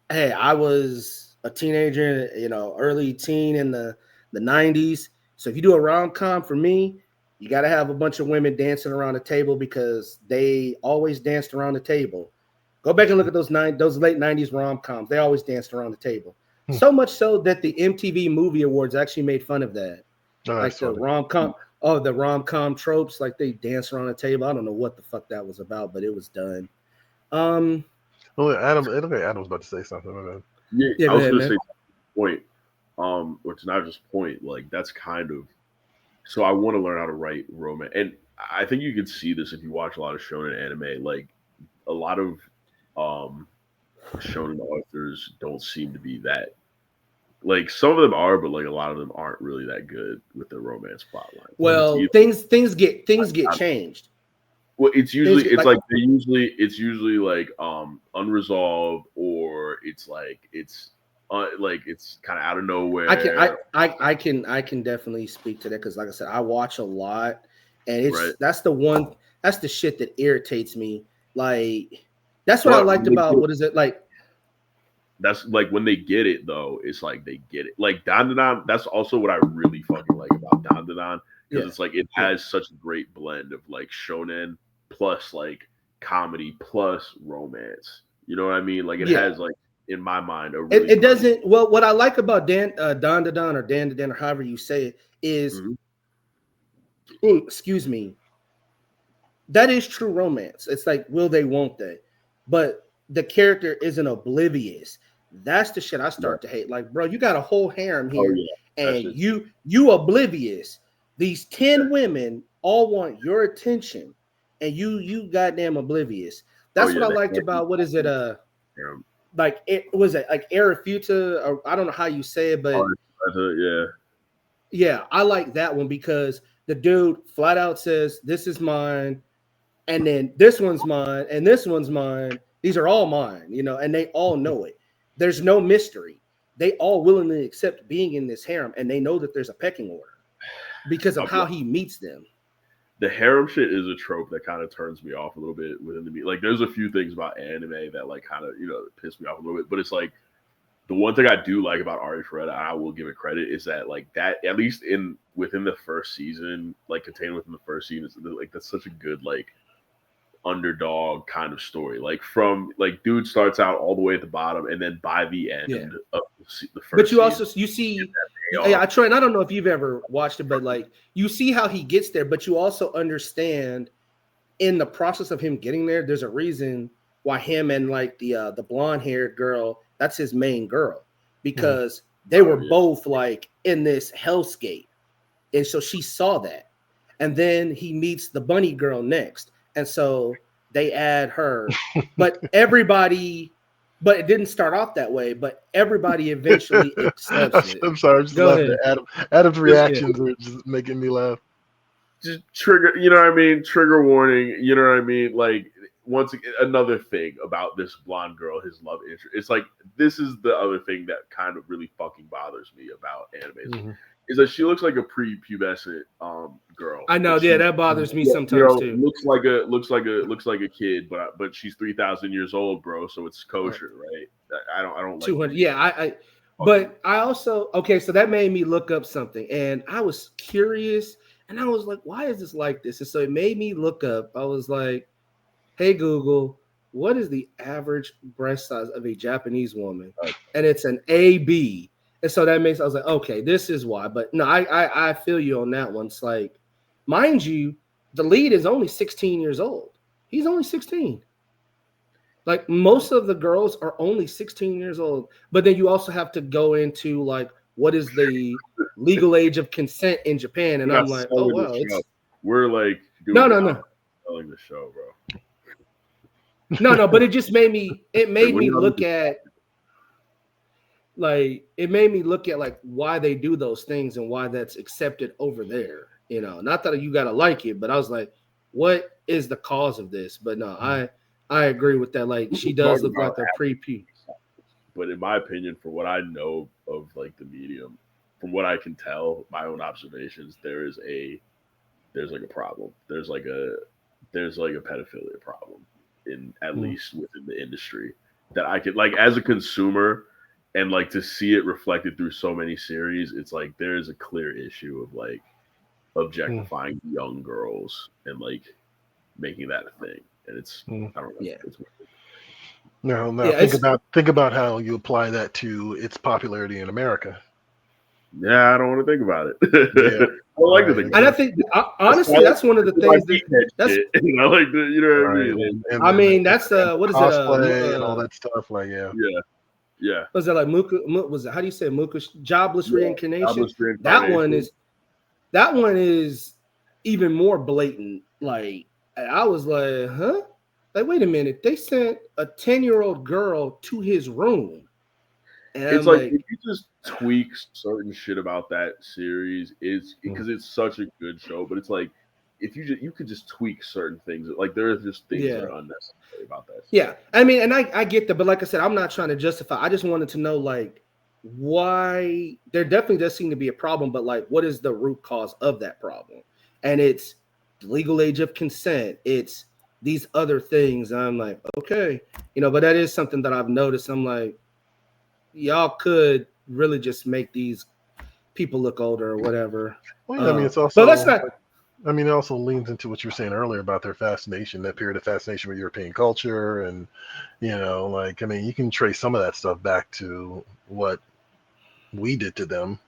hey, I was a teenager, early teen in the 90s. So if you do a rom com for me, you got to have a bunch of women dancing around the table because they always danced around the table. Go back and look at those late 90s rom coms. They always danced around the table. Hmm. So much so that the MTV Movie Awards actually made fun of that. Oh, Like that's funny. the rom com tropes, like they dance around the table. I don't know what the fuck that was about, but it was done. Um, Oh, Adam was about to say something. My bad. Yeah, yeah, I go was ahead, gonna man. say point, which not just point, like that's kind of so I want to learn how to write romance. And I think you can see this if you watch a lot of shonen anime. Like a lot of um shonen authors don't seem to be that like some of them are, but like a lot of them aren't really that good with their romance plot lines. Like it's Well, either things get changed. well, it's Things usually get it's like like it's usually like unresolved or it's like it's like it's kind of out of nowhere. I can definitely speak to that because, like I said, I watch a lot, and that's the shit that irritates me. Like that's what I liked about what is it like. That's like when they get it though, it's like they get it. Like Dandadan, that's also what I really fucking like about Dandadan because it's like it has such a great blend of like shonen plus like comedy plus romance. You know what I mean? Like it has like in my mind a really it doesn't. Well, what I like about Dandadan or Dandadan or however you say it is, excuse me, that is true romance. It's like will they, won't they? But the character isn't oblivious. That's the shit I start to hate. Like, bro, you got a whole harem here, and you oblivious. These 10 women all want your attention, and you goddamn oblivious. That's what I liked about what is it? Like it was it like Arafuta, or I don't know how you say it, but yeah, I like that one because the dude flat out says, "This is mine," and then this one's mine, and this one's mine. These are all mine, you know, and they all know it. There's no mystery. They all willingly accept being in this harem, and they know that there's a pecking order because of how he meets them. The harem shit is a trope that kind of turns me off a little bit within the like. There's a few things about anime that like kind of piss me off a little bit, but it's like the one thing I do like about Ari Ferretta, I will give it credit, is that like that at least within the first season, like contained within the first season, is like that's such a good like underdog kind of story. Like from like dude starts out all the way at the bottom, and then by the end of the first. But you see, I try, and I don't know if you've ever watched it, but like you see how he gets there, but you also understand in the process of him getting there, there's a reason why him and like the blonde haired girl, that's his main girl, because they were both like in this hellscape, and so she saw that, and then he meets the bunny girl next. And so they add her, but it didn't start off that way, but everybody eventually accepts it. I'm sorry, I'm just laughing at Adam's reactions are just making me laugh. Just trigger, you know what I mean? Trigger warning, you know what I mean? Like, once again, another thing about this blonde girl, his love interest. It's like, this is the other thing that kind of really fucking bothers me about anime. Is that she looks like a prepubescent girl. I know, that bothers me sometimes too. Looks like a kid, but she's 3,000 years old, bro. So it's kosher, right? I don't like 200. Yeah, but I also so that made me look up something, and I was curious, and I was like, why is this like this? And so it made me look up. I was like, hey Google, what is the average breast size of a Japanese woman? And it's an AB. And so that makes, I was like, okay, this is why. But no, I feel you on that one. It's like, mind you, the lead is only 16 years old. He's only 16. Like most of the girls are only 16 years old. But then you also have to go into like, what is the legal age of consent in Japan? And I'm like, oh, well. We're like, no. Selling the show, bro. No, but it just made me look at, like, it made me look at like why they do those things and why that's accepted over there. You know, not that you gotta like it, but I was like, what is the cause of this? But no, I agree with that. Like, she does look like a pre-pubes. But in my opinion, for what I know of like the medium, from what I can tell, my own observations, there's like a problem. There's like a pedophilia problem in at least within the industry that I could, like, as a consumer, and like to see it reflected through so many series, it's like there is a clear issue of like objectifying young girls and like making that a thing. And it's I don't know. Yeah. It's Now think about how you apply that to its popularity in America. Yeah, I don't want to think about it. Yeah. I don't like to think about it. And I think honestly, that's one of the things that's shit, you know, like you know what I mean. And I mean, that's what is it? And all that stuff, like Yeah. Was it like was it, how do you say Muka? Jobless reincarnation? Jobless reincarnation. That one is even more blatant. Like, I was like, huh? Like, wait a minute. They sent a 10-year-old girl to his room. And it's like, if you just tweak certain shit about that series, is because it's such a good show, but it's like, if you could just tweak certain things, like there are just things that are unnecessary about that. Yeah, I mean, and I get that, but like I said, I'm not trying to justify. I just wanted to know, like, why there definitely does seem to be a problem, but like, what is the root cause of that problem? And it's the legal age of consent. It's these other things. I'm like, okay, but that is something that I've noticed. I'm like, y'all could really just make these people look older or whatever. Well, yeah, I mean, it's but let's also, not. I mean, it also leans into what you were saying earlier about their fascination, that period of fascination with European culture. And, like, I mean, you can trace some of that stuff back to what we did to them.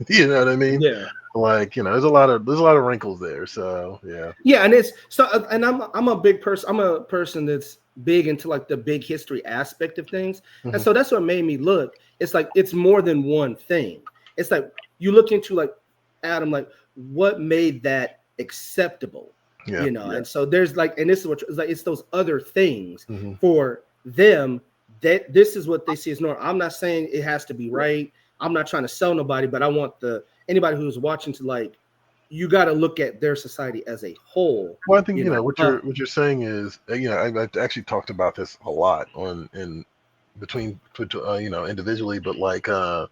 You know what I mean? Yeah. Like, there's a lot of wrinkles there. So, yeah. Yeah. And it's so, and I'm a big person. I'm a person that's big into like the big history aspect of things. And so that's what made me look. It's like, it's more than one thing. It's like, you look into like, Adam, like, what made that acceptable? Yeah. And so there's like, and this is what it's like, it's those other things for them that this is what they see as normal. I'm not saying it has to be right. I'm not trying to sell nobody, but I want anybody who's watching to like, you got to look at their society as a whole. Well, I think what you're saying is, I've actually talked about this a lot between individually, but like I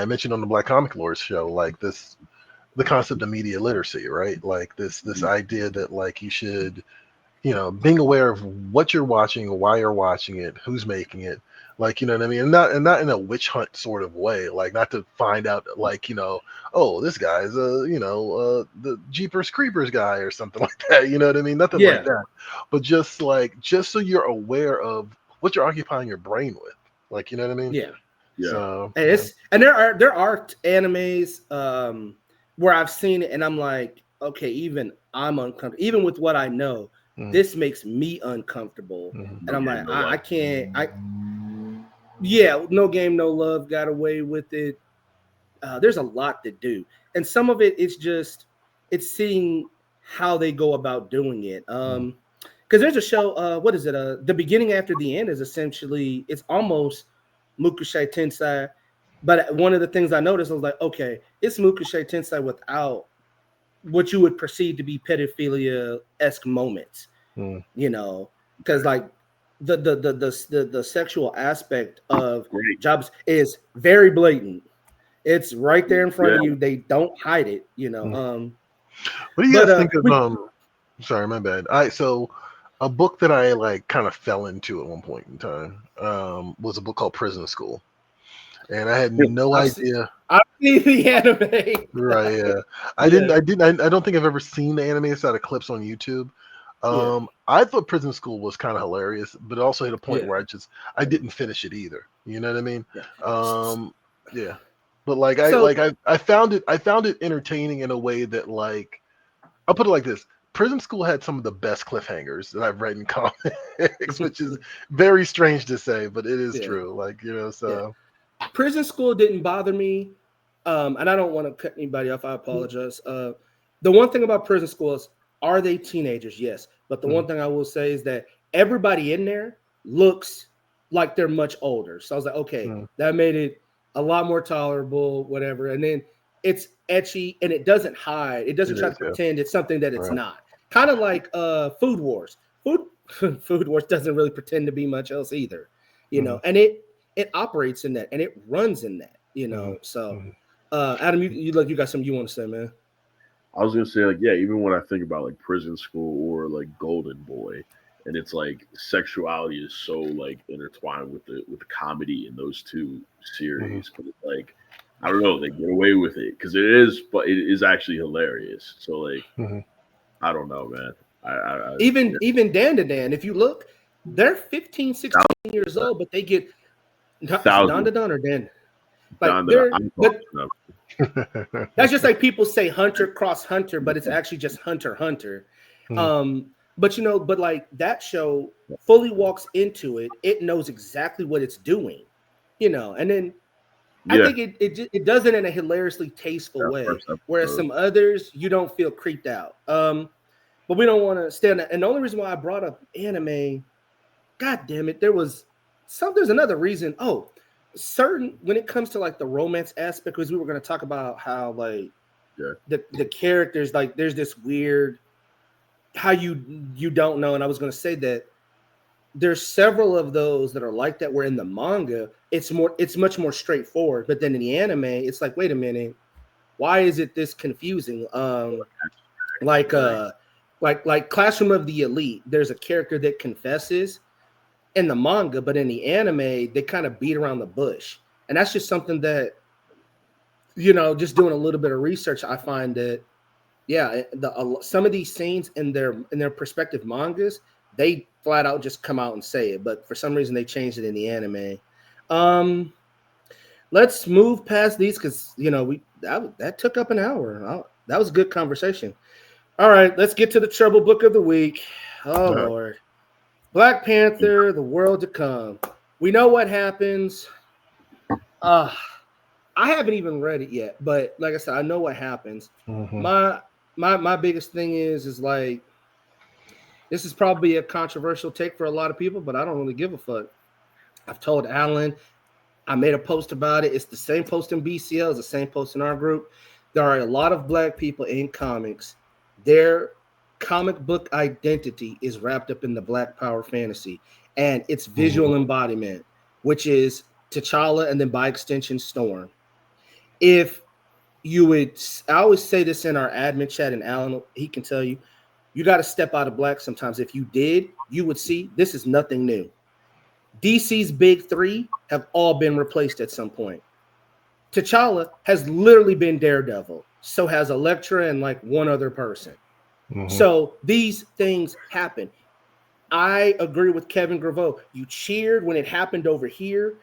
mentioned on the Black Comic Lords show, like the concept of media literacy, right? Like this idea that like you should, being aware of what you're watching, why you're watching it, who's making it, like, you know what I mean? And not in a witch hunt sort of way, like not to find out like, oh, this guy's the Jeepers Creepers guy or something like that. You know what I mean? Nothing like that. But just so you're aware of what you're occupying your brain with. Like, you know what I mean? Yeah. Yeah. So, and there are animes where I've seen it and I'm like, okay, even I'm uncomfortable, even with what I know, this makes me uncomfortable. And I'm like, I can't, No Game, No Love got away with it. There's a lot to do. And some of it's seeing how they go about doing it. Because there's a show, what is it? The Beginning After the End is essentially, it's almost Mukusei Tensei. But one of the things I noticed, I was like, okay, it's Mukusei Tensei without what you would perceive to be pedophilia-esque moments, because like the sexual aspect of jobs is very blatant. It's right there in front of you. They don't hide it, What do you guys think of? Sorry, my bad. So a book that I like kind of fell into at one point in time was a book called Prison School. And I had no idea. I've seen the anime. Right, yeah. I don't think I've ever seen the anime aside of clips on YouTube. I thought Prison School was kind of hilarious, but it also hit a point where I didn't finish it either. You know what I mean? Yeah. But like I found it entertaining in a way that, like, I'll put it like this. Prison School had some of the best cliffhangers that I've read in comics, which is very strange to say, but it is true. Like, so. Prison School didn't bother me, and I don't want to cut anybody off. I apologize. The one thing about Prison School is, are they teenagers? Yes. But the one thing I will say is that everybody in there looks like they're much older. So I was like, okay, that made it a lot more tolerable, whatever. And then it's etchy, and it doesn't hide. It doesn't try to pretend it's something that it's not. Kind of like Food Wars. Food Wars doesn't really pretend to be much else either, and it operates in that and it runs in that, So, Adam, you got something you want to say, man? I was gonna say, like, even when I think about like Prison School or like Golden Boy, and it's like sexuality is so like intertwined with the comedy in those two series, but it's like, I don't know, they get away with it because it is actually hilarious. So like, I don't know, man. I even Dan to Dan, if you look, they're 15, 16 years old, but they get Don to Don or Dan. Like that's just like people say Hunter cross Hunter, but it's actually just Hunter. But like that show fully walks into it. It knows exactly what it's doing, and then I think it does it in a hilariously tasteful way. Whereas some others, you don't feel creeped out. But we don't want to stay on that. And the only reason why I brought up anime, God damn it, there's another reason. When it comes to like the romance aspect, because we were going to talk about how like the characters, like there's this weird how you don't know. And I was going to say that there's several of those that are like that, where in the manga it's much more straightforward, but then in the anime it's like, wait a minute, why is it this confusing? Like Classroom of the Elite, there's a character that confesses in the manga, but in the anime they kind of beat around the bush. And that's just something that, just doing a little bit of research, I find that some of these scenes in their respective mangas, they flat out just come out and say it, but for some reason they changed it in the anime. Let's move past these, because that took up an hour. That was a good conversation. All right, let's get to the trouble book of the week. Oh, Lord. Black Panther, The World to Come. We know what happens. I haven't even read it yet, but like I said, I know what happens. Mm-hmm. My biggest thing is like, this is probably a controversial take for a lot of people, but I don't really give a fuck. I've told Alan, I made a post about it. It's the same post in BCL, it's the same post in our group. There are a lot of Black people in comics. Their comic book identity is wrapped up in the Black Power fantasy and its visual embodiment, which is T'Challa and then by extension Storm. If you would, I always say this in our admin chat, and Alan, he can tell you, you got to step out of Black sometimes. If you did, you would see this is nothing new. DC's big three have all been replaced at some point. T'Challa has literally been Daredevil. So has Elektra and like one other person. Mm-hmm. So these things happen. I agree with Kevin Graveau. You cheered when it happened over here.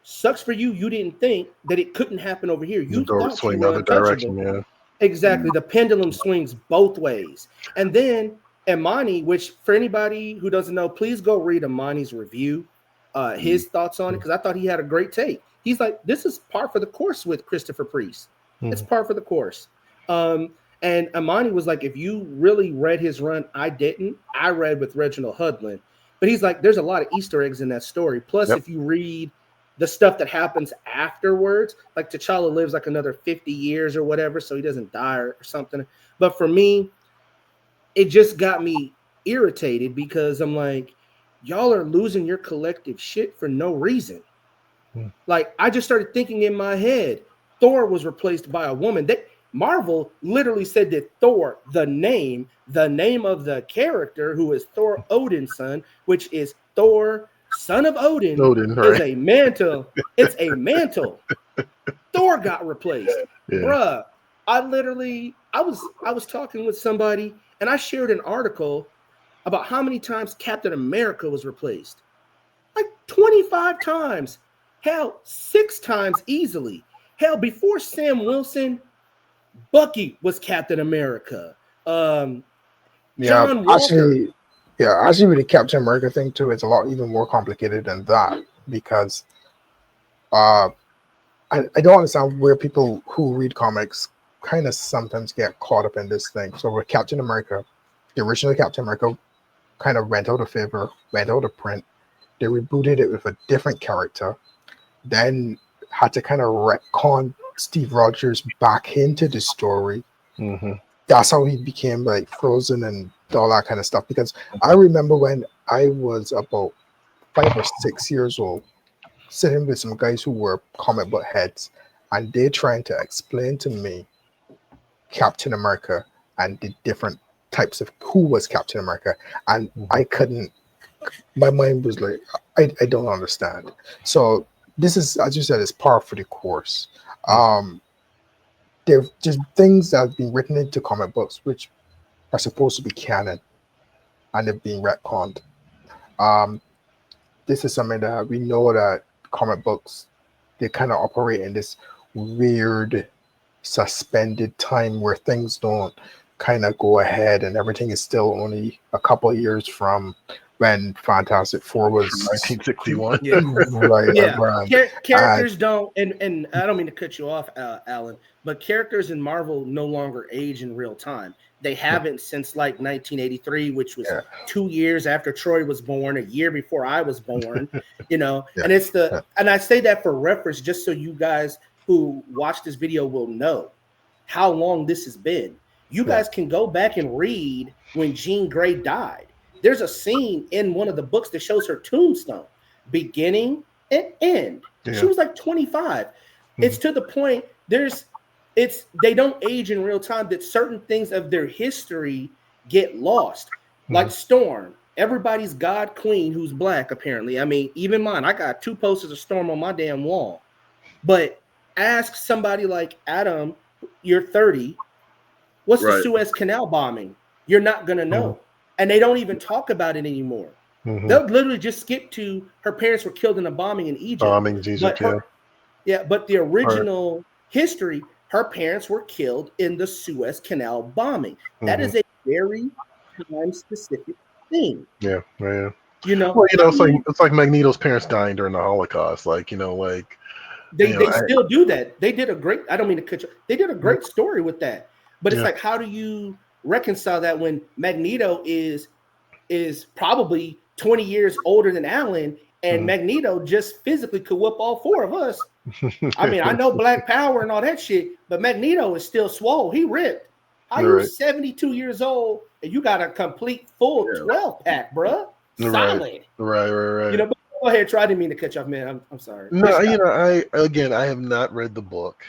Sucks for you. You didn't think that it couldn't happen over here. You thought swing the other direction, yeah. Exactly. The pendulum swings both ways. And then Imani, which for anybody who doesn't know, please go read Imani's review, his thoughts on it, because I thought he had a great take. He's like, this is par for the course with Christopher Priest. It's par for the course. And Imani was like, if you really read his run, I didn't. I read with Reginald Hudlin. But he's like, there's a lot of Easter eggs in that story. Plus, if you read the stuff that happens afterwards, like T'Challa lives like another 50 years or whatever, so he doesn't die or something. But for me, it just got me irritated because I'm like, y'all are losing your collective shit for no reason. Like, I just started thinking in my head, Thor was replaced by a woman. Marvel literally said that Thor, the name of the character who is Thor Odin's son, which is Thor, son of Odin right? Is a mantle. It's a mantle. Thor got replaced. Yeah. Bruh, I was talking with somebody and I shared an article about how many times Captain America was replaced. Like 25 times. Hell, 6 times easily. Hell, before Sam Wilson, Bucky was Captain America. John Walker. Actually, with the Captain America thing too, it's a lot even more complicated than that, because I don't understand where people who read comics kind of sometimes get caught up in this thing. So with Captain America, the original Captain America kind of went out of favor, went out of print. They rebooted it with a different character, then had to kind of retcon Steve Rogers back into the story. Mm-hmm. That's how he became like Frozen and all that kind of stuff. Because I remember when I was about 5 or 6 years old, sitting with some guys who were comic book heads, and they trying to explain to me Captain America and the different types of who was Captain America, and I couldn't. My mind was like, I don't understand. So this is, as you said, is par for the course. There are just things that have been written into comic books which are supposed to be canon, and they're being retconned. This is something that we know that comic books, they kind of operate in this weird suspended time where things don't kind of go ahead, and everything is still only a couple of years from when Fantastic Four was 1961. Yeah. Right. Yeah. Characters don't, and I don't mean to cut you off, Alan, but characters in Marvel no longer age in real time. They haven't since like 1983, which was 2 years after Troy was born, a year before I was born, and it's and I say that for reference, just so you guys who watch this video will know how long this has been. You guys can go back and read when Jean Grey died. there's a scene in one of the books that shows her tombstone, beginning and end. Yeah. She was like 25. It's to the point they don't age in real time, that certain things of their history get lost. Like Storm, everybody's god queen who's black, apparently. I mean, even mine, I got 2 posters of Storm on my damn wall. But ask somebody like Adam, you're 30, what's the Suez Canal bombing? You're not gonna know. And they don't even talk about it anymore. They'll literally just skip to her parents were killed in a bombing in Egypt. But the original history, her parents were killed in the Suez Canal bombing. That is a very time-specific thing. Yeah. You know, well, it's like Magneto's parents dying during the Holocaust. Like, they still do that. They did a great. I don't mean to cut you. They did a great story with that. But it's like, how do you reconcile that when Magneto is probably 20 years older than Alan, and Magneto just physically could whoop all 4 of us? I mean, I know Black Power and all that shit, but Magneto is still swole. He ripped. How you 72 years old and you got a complete full 12 pack, bruh? Solid. Right. You know, but go ahead. Try. I didn't mean to cut you off, man. I'm sorry. No, I have not read the book.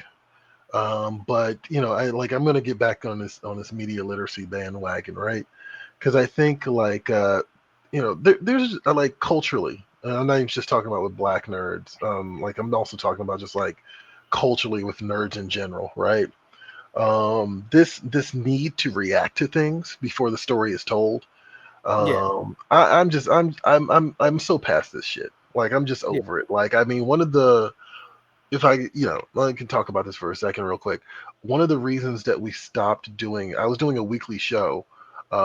But I'm gonna get back on this media literacy bandwagon, right? Because I think there's like culturally, I'm not even just talking about with black nerds. I'm also talking about just like culturally with nerds in general, right? This need to react to things before the story is told. I'm so past this shit. Like, I'm just over it. Like, I mean, if I can talk about this for a second real quick. One of the reasons that we stopped I was doing a weekly show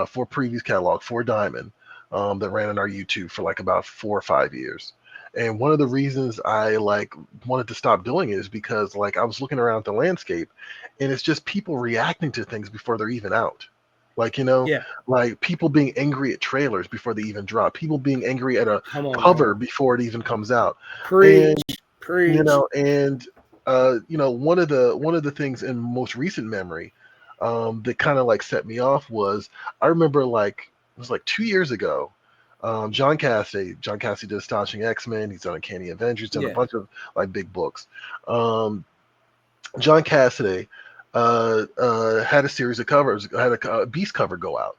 for Previous Catalog for Diamond that ran on our YouTube for like about 4 or 5 years. And one of the reasons I wanted to stop doing it is because I was looking around the landscape and it's just people reacting to things before they're even out. Like people being angry at trailers before they even drop, people being angry at a cover before it even comes out. Preach. And one of the things in most recent memory that kind of set me off was, I remember it was 2 years ago. John Cassidy did Astonishing X-Men. He's done Uncanny Avengers. Done a bunch of big books. John Cassidy had a series of covers. Had a Beast cover go out,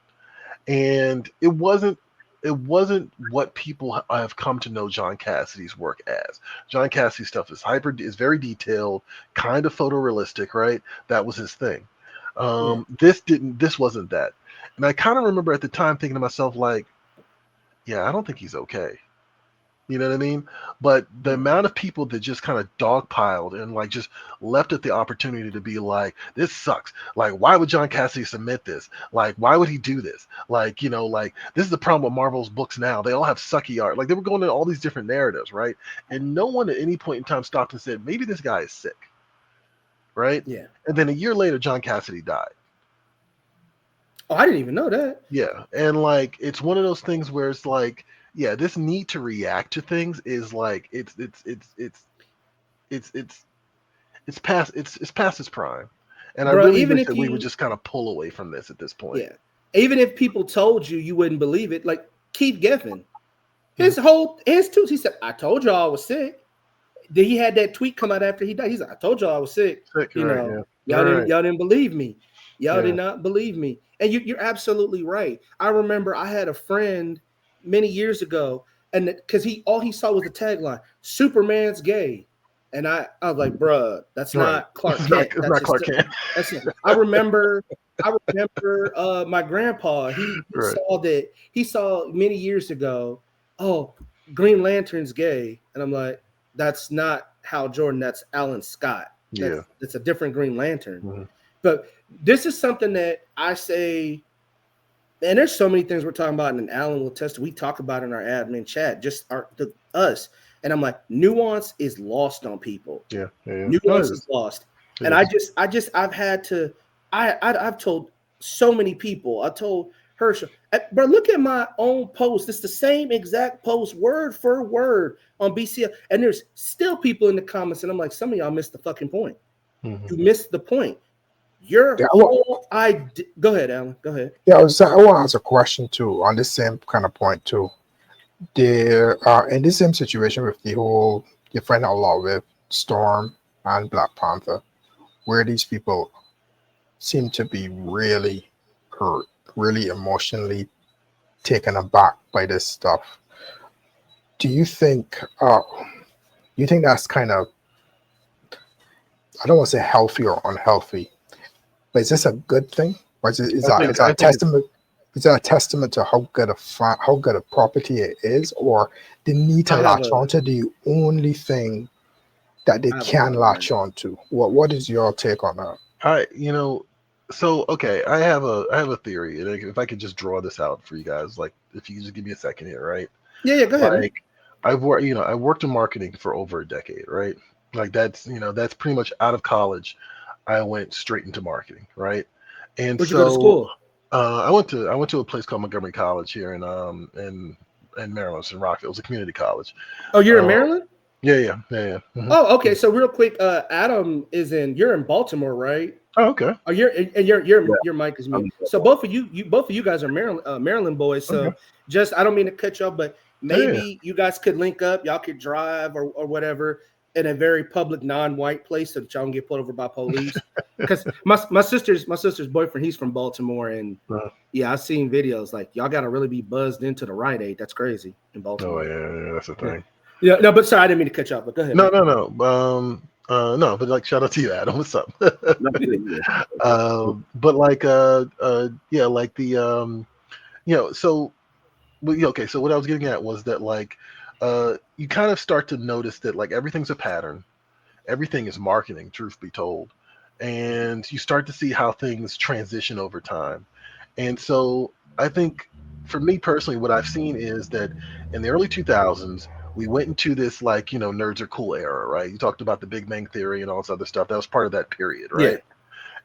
and it wasn't what people have come to know John Cassidy's work as. John Cassidy's stuff is very detailed, kind of photorealistic, right? That was his thing. This wasn't that. And I kind of remember at the time thinking to myself, I don't think he's okay. You know what I mean? But the amount of people that just kind of dogpiled and just left at the opportunity to be like, this sucks. Why would John Cassidy submit this? Why would he do this? This is the problem with Marvel's books now. They all have sucky art. They were going into all these different narratives, right? And no one at any point in time stopped and said, maybe this guy is sick, right? Yeah. And then a year later, John Cassidy died. Oh, I didn't even know that. Yeah, and it's one of those things where it's this need to react to things is it's past its prime, and I really wish that we would just kind of pull away from this at this point. Yeah, even if people told you, you wouldn't believe it. Like Keith Geffen, his tooth. He said, "I told y'all I was sick." Then he had that tweet come out after he died. He's like, "I told y'all I was sick." Y'all didn't believe me. Y'all did not believe me. And you're absolutely right. I remember I had a friend many years ago, and because he saw was the tagline, "Superman's gay," and I was like, "Bruh, that's not Clark Kent. It's not Clark Kent." That's it. I remember my grandpa. He saw that. He saw many years ago. Oh, Green Lantern's gay, and I'm like, that's not Hal Jordan. That's Alan Scott. That's a different Green Lantern. Mm-hmm. But this is something that I say, and there's so many things we're talking about, and Alan will test. We talk about in our admin chat, just us. And I'm like, nuance is lost on people. Yeah. Nuance is lost. And I've told so many people. I told Herschel, but look at my own post. It's the same exact post, word for word on BCL. And there's still people in the comments, and I'm like, some of y'all missed the fucking point. Mm-hmm. You missed the point. Your Yeah, whole idea. Go ahead, Alan. Go ahead. yeah, I want to ask a question too on the same kind of point too. There, in the same situation with the whole you find out a lot with Storm and Black Panther, where these people seem to be really hurt, really emotionally taken aback by this stuff. Do you think? You think that's kind of, I don't want to say healthy or unhealthy, but is this a good thing? Or is that I a think it's, testament? Is that a testament to how good how good a property it is, or they need to I have latch a onto the only thing that they I have a can thought on latch that. onto? What is your take on that? I you know, so okay, I have a theory, and if I could just draw this out for you guys, like if you could just give me a second here, right? Yeah, yeah. Go ahead, man. Like I worked in marketing for over a decade, right? Like that's pretty much out of college. I went straight into marketing, right? And Where'd you go to so school? I went to a place called Montgomery College here in Maryland, it's in Rockville. It was a community college. Oh, you're in Uh, Maryland. yeah. Oh, okay. So real quick, Adam is in. You're in Baltimore, right? Oh, okay, Oh, you're and Yeah, your mic is mute. I'm So both of both of you guys are Maryland boys. okay, So just I don't mean to cut you off, but yeah. maybe you guys could link up. Y'all could drive or whatever in a very public non-white place so that y'all don't get pulled over by police. Because my sister's boyfriend, he's from Baltimore, and Uh, yeah, I've seen videos like y'all got to really be buzzed into the Rite Aid. That's crazy in oh Baltimore. yeah, that's the Yeah, thing. yeah. No, but sorry, I didn't mean to cut you off. But go ahead, No, man. no, no. No, but like shout out to you, Adam. What's up? not sure, But like yeah, like the so well, yeah, okay, so what I was getting at was that like you kind of start to notice that like everything's a pattern. Everything is marketing, truth be told. And you start to see how things transition over time. And so I think for me personally, what I've seen is that in the early 2000s, we went into this like, nerds are cool era, right? You talked about the Big Bang Theory and all this other stuff. That was part of that period, Yeah, right?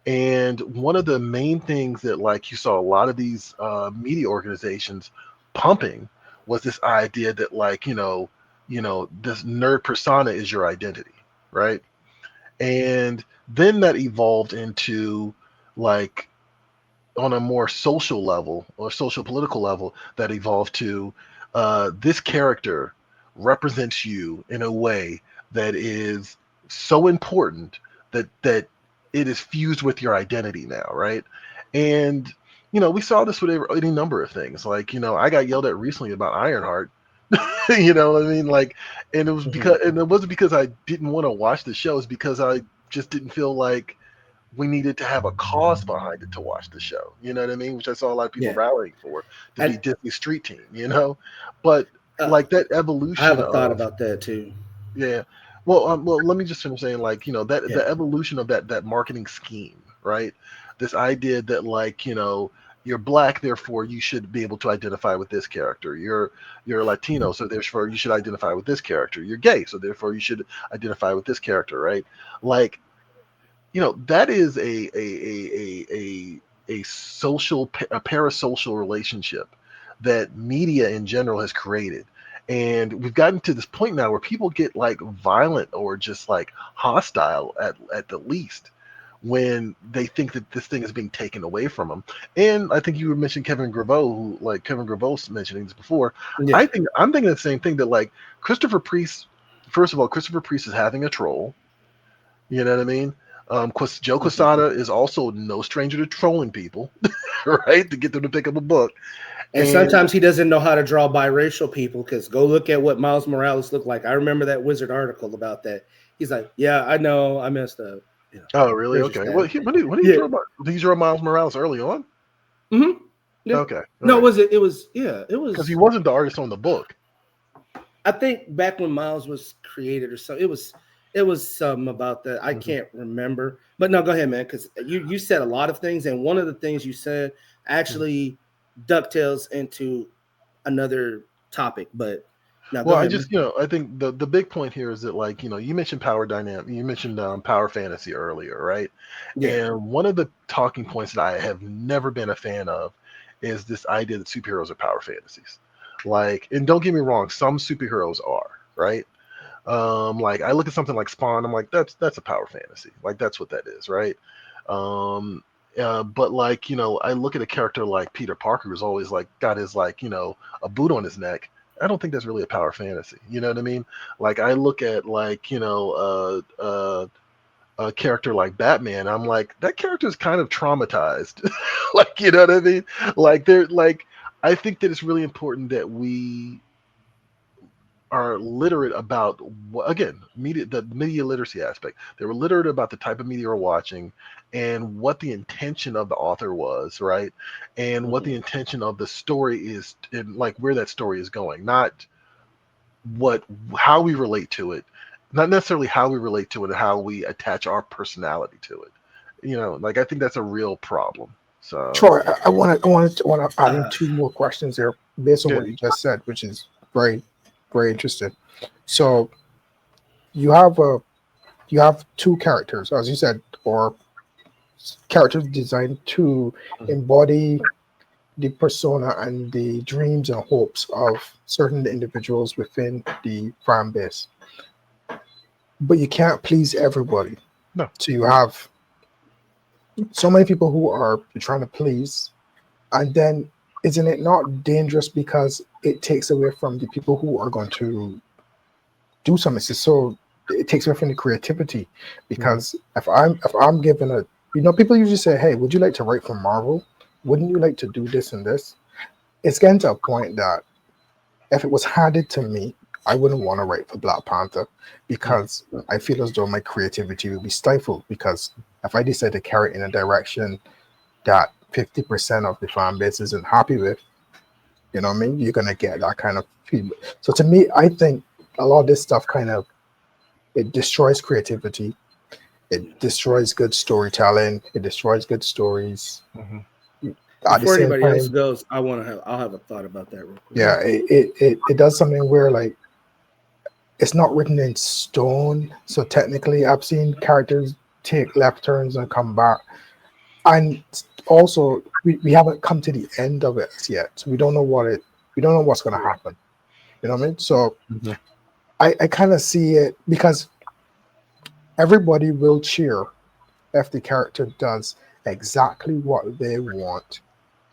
And one of the main things that like you saw a lot of these media organizations pumping was this idea that like, this nerd persona is your identity, right? And then that evolved into like on a more social level or social political level that evolved to this character represents you in a way that is so important that it is fused with your identity now, right? And we saw this with any number of things. Like I got yelled at recently about Ironheart. You know what I mean? Like, and it was mhm. and it wasn't because I didn't want to watch the show. It's because I just didn't feel like we needed to have a cause behind it to watch the show. You know what I mean? Which I saw a lot of people Yeah. rallying for to be And Disney Street Team. But like that I have evolution a thought of about that too. yeah. Well, let me just finish saying like that Yeah, the evolution of that marketing scheme, right? This idea that like you're black, therefore you should be able to identify with this character. You're Latino, so therefore you should identify with this character. You're gay, so therefore you should identify with this character, right? Like that is a social a parasocial relationship that media in general has created, and we've gotten to this point now where people get like violent or just like hostile at the least when they think that this thing is being taken away from them. And I think you mentioned Kevin Graveau, who like Kevin Graveau mentioning this before. yeah, I'm thinking the same thing, that like Christopher Priest, first of all, Christopher Priest is having a troll. You know what I mean? Joe mhm. Quesada is also no stranger to trolling people, right? To get them to pick up a book. And And sometimes he doesn't know how to draw biracial people because go look at what Miles Morales looked like. I remember that Wizard article about that. He's like, "Yeah, I know, I messed up." You know, oh, really? there's just Okay. Well, that. when did you Yeah. draw about? Did you draw Miles Morales early on? Yeah. Okay, all No, right. was it? It was. Yeah, it Because he was. wasn't the artist on the book. I think back when Miles was created or something, it was. It was something about that. I Hmm. can't remember. But no, go ahead, man. Because you said a lot of things, and one of the things you said actually ducktails into another topic. But now go Well, I ahead, just, man. I think the big point here is that, like, you mentioned power dynamic, you mentioned power fantasy earlier, right? Yeah. And one of the talking points that I have never been a fan of is this idea that superheroes are power fantasies. Like, and don't get me wrong, some superheroes are, right? Like I look at something like Spawn, I'm like, that's a power fantasy. Like that's what that is, right? But like, I look at a character like Peter Parker, who's always like got his like, a boot on his neck. I don't think that's really a power fantasy. You know what I mean? Like I look at like, a character like Batman, I'm like, that character is kind of traumatized. Like, you know what I mean? Like they're like, I think that it's really important that we are literate about again the media literacy aspect. They were literate about the type of media we're watching and what the intention of the author was, right? And what the intention of the story is, and like where that story is going, not how we relate to it, not necessarily how we relate to it and how we attach our personality to it. Like I think that's a real problem. So Troy, I want to add in two more questions there based on yeah. what you just said, which is very, very interesting. So you have two characters, as you said, or characters designed to embody the persona and the dreams and hopes of certain individuals within the fan base. But you can't please everybody. No. So you have so many people who are you're trying to please, and then isn't it not dangerous because it takes away from the people who are going to do something? So it takes away from the creativity. Because if I'm given a, people usually say, hey, would you like to write for Marvel? Wouldn't you like to do this and this? It's getting to a point that if it was handed to me, I wouldn't want to write for Black Panther because I feel as though my creativity would be stifled. Because if I decide to carry it in a direction that 50% of the fan base isn't happy with, you know what I mean? You're gonna get that kind of feedback. So to me, I think a lot of this stuff it destroys creativity. It destroys good storytelling. It destroys good stories. At the Before same anybody else time, goes, I'll have a thought about that real quick. yeah, it does something where like it's not written in stone. So technically, I've seen characters take left turns and come back. And also, we haven't come to the end of it yet. So we don't know what's going to happen. You know what I mean? So I kind of see it because everybody will cheer if the character does exactly what they want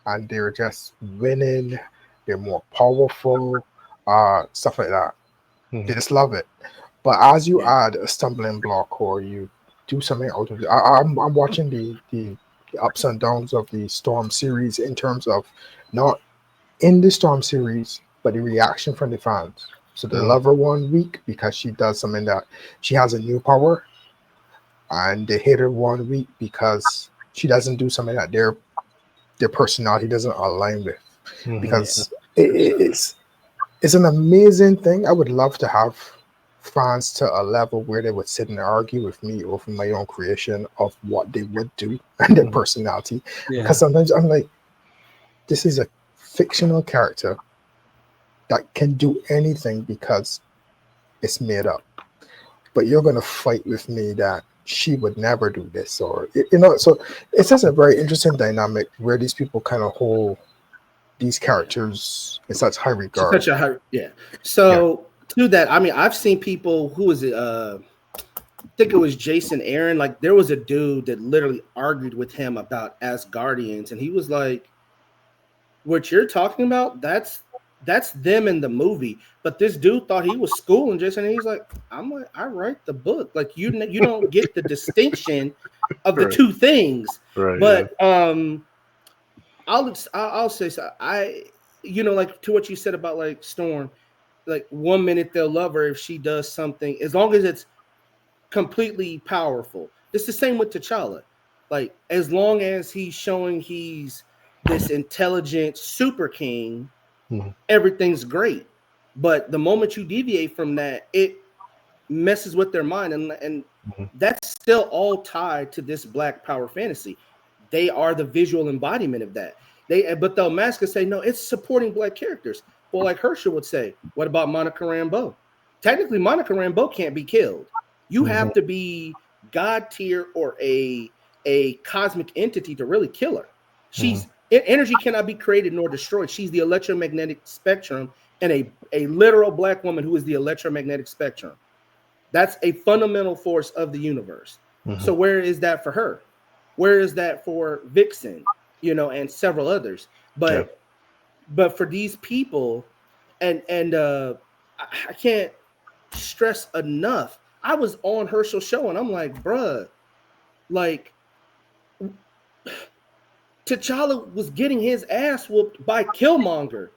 and they're just winning, they're more powerful, stuff like that. They just love it. But as you add a stumbling block or you do something out of it, I'm watching the ups and downs of the Storm series in terms of not in the Storm series, but the reaction from the fans. So they love her 1 week because she does something that she has a new power, and they hate her 1 week because she doesn't do something that their personality doesn't align with. Because it's an amazing thing. I would love to have fans to a level where they would sit and argue with me over my own creation of what they would do and their personality. Because sometimes I'm like, this is a fictional character that can do anything because it's made up. But you're going to fight with me that she would never do this, or so it's just a very interesting dynamic where these people kind of hold these characters in such high regard. So to that, I mean, I've seen people, who is it? I think it was Jason Aaron. Like there was a dude that literally argued with him about Asgardians, and he was like, "What you're talking about? That's them in the movie." But this dude thought he was schooling Jason, and he's like, I write the book. Like you don't get the distinction of the two things. Right. But I'll say so. Like to what you said about like Storm, like 1 minute they'll love her if she does something, as long as it's completely powerful. It's the same with T'Challa. Like as long as he's showing he's this intelligent super king, everything's great. But the moment you deviate from that, it messes with their mind, and that's still all tied to this Black power fantasy. They are the visual embodiment of that. But they'll mask and say, no, it's supporting Black characters. Well, like Herschel would say, what about Monica Rambeau? Technically, Monica Rambeau can't be killed. You have to be God tier or a cosmic entity to really kill her. Energy cannot be created nor destroyed. She's the electromagnetic spectrum, and a literal Black woman who is the electromagnetic spectrum. That's a fundamental force of the universe. So where is that for her? Where is that for Vixen, and several others? But for these people, and I can't stress enough. I was on Herschel's show and I'm like, bruh, like T'Challa was getting his ass whooped by Killmonger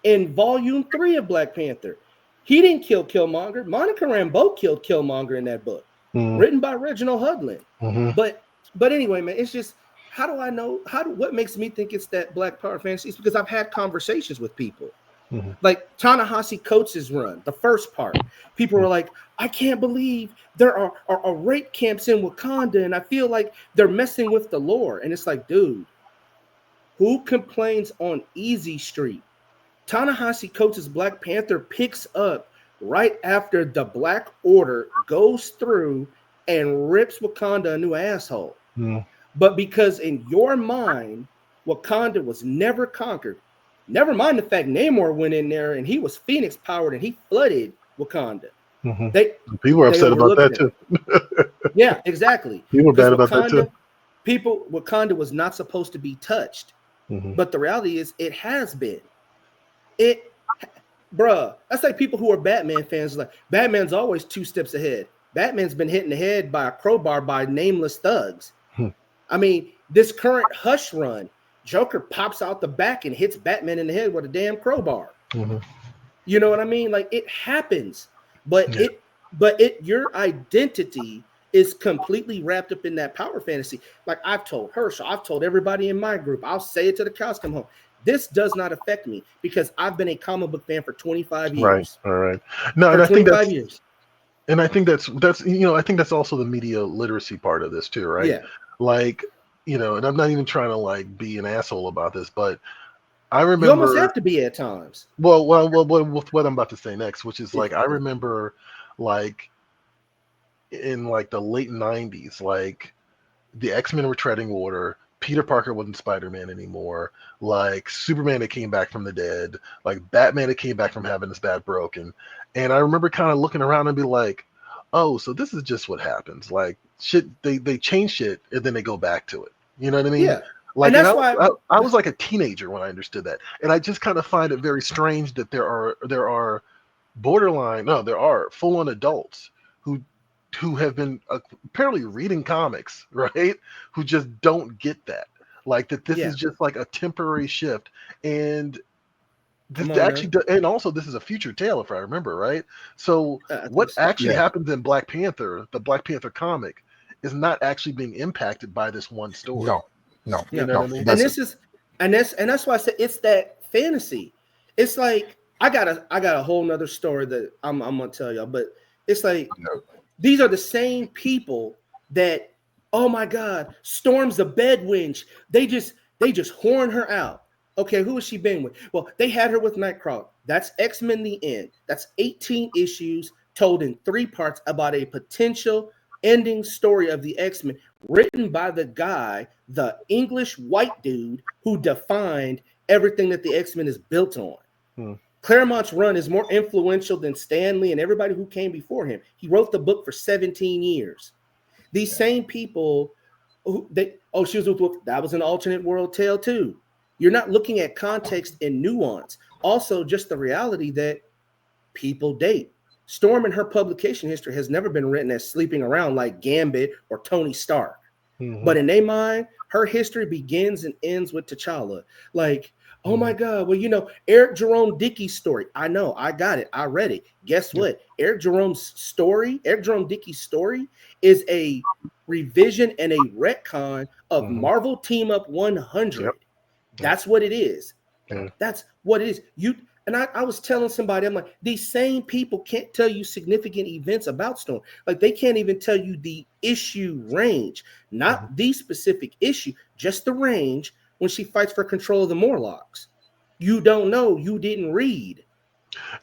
in Volume 3 of Black Panther. He didn't kill Killmonger. Monica Rambeau killed Killmonger in that book, written by Reginald Hudlin. But anyway, man, it's just, how do I know? What makes me think it's that Black Power fantasy? It's because I've had conversations with people. Like Ta-Nehisi Coates' run, the first part. People were like, I can't believe there are rape camps in Wakanda, and I feel like they're messing with the lore. And it's like, dude, who complains on Easy Street? Ta-Nehisi Coates' Black Panther picks up right after the Black Order goes through and rips Wakanda a new asshole. But because in your mind, Wakanda was never conquered. Never mind the fact Namor went in there and he was Phoenix powered and he flooded Wakanda. People were upset about that too. Yeah, exactly. People were bad about that too. Wakanda was not supposed to be touched. But the reality is it has been. That's like people who are Batman fans. Like, Batman's always 2 steps ahead. Batman's been hit in the head by a crowbar by nameless thugs. I mean, this current Hush run, Joker pops out the back and hits Batman in the head with a damn crowbar. You know what I mean? Like, it happens, but your identity is completely wrapped up in that power fantasy. Like I've told Herschel, I've told everybody in my group, I'll say it till the cows come home. This does not affect me because I've been a comic book fan for 25 years. Right. All right. No, and I think that's years. And I think that's I think that's also the media literacy part of this too, right? Yeah. Like, and I'm not even trying to like be an asshole about this, but I remember you almost have to be at times. Well, with what I'm about to say next, which is like I remember like in like the late 90s, like the X-Men were treading water. Peter Parker wasn't Spider-Man anymore. Like Superman that came back from the dead. Like Batman that came back from having his bat broken. And I remember kind of looking around and be like, oh, so this is just what happens. Like shit, they change shit and then they go back to it. You know what I mean? Yeah. Like, and I was like a teenager when I understood that. And I just kind of find it very strange that there are full-on adults who have been apparently reading comics, right? Who just don't get that. Like that this is just like a temporary shift. And and also this is a future tale, if I remember, right? So what actually happens in Black Panther, the Black Panther comic, is not actually being impacted by this one story. No. You know what I mean? And that's why I said it's that fantasy. It's like I got a whole nother story that I'm gonna tell y'all, but it's like these are the same people that, oh my God, Storm's a bed wench. They just horn her out. Okay, who has she been with? Well, they had her with Nightcrawler. That's X-Men the End. That's 18 issues told in 3 parts about a potential ending story of the X-Men, written by the English white dude who defined everything that the X-Men is built on. Claremont's run is more influential than Stan Lee and everybody who came before him. He wrote the book for 17 years. These same people, she was with, that was an alternate world tale too. You're not looking at context and nuance. Also, just the reality that people date. Storm in her publication history has never been written as sleeping around like Gambit or Tony Stark. But in their mind, her history begins and ends with T'Challa. Like, oh my God, well, Eric Jerome Dickey's story. I know, I got it, I read it. Guess what? Eric Jerome Dickey's story is a revision and a retcon of Marvel Team Up 100. That's what it is. That's what it is. I was telling somebody, I'm like, these same people can't tell you significant events about Storm. Like they can't even tell you the issue range, not the specific issue, just the range when she fights for control of the Morlocks. You don't know. You didn't read.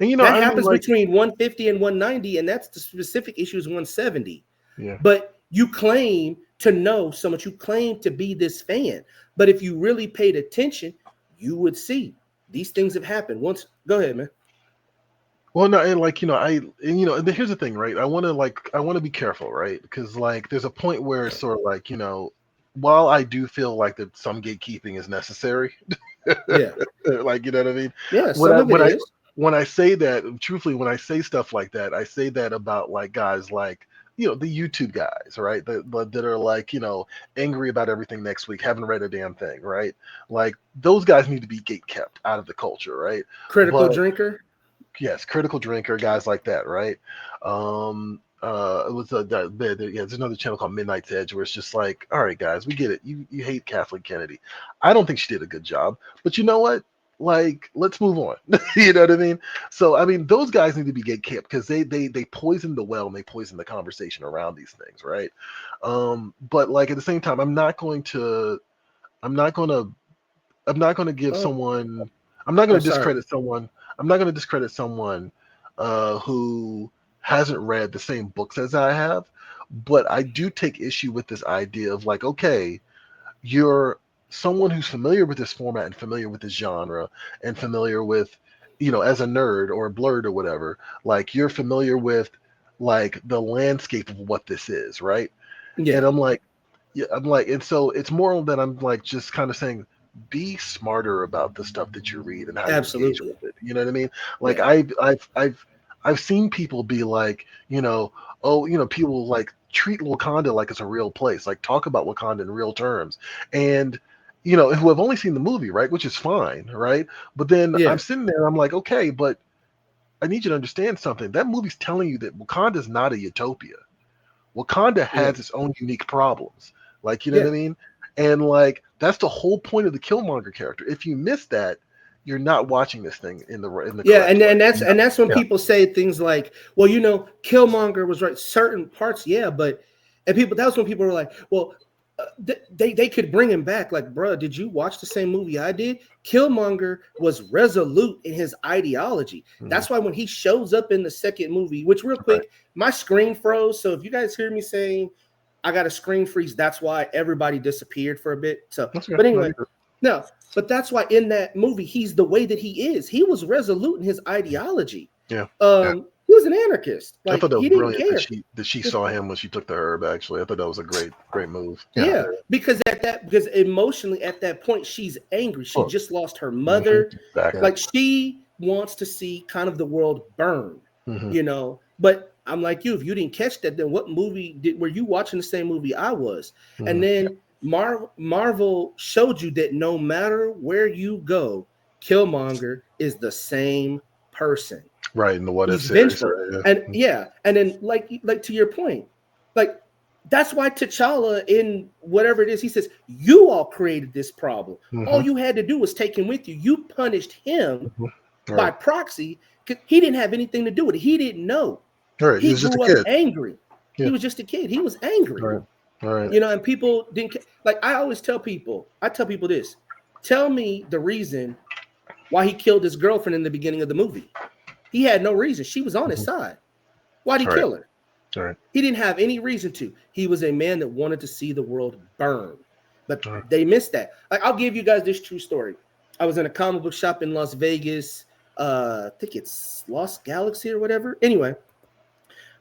And that happens between 150 and 190, and that's the specific issue is 170. Yeah. But you claim to know so much. You claim to be this fan. But if you really paid attention, you would see these things have happened once. Go ahead, man. Well, no, and here's the thing, right? I want to be careful, right? Because like, there's a point where it's sort of like, while I do feel like that some gatekeeping is necessary, Yeah. like you know what I mean. Yeah. When Some I of it when I is. when I say that, truthfully, when I say stuff like that, I say that about like guys like the YouTube guys, right? That are like angry about everything next week, haven't read a damn thing, right? Like those guys need to be gate kept out of the culture, right? Critical But drinker. yes, critical drinker, guys like that, right? It was there's another channel called Midnight's Edge where it's just like, all right, guys, we get it. You hate Kathleen Kennedy. I don't think she did a good job, but you know what? Like, let's move on. You know what I mean? So, I mean, those guys need to be gate kept because they poison the well and they poison the conversation around these things, right? But like at the same time, I'm not gonna I'm not going to give Oh, someone. I'm not oh, going to sorry. discredit someone. I'm not going to discredit someone who hasn't read the same books as I have. But I do take issue with this idea of like, okay, you're someone who's familiar with this format and familiar with this genre and familiar with, as a nerd or a blurred or whatever, like you're familiar with like the landscape of what this is, right? Yeah. And I'm like, yeah, I'm like, and so it's more that I'm like just kind of saying, be smarter about the stuff that you read and how you engage Absolutely. with it. You know what I mean? Like Yeah. I've seen people be like, oh, people like treat Wakanda like it's a real place, like talk about Wakanda in real terms, and who have only seen the movie, right? Which is fine, right? But then I'm Yeah. sitting there, I'm like, okay, but I need you to understand something. That movie's telling you that Wakanda is not a utopia. Wakanda Yeah. has its own unique problems. Like, you know what Yeah. I mean? And like that's the whole point of the Killmonger character. If you miss that, you're not watching this thing in the Yeah, correct and way. that's when Yeah. people say things like, "Well, Killmonger was right certain parts, yeah, but," and people that's when people were like, "Well, they could bring him back." Like, bro, did you watch the same movie I did? Killmonger was resolute in his ideology. Mhm. That's why when he shows up in the second movie, which real Right. quick, my screen froze. So if you guys hear me saying I got a screen freeze, that's why everybody disappeared for a bit. So, That's okay. but No, anyway, you're good. no. But that's why in that movie, he's the way that he is. He was resolute in his ideology. Yeah. Yeah. He was an anarchist. I Like thought that was he didn't brilliant that care. she saw him when she took the herb. Actually, I thought that was a great move. Yeah. Yeah, because emotionally at that point she's angry. She Look. just lost her Mhm. mother. Exactly. Like she wants to see kind of the world burn. Mhm. But I'm like you. If you didn't catch that, then what movie were you watching the same movie I was? And Mhm. then Marvel showed you that no matter where you go, Killmonger is the same person. Right in the What If He's series. vengeful. Right. And Yeah. yeah, and then like to your point, like that's why T'Challa in whatever it is, he says, you all created this problem. All Mhm. you had to do was take him with you. You punished him Mhm. by Right. proxy because he didn't have anything to do with it. He didn't know. Right. He He was just a grew up kid. angry. He Yeah. was just a kid. He was angry. Right. All right. And people didn't like I always tell people, this. Tell me the reason why he killed his girlfriend in the beginning of the movie. He had no reason. She was on his Mhm. side. Why'd he All right. kill her? All right. He didn't have any reason to. He was a man that wanted to see the world burn. But All right. they missed that. Like, I'll give you guys this true story. I was in a comic book shop in Las Vegas. I think it's Lost Galaxy or whatever. Anyway,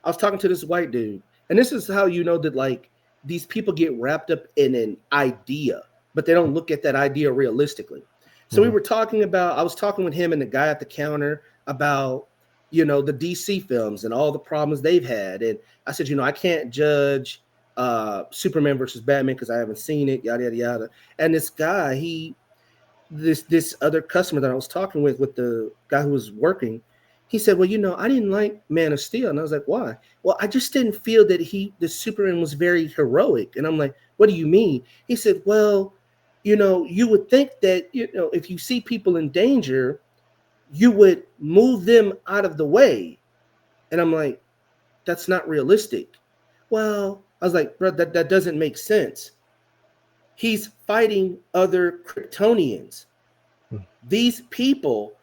I was talking to this white dude. And this is how you know that, like, these people get wrapped up in an idea, but they don't look at that idea realistically. So Mhm. I was talking with him and the guy at the counter about, the DC films and all the problems they've had. And I said, I can't judge Superman versus Batman because I haven't seen it, yada, yada, yada. And this guy, this other customer that I was talking with the guy who was working, he said, well, I didn't like Man of Steel. And I was like, why? Well, I just didn't feel that the Superman was very heroic. And I'm like, what do you mean? He said, well, you would think that, if you see people in danger, you would move them out of the way. And I'm like, that's not realistic. Well, I was like, bro, that doesn't make sense. He's fighting other Kryptonians. These people,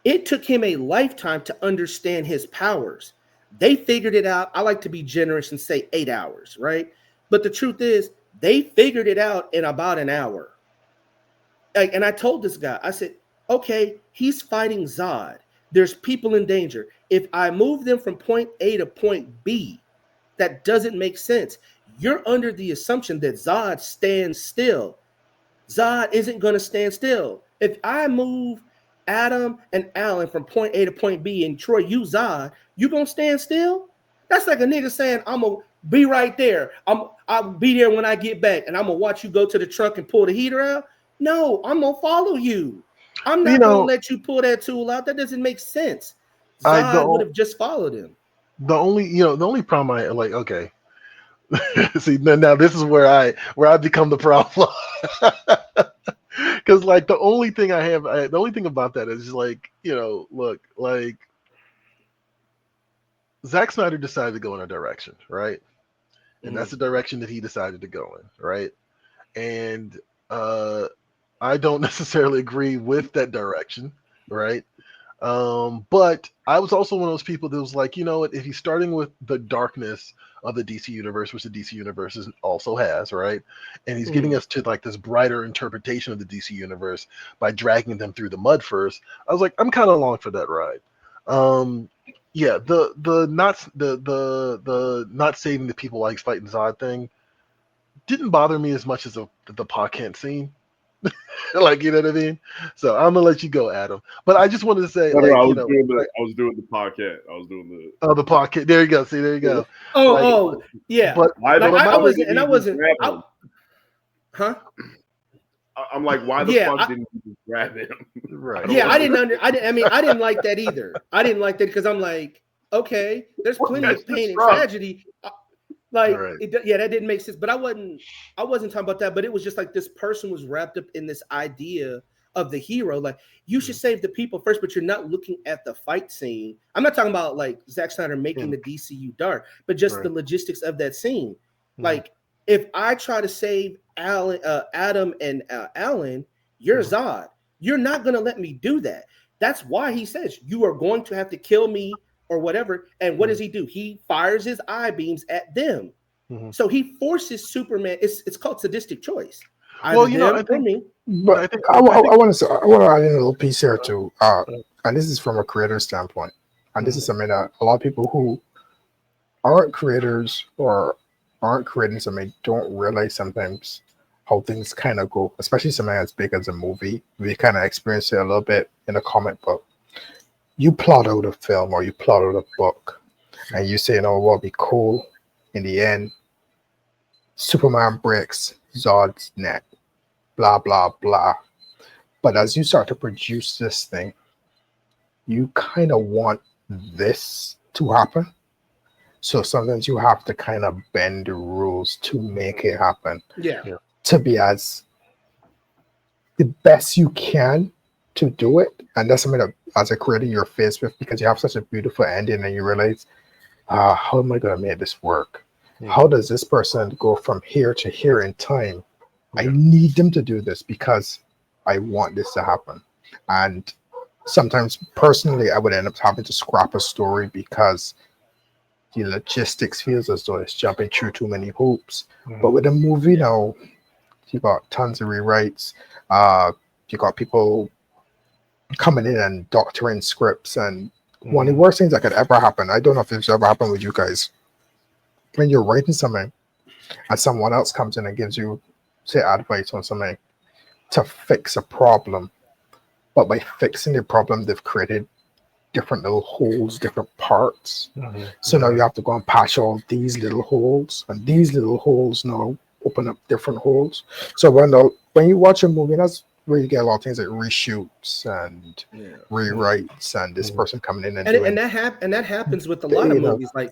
it took him a lifetime to understand his powers. They figured it out. I like to be generous and say 8 hours, right? But the truth is, they figured it out in about an hour. And I told this guy, I said, okay, he's fighting Zod. There's people in danger. If I move them from point A to point B, that doesn't make sense. you're under the assumption that Zod stands still. Zod isn't going to stand still. If I move Adam and Alan from point A to point B and Troy, you Zod, you going to stand still? That's like a nigga saying, I'm going to be right there. I'll be there when I get back, and I'm going to watch you go to the truck and pull the heater out. No, I'm going to follow you. I'm not going to let you pull that tool out. That doesn't make sense. Zod would have just followed him. The only problem I like, okay. See, now this is where I become the problem. Because like the only thing about that is like, look, like Zack Snyder decided to go in a direction, right? And that's the direction that he decided to go in, right? And I don't necessarily agree with that direction, right? But I was also one of those people that was like, if he's starting with the darkness of the DC universe, which the DC universe also has, right? And he's getting us to like this brighter interpretation of the DC universe by dragging them through the mud first. I was like, I'm kind of along for that ride. Yeah, the not saving the people while he's fighting Zod thing didn't bother me as much as the Pa Kent scene. Like, you know what I mean? So I'm gonna let you go, Adam. But I just wanted to say, I was doing the podcast. I was doing the podcast. There you go. See, there you go. Yeah. But I wasn't. I'm like, why the fuck didn't you just grab him? Right. Yeah, I didn't like that either. I didn't like that because I'm like, okay, there's plenty of pain and tragedy. That didn't make sense. But I wasn't talking about that. But it was just like this person was wrapped up in this idea of the hero. Like, you should save the people first, but you're not looking at the fight scene. I'm not talking about like Zack Snyder making the DCU dark, but just the logistics of that scene. Like, if I try to save Adam and Alan, you're Zod. You're not going to let me do that. That's why he says you are going to have to kill me or whatever. And what does he do? He fires his eye beams at them. So he forces Superman. It's called sadistic choice. Well, I think, but I want to add in a little piece here too. And this is from a creator standpoint. And this is something that a lot of people who aren't creators or aren't creating something don't realize sometimes how things kind of go, especially something as big as a movie. We kind of experience it a little bit in a comic book. You plot out a film or you plot out a book and you say, what'll be cool in the end? Superman breaks Zod's neck, blah, blah, blah. But as you start to produce this thing, you kind of want this to happen. So sometimes you have to kind of bend the rules to make it happen. Yeah. To be as the best you can to do it. And that's something that as a creator you're faced with because you have such a beautiful ending and you realize, how am I going to make this work? How does this person go from here to here in time? I need them to do this because I want this to happen. And sometimes personally, I would end up having to scrap a story because the logistics feels as though it's jumping through too many hoops. But with a movie now, you got tons of rewrites. You got people coming in and doctoring scripts. And one of the worst things that could ever happen, I don't know if it's ever happened with you guys, when you're writing something and someone else comes in and gives you, say, advice on something to fix a problem. But by fixing the problem, they've created different little holes, different parts. So now you have to go and patch all these little holes, and these little holes now open up different holes. So when you watch a movie, that's where you get a lot of things like reshoots and rewrites, and this person coming in and that happens with a lot of movies, like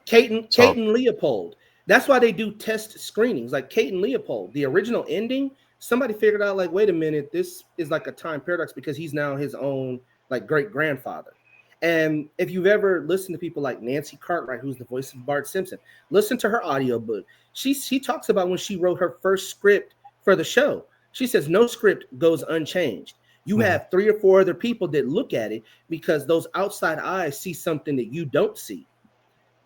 Kate and Leopold. That's why they do test screenings, like Kate and Leopold. The original ending, somebody figured out, like, wait a minute, this is like a time paradox because he's now his own like great grandfather. And if you've ever listened to people like Nancy Cartwright, who's the voice of Bart Simpson, listen to her audiobook. She talks about when she wrote her first script for the show. She says no script goes unchanged. You have 3 or 4 other people that look at it because those outside eyes see something that you don't see.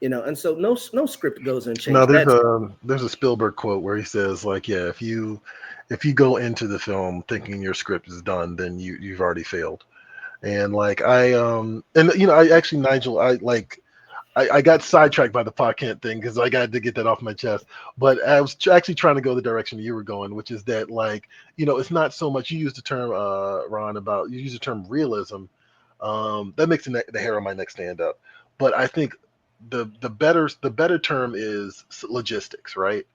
And so no script goes unchanged. Now there's a Spielberg quote where he says, like, if you go into the film thinking your script is done, then you've already failed. And like I actually, Nigel, I got sidetracked by the Pa Kent thing because I got to get that off my chest. But I was actually trying to go the direction you were going, which is that, like, it's not so much, you use the term, Ron, about, you use the term realism. That makes the hair on my neck stand up. But I think the better term is logistics, right?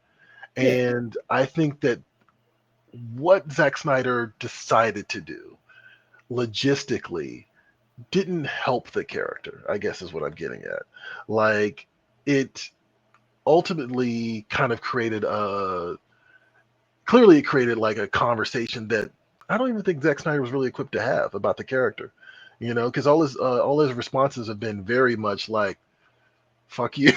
Yeah. And I think that what Zack Snyder decided to do logistically didn't help the character, I guess is what I'm getting at. Like, it ultimately kind of created clearly it created like a conversation that I don't even think Zack Snyder was really equipped to have about the character, because all his responses have been very much like, fuck you.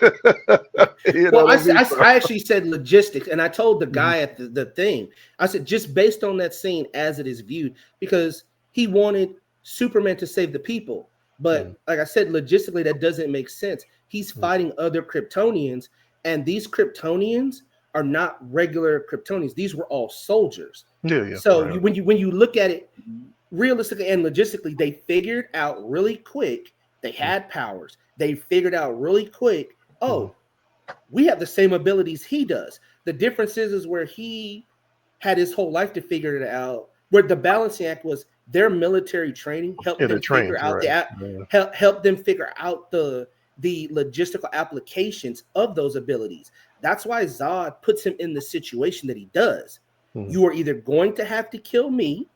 Well, what I mean? I actually said logistics, and I told the Mhm. guy at the thing, I said, just based on that scene as it is viewed, because he wanted Superman to save the people. But like I said, logistically, that doesn't make sense. He's fighting other Kryptonians, and these Kryptonians are not regular Kryptonians. These were all soldiers. Yeah. So Right. when you look at it realistically and logistically, they figured out really quick. They had powers. They figured out really quick, oh, we have the same abilities he does. The difference is where he had his whole life to figure it out. Where the balancing act was their military training helped them figure out help them figure out the logistical applications of those abilities. That's why Zod puts him in the situation that he does. You are either going to have to kill me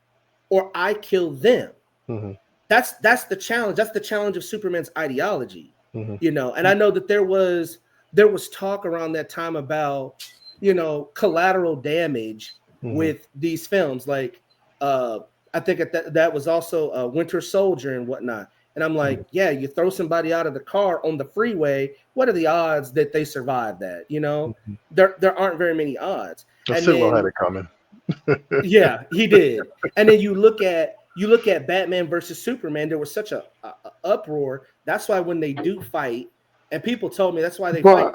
or I kill them. That's the challenge. That's the challenge of Superman's ideology. And I know that there was talk around that time about collateral damage with these films, like I think that was also Winter Soldier and whatnot. And I'm like, yeah, you throw somebody out of the car on the freeway, what are the odds that they survive that? There aren't very many odds. Civil had it coming. Yeah, he did. And then you look at Batman versus Superman, there was such a uproar. That's why when they do fight, and people told me that's why they fight,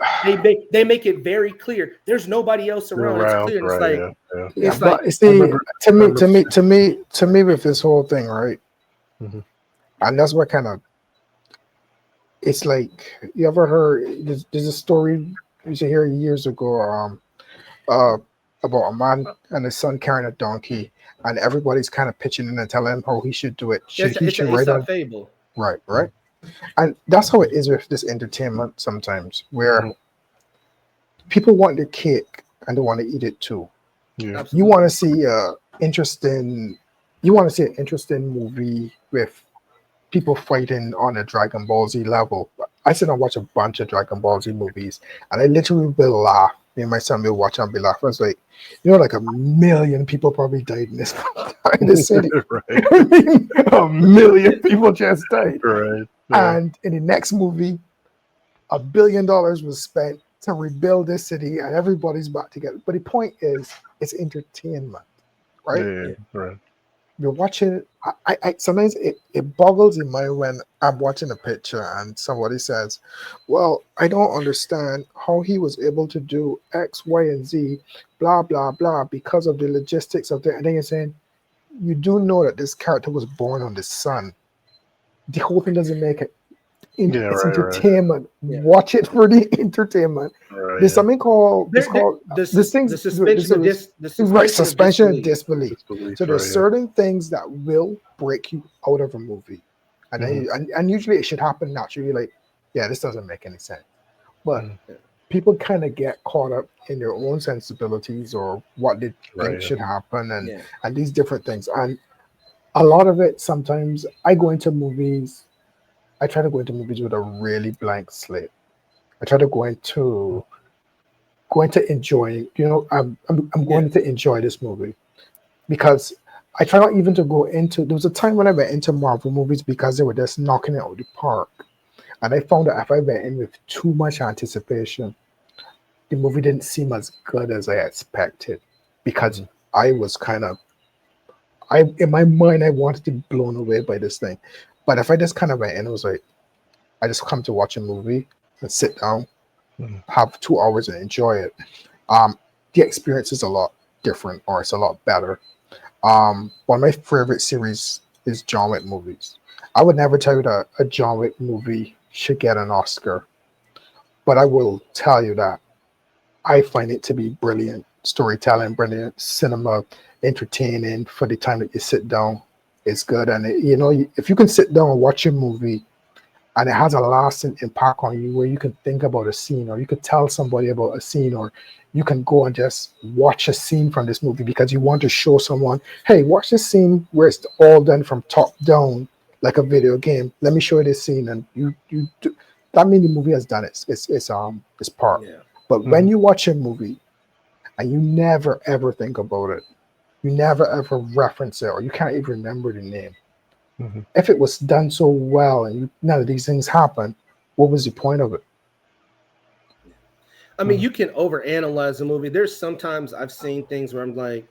they make it very clear there's nobody else around. It's clear. And right, it's but like see, to me with this whole thing, right? And that's what kind of, it's like, you ever heard, there's a story you used to hear years ago, about a man and his son carrying a donkey, and everybody's kind of pitching in and telling him how he should do it. it's a fable. Right. And that's how it is with this entertainment sometimes, where people want the cake and they want to eat it too. Yeah. You want to see an interesting movie with people fighting on a Dragon Ball Z level. I sit and watch a bunch of Dragon Ball Z movies, and I literally will laugh. Me and my son will watch and be laughing. I was like, like 1 million people probably died in this city. Right. I mean, 1 million people just died. Right. And in the next movie, $1 billion was spent to rebuild this city, and everybody's back together. But the point is, it's entertainment, right? Yeah. Right. You're watching. I sometimes it boggles in my when I'm watching a picture and somebody says, "Well, I don't understand how he was able to do X, Y, and Z, blah blah blah, because of the logistics of it." And then you're saying, "You do know that this character was born on the sun. The whole thing doesn't make it. It's entertainment. Yeah. Watch it for the entertainment." Right, There's something called the suspension of disbelief. So there's right, certain things that will break you out of a movie, and then and usually it should happen naturally. Like, yeah, this doesn't make any sense, but people kind of get caught up in their own sensibilities or what they think should happen, and these different things. And a lot of it, sometimes I try to go into movies with a really blank slate. I try to go into enjoy. I'm going to enjoy this movie, because I try not even to go into. There was a time when I went into Marvel movies because they were just knocking it out of the park, and I found that if I went in with too much anticipation, the movie didn't seem as good as I expected, because I was in my mind, I wanted to be blown away by this thing. But if I just kind of went in, it was like, I just come to watch a movie and sit down, have 2 hours and enjoy it. The experience is a lot different, or it's a lot better. One of my favorite series is John Wick movies. I would never tell you that a John Wick movie should get an Oscar. But I will tell you that I find it to be brilliant storytelling, brilliant cinema, entertaining for the time that you sit down. It's good. And, if you can sit down and watch a movie and it has a lasting impact on you where you can think about a scene or you could tell somebody about a scene or you can go and just watch a scene from this movie because you want to show someone, hey, watch this scene where it's all done from top down like a video game. Let me show you this scene, and you do, that means the movie has done its part. Yeah. But when you watch a movie and you never ever think about it, you never ever reference it, or you can't even remember the name. If it was done so well and none of these things happen, what was the point of it? I mean, you can overanalyze a movie. There's sometimes I've seen things where I'm like,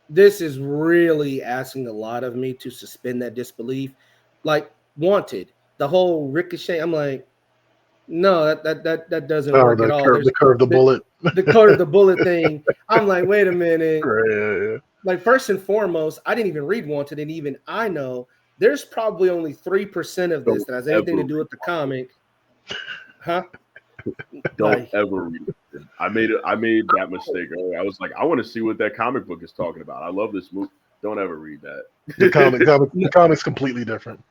this is really asking a lot of me to suspend that disbelief. Like Wanted, the whole ricochet. I'm like, no, that doesn't work at all. The curve of the bullet. The curve of the bullet thing. I'm like, wait a minute. Yeah. Like, first and foremost, I didn't even read Wanted, and even I know there's probably only 3% of this that has anything to do with the comic. Huh? Don't ever read it. I made that mistake earlier. I was like, I want to see what that comic book is talking about. I love this movie. Don't ever read that. The comic's completely different.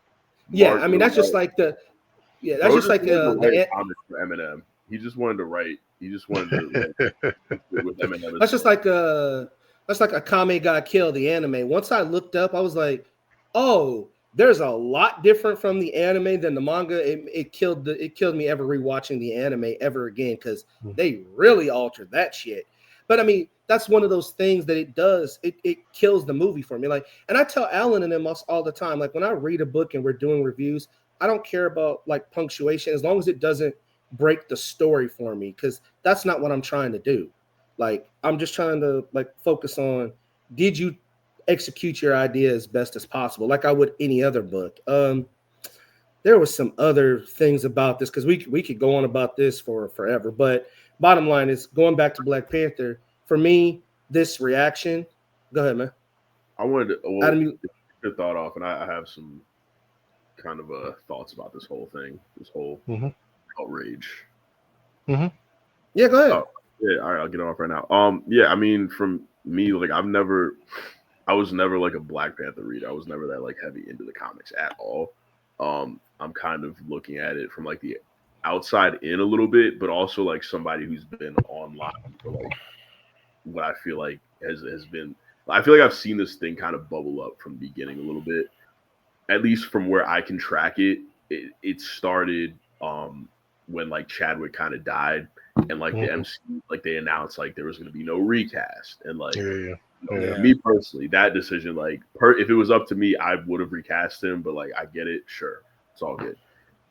Yeah, I mean, that's just like the comic for Eminem. He just wanted to write. He just wanted to with Eminem. That's like a Kame got killed, the anime. Once I looked up, I was like, oh, there's a lot different from the anime than the manga. It killed me ever rewatching the anime ever again because they really altered that shit. But I mean, that's one of those things that it does. It kills the movie for me. Like, and I tell Alan and them all the time, like when I read a book and we're doing reviews, I don't care about like punctuation as long as it doesn't break the story for me, because that's not what I'm trying to do. Like, I'm just trying to like focus on, did you execute your idea as best as possible, like I would any other book. There was some other things about this because we could go on about this for forever. But bottom line is, going back to Black Panther, for me, this reaction. Go ahead, man. I wanted to Adam, you get thought off, and I have some kind of thoughts about this whole thing, this whole outrage. Yeah, go ahead. Oh, yeah, all right, I'll get off right now. Yeah, I mean, from me, like I was never like a Black Panther reader. I was never that like heavy into the comics at all. I'm kind of looking at it from like the outside in a little bit, but also like somebody who's been online for like what I feel like has been. I feel like I've seen this thing kind of bubble up from the beginning a little bit. At least from where I can track it, it started when like Chadwick kind of died, and like the MC, like they announced like there was going to be no recast, and like me personally, that decision, like if it was up to me, I would have recast him, but like I get it, sure, it's all good.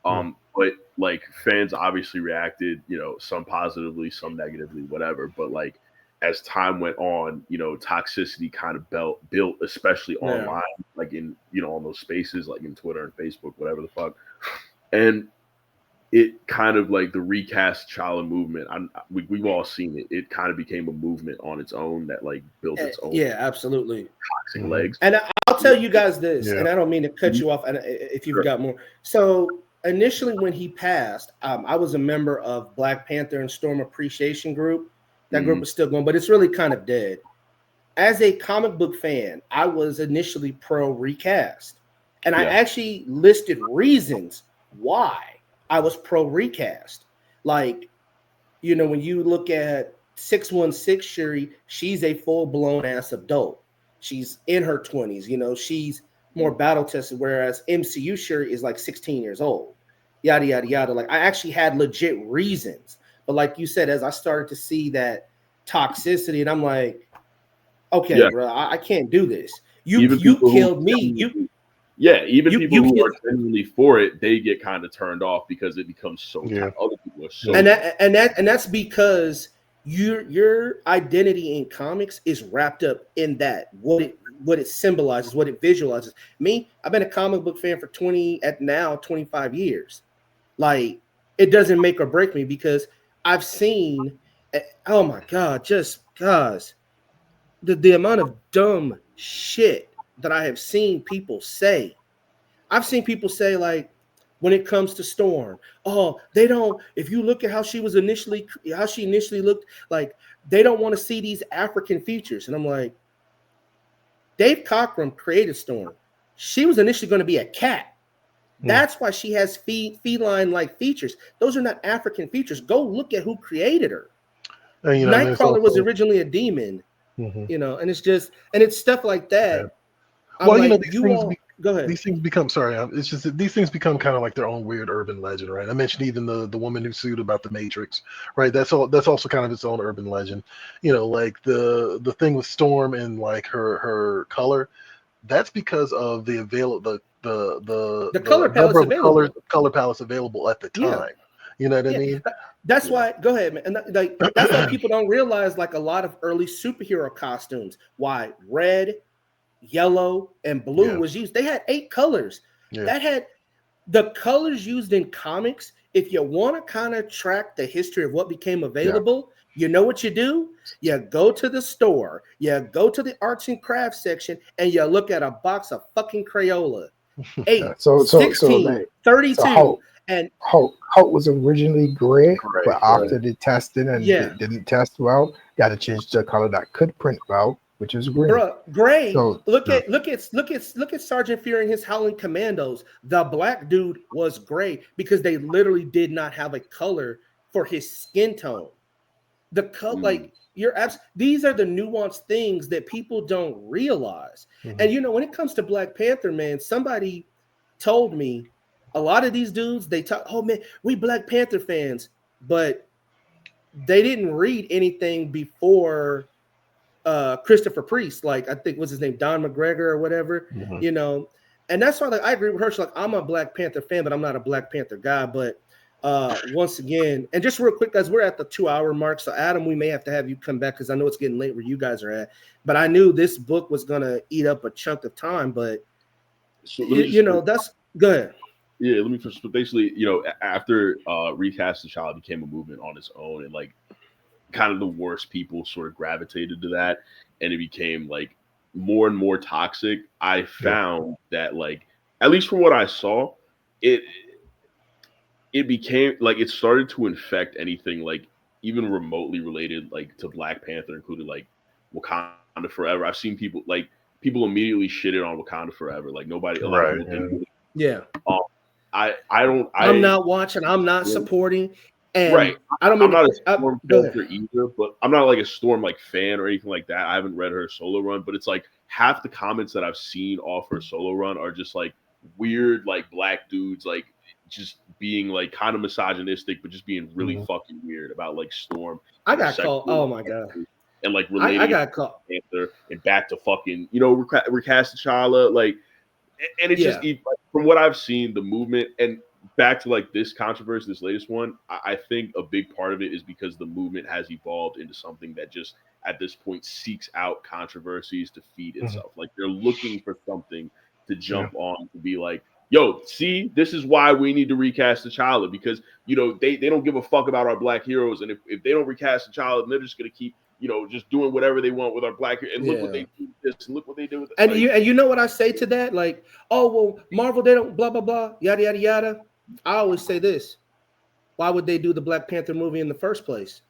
But like fans obviously reacted, some positively, some negatively, whatever. But like as time went on, toxicity kind of built, especially online, like in, on those spaces, like in Twitter and Facebook, whatever the fuck. And it kind of like the recast T'Challa movement. We've all seen it. It kind of became a movement on its own that like built its own. Yeah, absolutely. Toxic legs. And I'll tell you guys this, and I don't mean to cut you off if you've got more. So initially when he passed, I was a member of Black Panther and Storm Appreciation Group. That group is still going, but it's really kind of dead. As a comic book fan, I was initially pro recast. And I actually listed reasons why I was pro recast. Like, when you look at 616 Shuri, she's a full-blown ass adult. She's in her 20s, she's more battle tested, whereas MCU Shuri is like 16 years old. Yada, yada, yada. Like, I actually had legit reasons. But like you said, as I started to see that toxicity, and I'm like, okay, bro, I can't do this. You killed me. Even people who are genuinely for it, they get kind of turned off because it becomes so other people are so and that's because your identity in comics is wrapped up in that, what it symbolizes, what it visualizes. Me, I've been a comic book fan for 25 years. Like, it doesn't make or break me because I've seen, oh my God, just guys, the amount of dumb shit that I have seen people say. I've seen people say like, when it comes to Storm. Oh, they don't. If you look at how she initially looked, like they don't want to see these African features. And I'm like, Dave Cockrum created Storm. She was initially going to be a cat. That's why she has feline-like features. Those are not African features. Go look at who created her. And, Nightcrawler was originally a demon, and it's stuff like that. Yeah. Well, like, go ahead. These things become it's just that these things become kind of like their own weird urban legend, right? I mentioned even the woman who sued about the Matrix, right? That's also kind of its own urban legend. Like the thing with Storm and like her color, that's because of the color palettes available. Color palettes available at the time. You know what I mean? That's why. Go ahead, man. And like that's why people don't realize like a lot of early superhero costumes. Why red, yellow, and blue was used. They had 8 colors. That had the colors used in comics. If you want to kind of track the history of what became available, you know what you do? You go to the store, you go to the arts and crafts section, and you look at a box of fucking Crayola. 8, 16, 32. And Hulk was originally gray, but after the testing and it didn't test well, you had to change the color that could print well, which is green. Bruh, gray. So, look at Sergeant Fury and his Howling Commandos. The black dude was gray because they literally did not have a color for his skin tone. The color, like these are the nuanced things that people don't realize. And when it comes to Black Panther, man, somebody told me a lot of these dudes, they talk, oh man, we Black Panther fans, but they didn't read anything before Christopher Priest, like I think what's his name, Don McGregor or whatever, and that's why I agree with her. She's like, I'm a Black Panther fan, but I'm not a Black Panther guy. But once again, and just real quick, guys, we're at the 2-hour mark. So Adam, we may have to have you come back because I know it's getting late where you guys are at. But I knew this book was gonna eat up a chunk of time. But that's good. Yeah, let me first. Basically, after Recast the Child became a movement on its own, and like kind of the worst people sort of gravitated to that, and it became like more and more toxic. I found that, like, at least from what I saw, it became like it started to infect anything like even remotely related like to Black Panther, including like Wakanda Forever. I've seen people immediately shitted on Wakanda Forever. Like nobody, a lot of people didn't. Yeah. I'm not watching. I'm not supporting. And I don't mean, I'm not a Storm character either, but I'm not like a Storm like fan or anything like that. I haven't read her solo run, but it's like half the comments that I've seen off her solo run are just like weird, like black dudes, like just being like kind of misogynistic, but just being really fucking weird about like Storm. I got called. Oh my god. And like relating I got caught. Panther and back to fucking recast T'Challa, like, and it just like, from what I've seen, the movement and back to like this controversy, this latest one, I think a big part of it is because the movement has evolved into something that just at this point seeks out controversies to feed itself. Like they're looking for something to jump on to be like, yo, see, this is why we need to recast T'Challa because they don't give a fuck about our black heroes, and if they don't recast T'Challa, they're just gonna keep just doing whatever they want with our black and look what they do this and look what they do with and you know what I say to that, like, oh well, Marvel, they don't blah blah blah yada yada yada. I always say this: why would they do the Black Panther movie in the first place?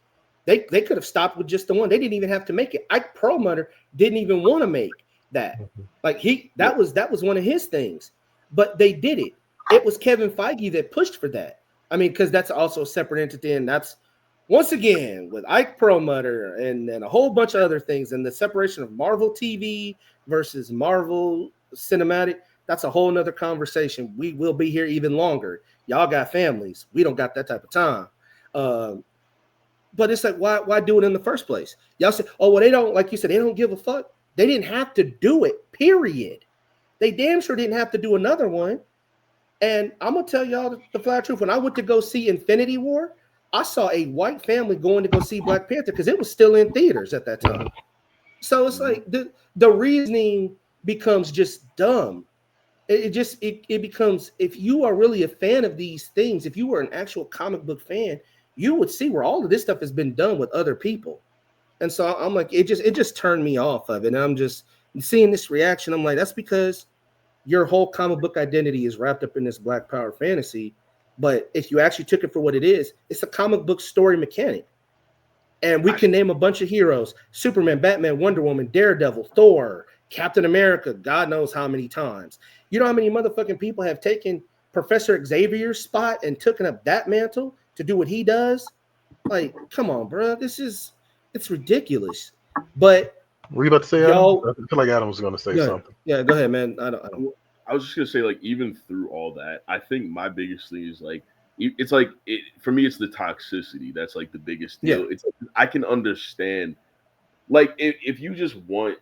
They could have stopped with just the one. They didn't even have to make it. Ike Perlmutter didn't even want to make that. Like that was one of his things, but they did it. It was Kevin Feige that pushed for that. I mean, because that's also a separate entity, and that's once again with Ike Perlmutter and a whole bunch of other things, and the separation of Marvel TV versus Marvel Cinematic. That's a whole nother conversation. We will be here even longer. Y'all got families. We don't got that type of time. But it's like, why do it in the first place? Y'all say, oh, well, they don't, like you said, they don't give a fuck. They didn't have to do it, period. They damn sure didn't have to do another one. And I'm going to tell y'all the flat truth. When I went to go see Infinity War, I saw a white family going to go see Black Panther because it was still in theaters at that time. So it's like the reasoning becomes just dumb. It becomes, if you are really a fan of these things, if you were an actual comic book fan, you would see where all of this stuff has been done with other people. And so I'm like, it just turned me off of it. And I'm just seeing this reaction. I'm like, that's because your whole comic book identity is wrapped up in this Black Power fantasy. But if you actually took it for what it is, it's a comic book story mechanic. And we can name a bunch of heroes: Superman, Batman, Wonder Woman, Daredevil, Thor, Captain America, God knows how many times. You know how many motherfucking people have taken Professor Xavier's spot and taken up that mantle to do what he does? Like, come on, bro. It's ridiculous. But Were you about to say, Adam? yo, I feel like Adam was going to say something. Yeah, go ahead, man. I don't. I was just gonna say, like, even through all that, I think my biggest thing is like, it's like for me, it's the toxicity that's like the biggest deal. Yeah. It's like, I can understand, like, if you just want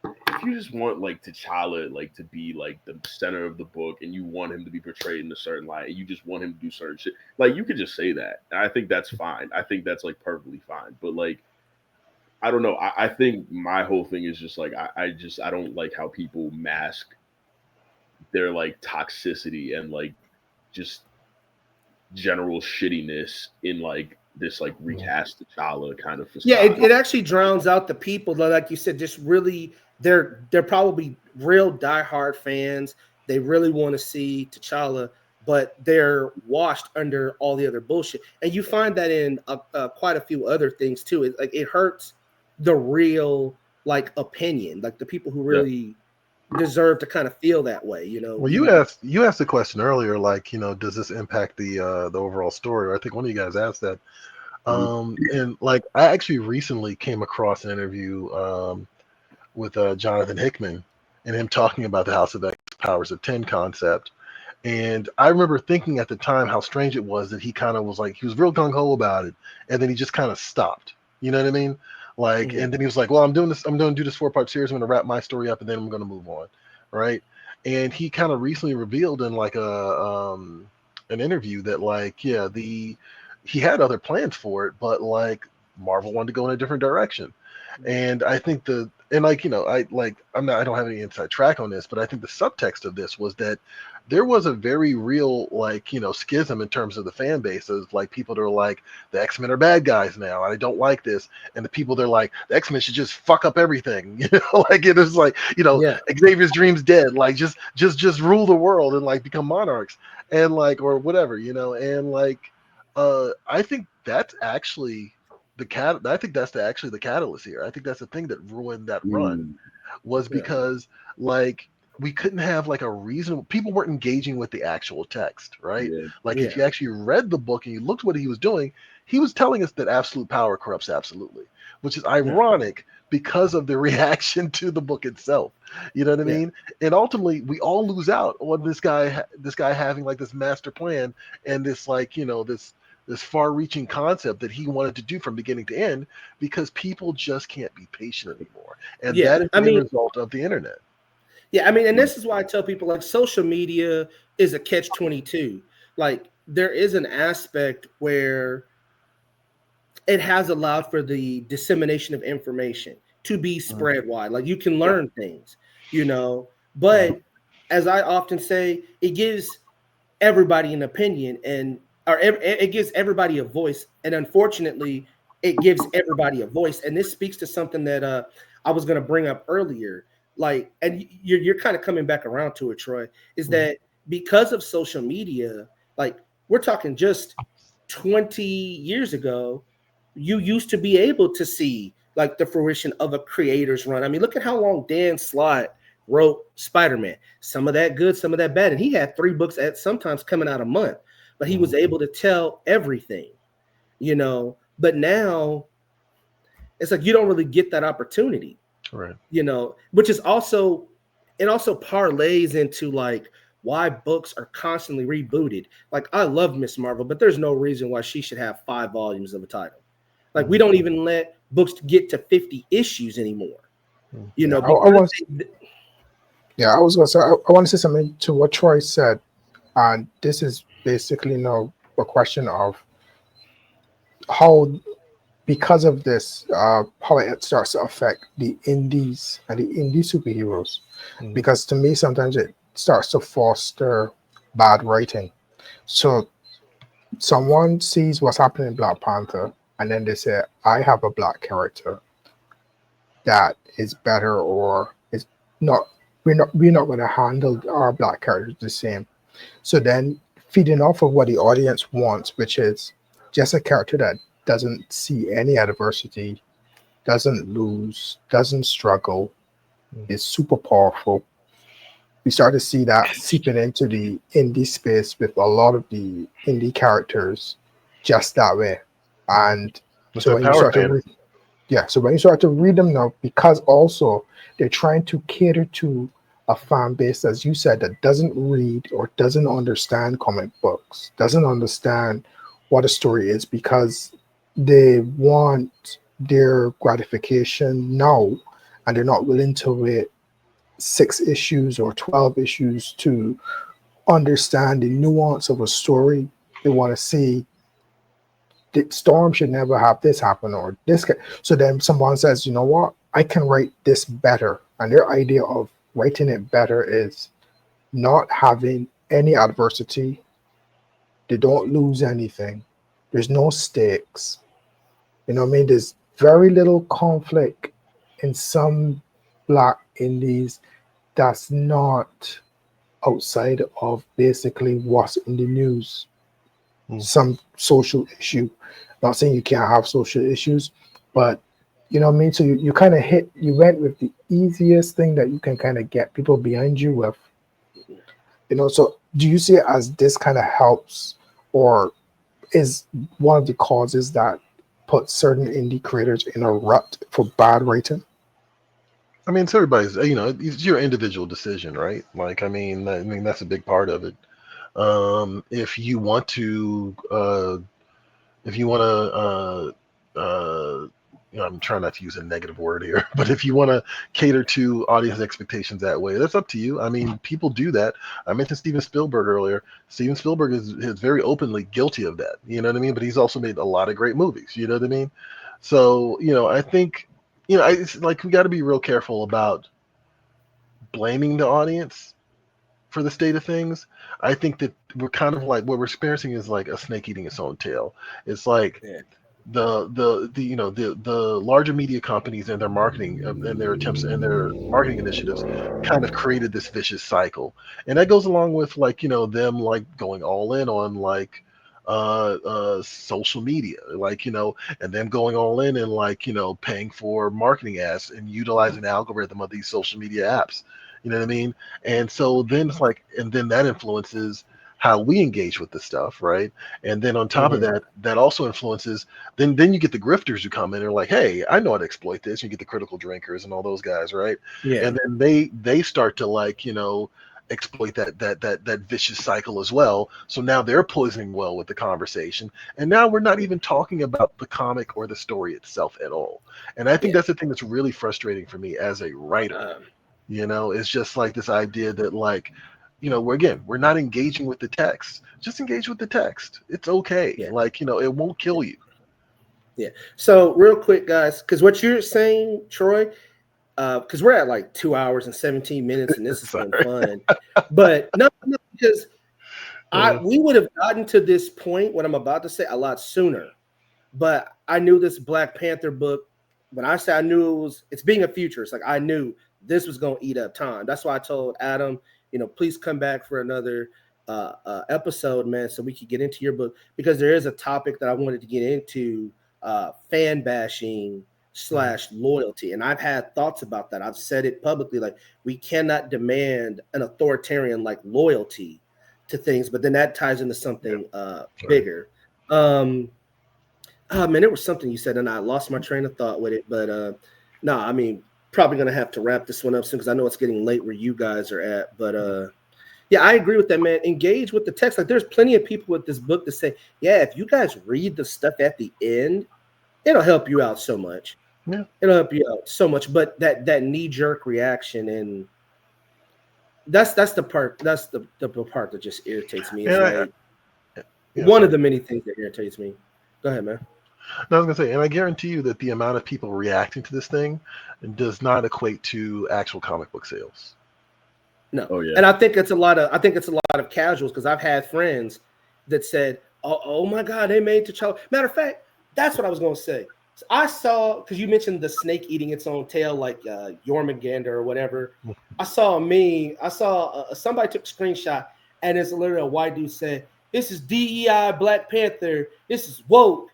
like T'Challa like to be like the center of the book, and you want him to be portrayed in a certain light, and you just want him to do certain shit, like, you could just say that. And I think that's fine. I think that's like perfectly fine. But like, I don't know. I think my whole thing is just like, I don't like how people mask their like toxicity and like just general shittiness in like this like recast T'Challa kind of facade. Yeah, it actually drowns out the people that, like you said, just really they're probably real diehard fans. They really want to see T'Challa, but they're washed under all the other bullshit. And you find that in quite a few other things too. It hurts the real like opinion, like the people who really deserve to kind of feel that way, you know. Well, you asked the question earlier, like, you know, does this impact the overall story? Or I think one of you guys asked that. And like, I actually recently came across an interview with Jonathan Hickman and him talking about the House of X Powers of 10 concept. And I remember thinking at the time how strange it was that he kind of was like, he was real gung-ho about it, and then he just kind of stopped. You know what I mean? Like, and then he was like, well, I'm going to do this 4-part series. I'm going to wrap my story up, and then I'm going to move on. Right. And he kind of recently revealed in like an interview that like, yeah, he had other plans for it, but like Marvel wanted to go in a different direction. And I think I don't have any inside track on this, but I think the subtext of this was that there was a very real, like, you know, schism in terms of the fan base of like people that are like, the X-Men are bad guys now, and I don't like this. And the people they're like, the X-Men should just fuck up everything. You know, like it is like, you know, Xavier's dream's dead. Like just rule the world and like become monarchs and like, or whatever, you know. And like, I think that's actually I think that's actually the catalyst here. I think that's the thing that ruined that run was because like we couldn't have like a reasonable, people weren't engaging with the actual text, right? Like if you actually read the book and you looked what he was doing, he was telling us that absolute power corrupts absolutely, which is ironic because of the reaction to the book itself. You know what I mean? And ultimately we all lose out on this guy having like this master plan and this like, you know, this far-reaching concept that he wanted to do from beginning to end, because people just can't be patient anymore. And that is the result of the internet. Yeah, I mean, and this is why I tell people like social media is a catch-22. Like there is an aspect where it has allowed for the dissemination of information to be spread wide. Like you can learn things, you know, but as I often say, it gives everybody an opinion or it gives everybody a voice. And unfortunately, it gives everybody a voice. And this speaks to something that I was going to bring up earlier. Like, and you're kind of coming back around to it, Troy, is that because of social media, like we're talking just 20 years ago, you used to be able to see like the fruition of a creator's run. I mean, look at how long Dan Slott wrote Spider-Man. Some of that good, some of that bad. And he had 3 books at sometimes coming out a month. But he was able to tell everything, you know. But now it's like you don't really get that opportunity, right? You know, which is also parlays into like why books are constantly rebooted. Like I love Miss Marvel, but there's no reason why she should have 5 volumes of a title. Like we don't even let books get to 50 issues anymore. You know, I was going to say I want to say something to what Troy said. And this is basically a question of how, because of this, how it starts to affect the indies and the indie superheroes. Because to me, sometimes it starts to foster bad writing. So someone sees what's happening in Black Panther, and then they say, I have a black character that is better or is not we're not going to handle our black characters the same. So then feeding off of what the audience wants, which is just a character that doesn't see any adversity, doesn't lose, doesn't struggle, is super powerful. We start to see that seeping into the indie space with a lot of the indie characters just that way. And It's so that when you power start to fan. so when you start to read them now, because also they're trying to cater to a fan base, as you said, that doesn't read or doesn't understand comic books, doesn't understand what a story is, because they want their gratification now, and they're not willing to wait 6 issues or 12 issues to understand the nuance of a story. They want to see that Storm should never have this happen or this. So then someone says, you know what, I can write this better. And their idea of writing it better is not having any adversity. They don't lose anything. There's no stakes. You know what I mean? There's very little conflict in some black indies that's not outside of basically what's in the news. Some social issue. Not saying you can't have social issues, but you know what I mean? So you kind of you went with the easiest thing that you can kind of get people behind you with. You know, so do you see it as this kind of helps, or is one of the causes that put certain indie creators in a rut for bad writing? I mean, it's everybody's, it's your individual decision, right? Like, I mean, that's a big part of it. If you want to, I'm trying not to use a negative word here, but if you want to cater to audience expectations that way, that's up to you. I mean, people do that. I mentioned Steven Spielberg earlier. Steven Spielberg is very openly guilty of that. You know what I mean? But he's also made a lot of great movies. You know what I mean? So, I think, it's like we got to be real careful about blaming the audience for the state of things. I think that we're kind of like what we're experiencing is like a snake eating its own tail. It's like the larger media companies and their marketing and their attempts and their marketing initiatives kind of created this vicious cycle, and that goes along with them like going all in on like social media, and them going all in and paying for marketing ads and utilizing the algorithm of these social media apps. You know what I mean? And so then it's like, and then that influences how we engage with the stuff, right? And then on top of that, that also influences. Then you get the grifters who come in and are like, "Hey, I know how to exploit this." You get the critical drinkers and all those guys, right? Yeah. And then they start to exploit that vicious cycle as well. So now they're poisoning well with the conversation, and now we're not even talking about the comic or the story itself at all. And I think that's the thing that's really frustrating for me as a writer. It's just like this idea that we're not engaging with the text. Just engage with the text. It's okay. Yeah. It won't kill you. Yeah. So real quick, guys, because what you're saying, Troy, because we're at like 2 hours and 17 minutes, and this has been fun. But no, because we would have gotten to this point, what I'm about to say, a lot sooner. But I knew this Black Panther book. When I say I knew it's being a futurist, like I knew this was going to eat up time. That's why I told Adam, please come back for another episode, man, so we could get into your book, because there is a topic that I wanted to get into, fan bashing / loyalty. And I've had thoughts about that. I've said it publicly, like we cannot demand an authoritarian like loyalty to things, but then that ties into something bigger. Man, there was something you said and I lost my train of thought with it, but no, I mean, probably gonna have to wrap this one up soon because I know it's getting late where you guys are at. But yeah, I agree with that, man. Engage with the text. Like there's plenty of people with this book that say, yeah, if you guys read the stuff at the end, it'll help you out so much. Yeah. It'll help you out so much. But that knee-jerk reaction, and that's the part that just irritates me. It's one of the many things that irritates me. Go ahead, man. No, I was gonna say, and I guarantee you that the amount of people reacting to this thing does not equate to actual comic book sales. No. Oh yeah. And I think it's a lot of casuals, because I've had friends that said, oh my God, they made T'Challa. Matter of fact, that's what I was gonna say. I saw, because you mentioned the snake eating its own tail, like Jormungandr or whatever. I saw a meme. I saw somebody took a screenshot, and it's literally a white dude said, "This is DEI Black Panther. This is woke."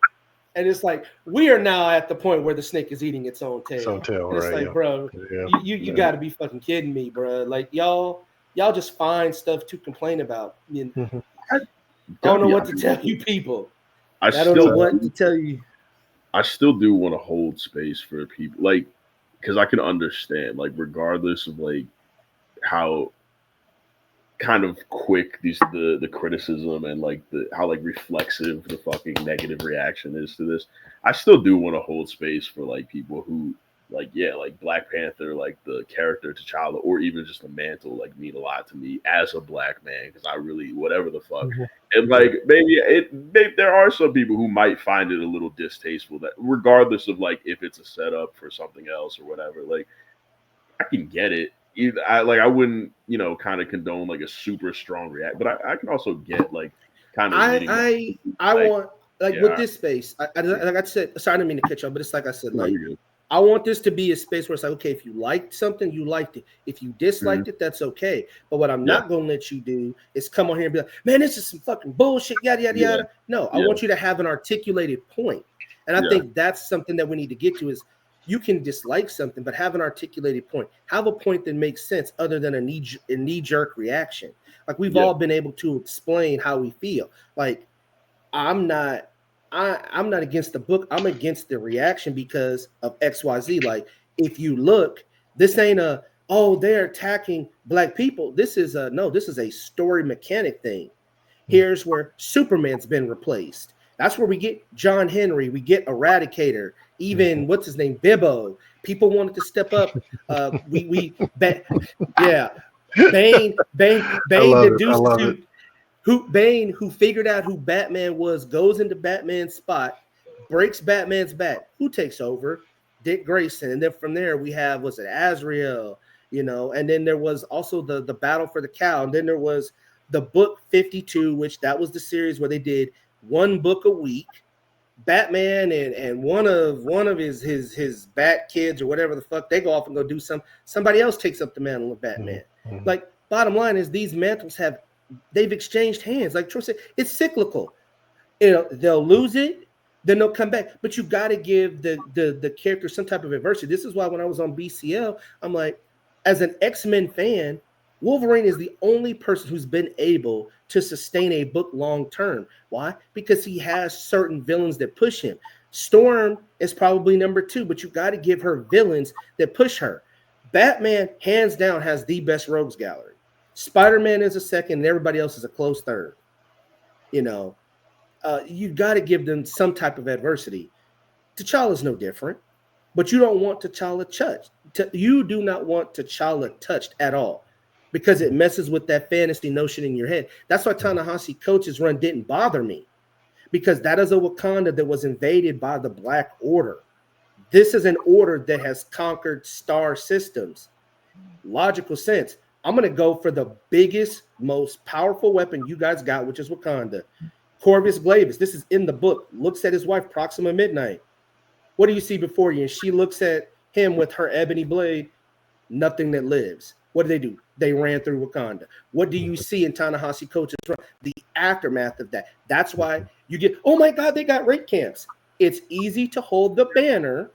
And it's like, we are now at the point where the snake is eating its own tail. Some tail, And it's right? like, bro, you got to be fucking kidding me, bro. Like, y'all just find stuff to complain about. I mean, I don't know what to tell you people. I don't know what to tell you. I still do want to hold space for people, like, because I can understand, like, regardless of like how kind of quick the criticism and like how like reflexive the fucking negative reaction is to this, I still do want to hold space for like people who like like Black Panther, like the character T'Challa, or even just the mantle, like mean a lot to me as a black man, because I really whatever the fuck. And like maybe there are some people who might find it a little distasteful, that regardless of like if it's a setup for something else or whatever, like I can get it. I wouldn't, kind of condone like a super strong react, but I can also get like kind of. I want with this space. Like I said, sorry, I didn't mean to cut you off, but it's like I said, like I want this to be a space where it's like, okay, if you liked something, you liked it. If you disliked it, that's okay. But what I'm not gonna let you do is come on here and be like, man, this is some fucking bullshit, yada yada yada. No, I want you to have an articulated point, and I think that's something that we need to get to is. You can dislike something, but have an articulated point. Have a point that makes sense other than a knee-jerk reaction. Like we've all been able to explain how we feel. Like I'm not against the book. I'm against the reaction because of XYZ. Like if you look, this ain't they're attacking black people. This is a story mechanic thing. Here's where Superman's been replaced. That's where we get John Henry, we get Eradicator, even what's his name, Bibbo. People wanted to step up. Bane deduces Bane, who figured out who Batman was, goes into Batman's spot, breaks Batman's back. Who takes over? Dick Grayson. And then from there we have, was it Azrael? And then there was also the battle for the cow. And then there was the book 52, which that was the series where they did one book a week. Batman and one of his bat kids or whatever the fuck, they go off and go do somebody else takes up the mantle of Batman. Like bottom line is these mantles they've exchanged hands. Like Troy said, it's cyclical. They'll lose it, then they'll come back. But you got to give the character some type of adversity. This is why when I was on BCL, I'm like, as an X-Men fan, Wolverine is the only person who's been able to sustain a book long term. Why? Because he has certain villains that push him. Storm is probably number 2, but you got to give her villains that push her. Batman, hands down, has the best rogues gallery. Spider-Man is a second, and everybody else is a close third. You got to give them some type of adversity. T'Challa's no different, but you don't want T'Challa touched. You do not want T'Challa touched at all, because it messes with that fantasy notion in your head. That's why Ta-Nehisi Coates' run didn't bother me, because that is a Wakanda that was invaded by the Black Order. This is an order that has conquered star systems. Logical sense. I'm going to go for the biggest, most powerful weapon you guys got, which is Wakanda. Corvus Glaivis, this is in the book, looks at his wife, Proxima Midnight. What do you see before you? And she looks at him with her ebony blade. Nothing that lives. What do? They ran through Wakanda. What do you see in Ta-Nehisi Coates' run? The aftermath of that. That's why you get, oh my God, they got rape camps. It's easy to hold the banner.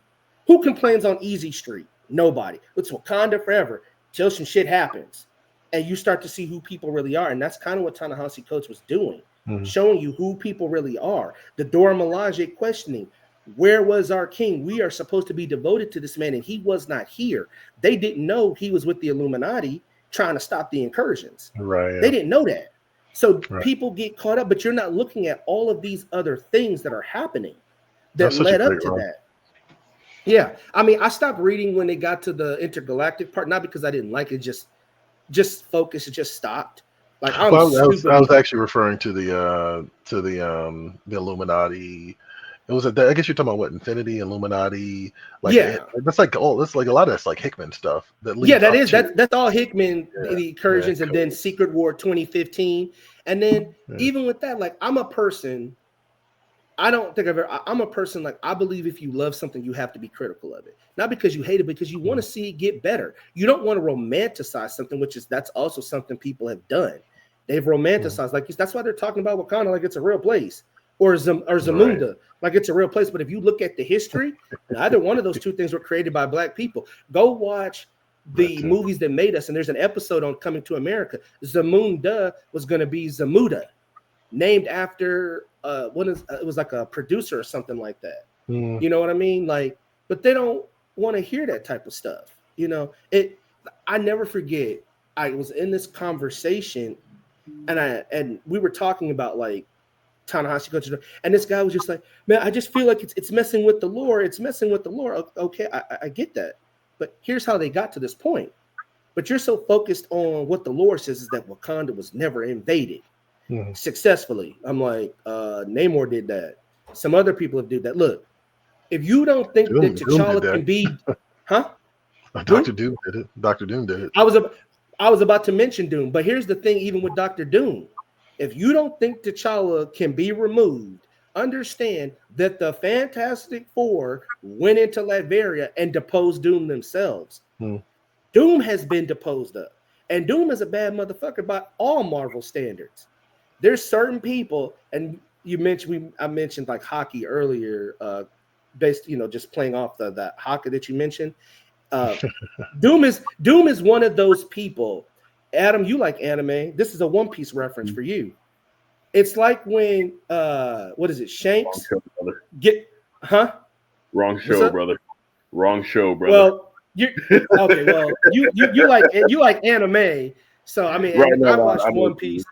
Who complains on Easy Street? Nobody. It's Wakanda forever till some shit happens. And you start to see who people really are. And that's kind of what Ta-Nehisi Coates was doing, showing you who people really are. The Dora Milaje questioning, where was our king? We are supposed to be devoted to this man, and he was not here. They didn't know he was with the Illuminati trying to stop the incursions. Right. Yeah. They didn't know that. So people get caught up, but you're not looking at all of these other things that are happening that led up to that. Yeah. I mean, I stopped reading when they got to the intergalactic part, not because I didn't like it, just focus, it just stopped. Like I was actually referring to the Illuminati. It was I guess you're talking about what, Infinity, Illuminati, that's like a lot of that's like Hickman stuff. That's all Hickman, the incursions, and then Secret War 2015. And then even with that, like I'm a person, I don't think I'm a person like I believe if you love something, you have to be critical of it. Not because you hate it, because you want to see it get better. You don't want to romanticize something, that's also something people have done. They've romanticized, like that's why they're talking about Wakanda like it's a real place, or Zamunda like it's a real place. But if you look at the history, neither one of those two things were created by Black people. Go watch the movies that made us, and there's an episode on Coming to America. Zamunda was going to be Zamuda, named after it was like a producer or something like that. You know what I mean? Like, but they don't want to hear that type of stuff. You know, I never forget. I was in this conversation, and we were talking about like Ta-Nehisi Coates, and this guy was just like, man, I just feel like it's messing with the lore. It's messing with the lore. Okay, I get that, but here's how they got to this point. But you're so focused on what the lore says is that Wakanda was never invaded successfully. I'm like, Namor did that. Some other people have did that. Look, if you don't think that T'Challa can be, Dr. Doom did it. Dr. Doom did it. I was about to mention Doom, but here's the thing, even with Dr. Doom, if you don't think T'Challa can be removed, understand that the Fantastic Four went into Latveria and deposed Doom themselves. Doom has been deposed of, and Doom is a bad motherfucker by all Marvel standards. There's certain people, and I mentioned like hockey earlier, based, just playing off the hockey that you mentioned. Doom is one of those people. Adam, you like anime. This is a One Piece reference for you. It's like when what is it, Shanks Wrong show, brother. Wrong show, brother. Well, you like anime. So I mean, I watched One Piece.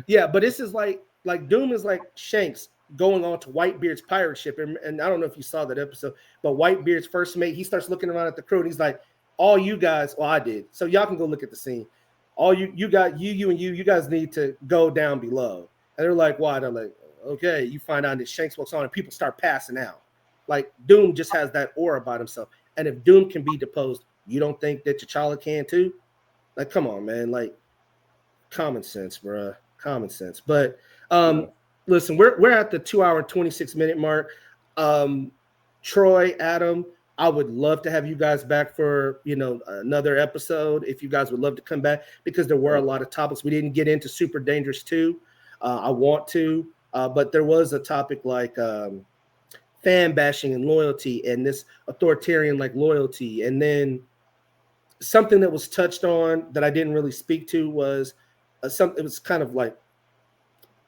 Yeah, but this is like Doom is like Shanks going on to Whitebeard's pirate ship, and I don't know if you saw that episode, but Whitebeard's first mate, he starts looking around at the crew and he's like, all you guys, well, I did, so y'all can go look at the scene. All you guys need to go down below. And they're like, why? They're like, okay. You find out that Shanks walks on and people start passing out. Like Doom just has that aura about himself. And if Doom can be deposed, you don't think that T'Challa can too? Like, come on, man. Like, common sense, bro. Common sense. But listen, we're at the 2-hour 26-minute mark. Troy, Adam, I would love to have you guys back for another episode if you guys would love to come back, because there were a lot of topics we didn't get into. Super Dangerous 2. I want to, but there was a topic like fan bashing and loyalty, and this authoritarian like loyalty, and then something that was touched on that I didn't really speak to was it was kind of like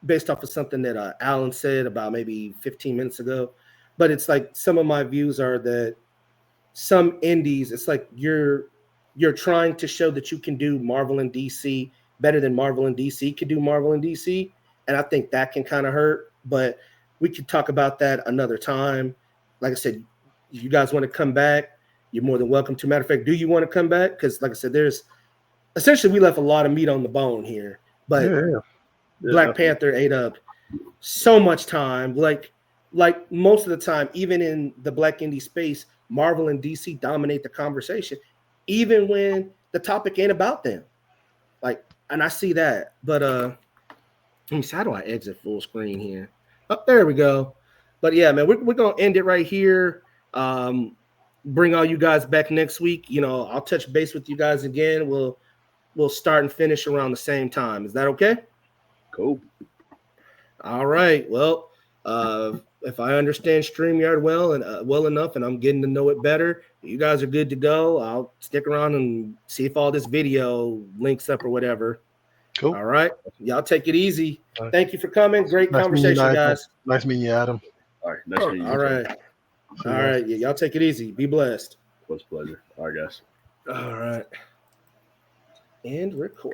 based off of something that Alan said about maybe 15 minutes ago, but it's like some of my views are that some indies, it's like you're trying to show that you can do Marvel and DC better than Marvel and DC can do Marvel and DC, and I think that can kind of hurt, but we could talk about that another time. Like I said, if you guys want to come back, you're more than welcome to. Matter of fact, do you want to come back? Because like I said, there's essentially we left a lot of meat on the bone here, but Black Panther ate up so much time. Like most of the time, even in the Black indie space, Marvel and DC dominate the conversation, even when the topic ain't about them. Like, and I see that. But let me see, how do I exit full screen here? Oh, there we go. But yeah, man, we're gonna end it right here. Bring all you guys back next week. I'll touch base with you guys again. We'll start and finish around the same time. Is that okay? Cool. All right. Well, if I understand StreamYard well enough, and I'm getting to know it better, you guys are good to go. I'll stick around and see if all this video links up or whatever. Cool. All right. Y'all take it easy. Thank you for coming. Great conversation, guys. Nice meeting you, Adam. All right. Nice meeting you. All right. All right. Yeah, y'all take it easy. Be blessed. It was a pleasure. All right, guys. All right. And record.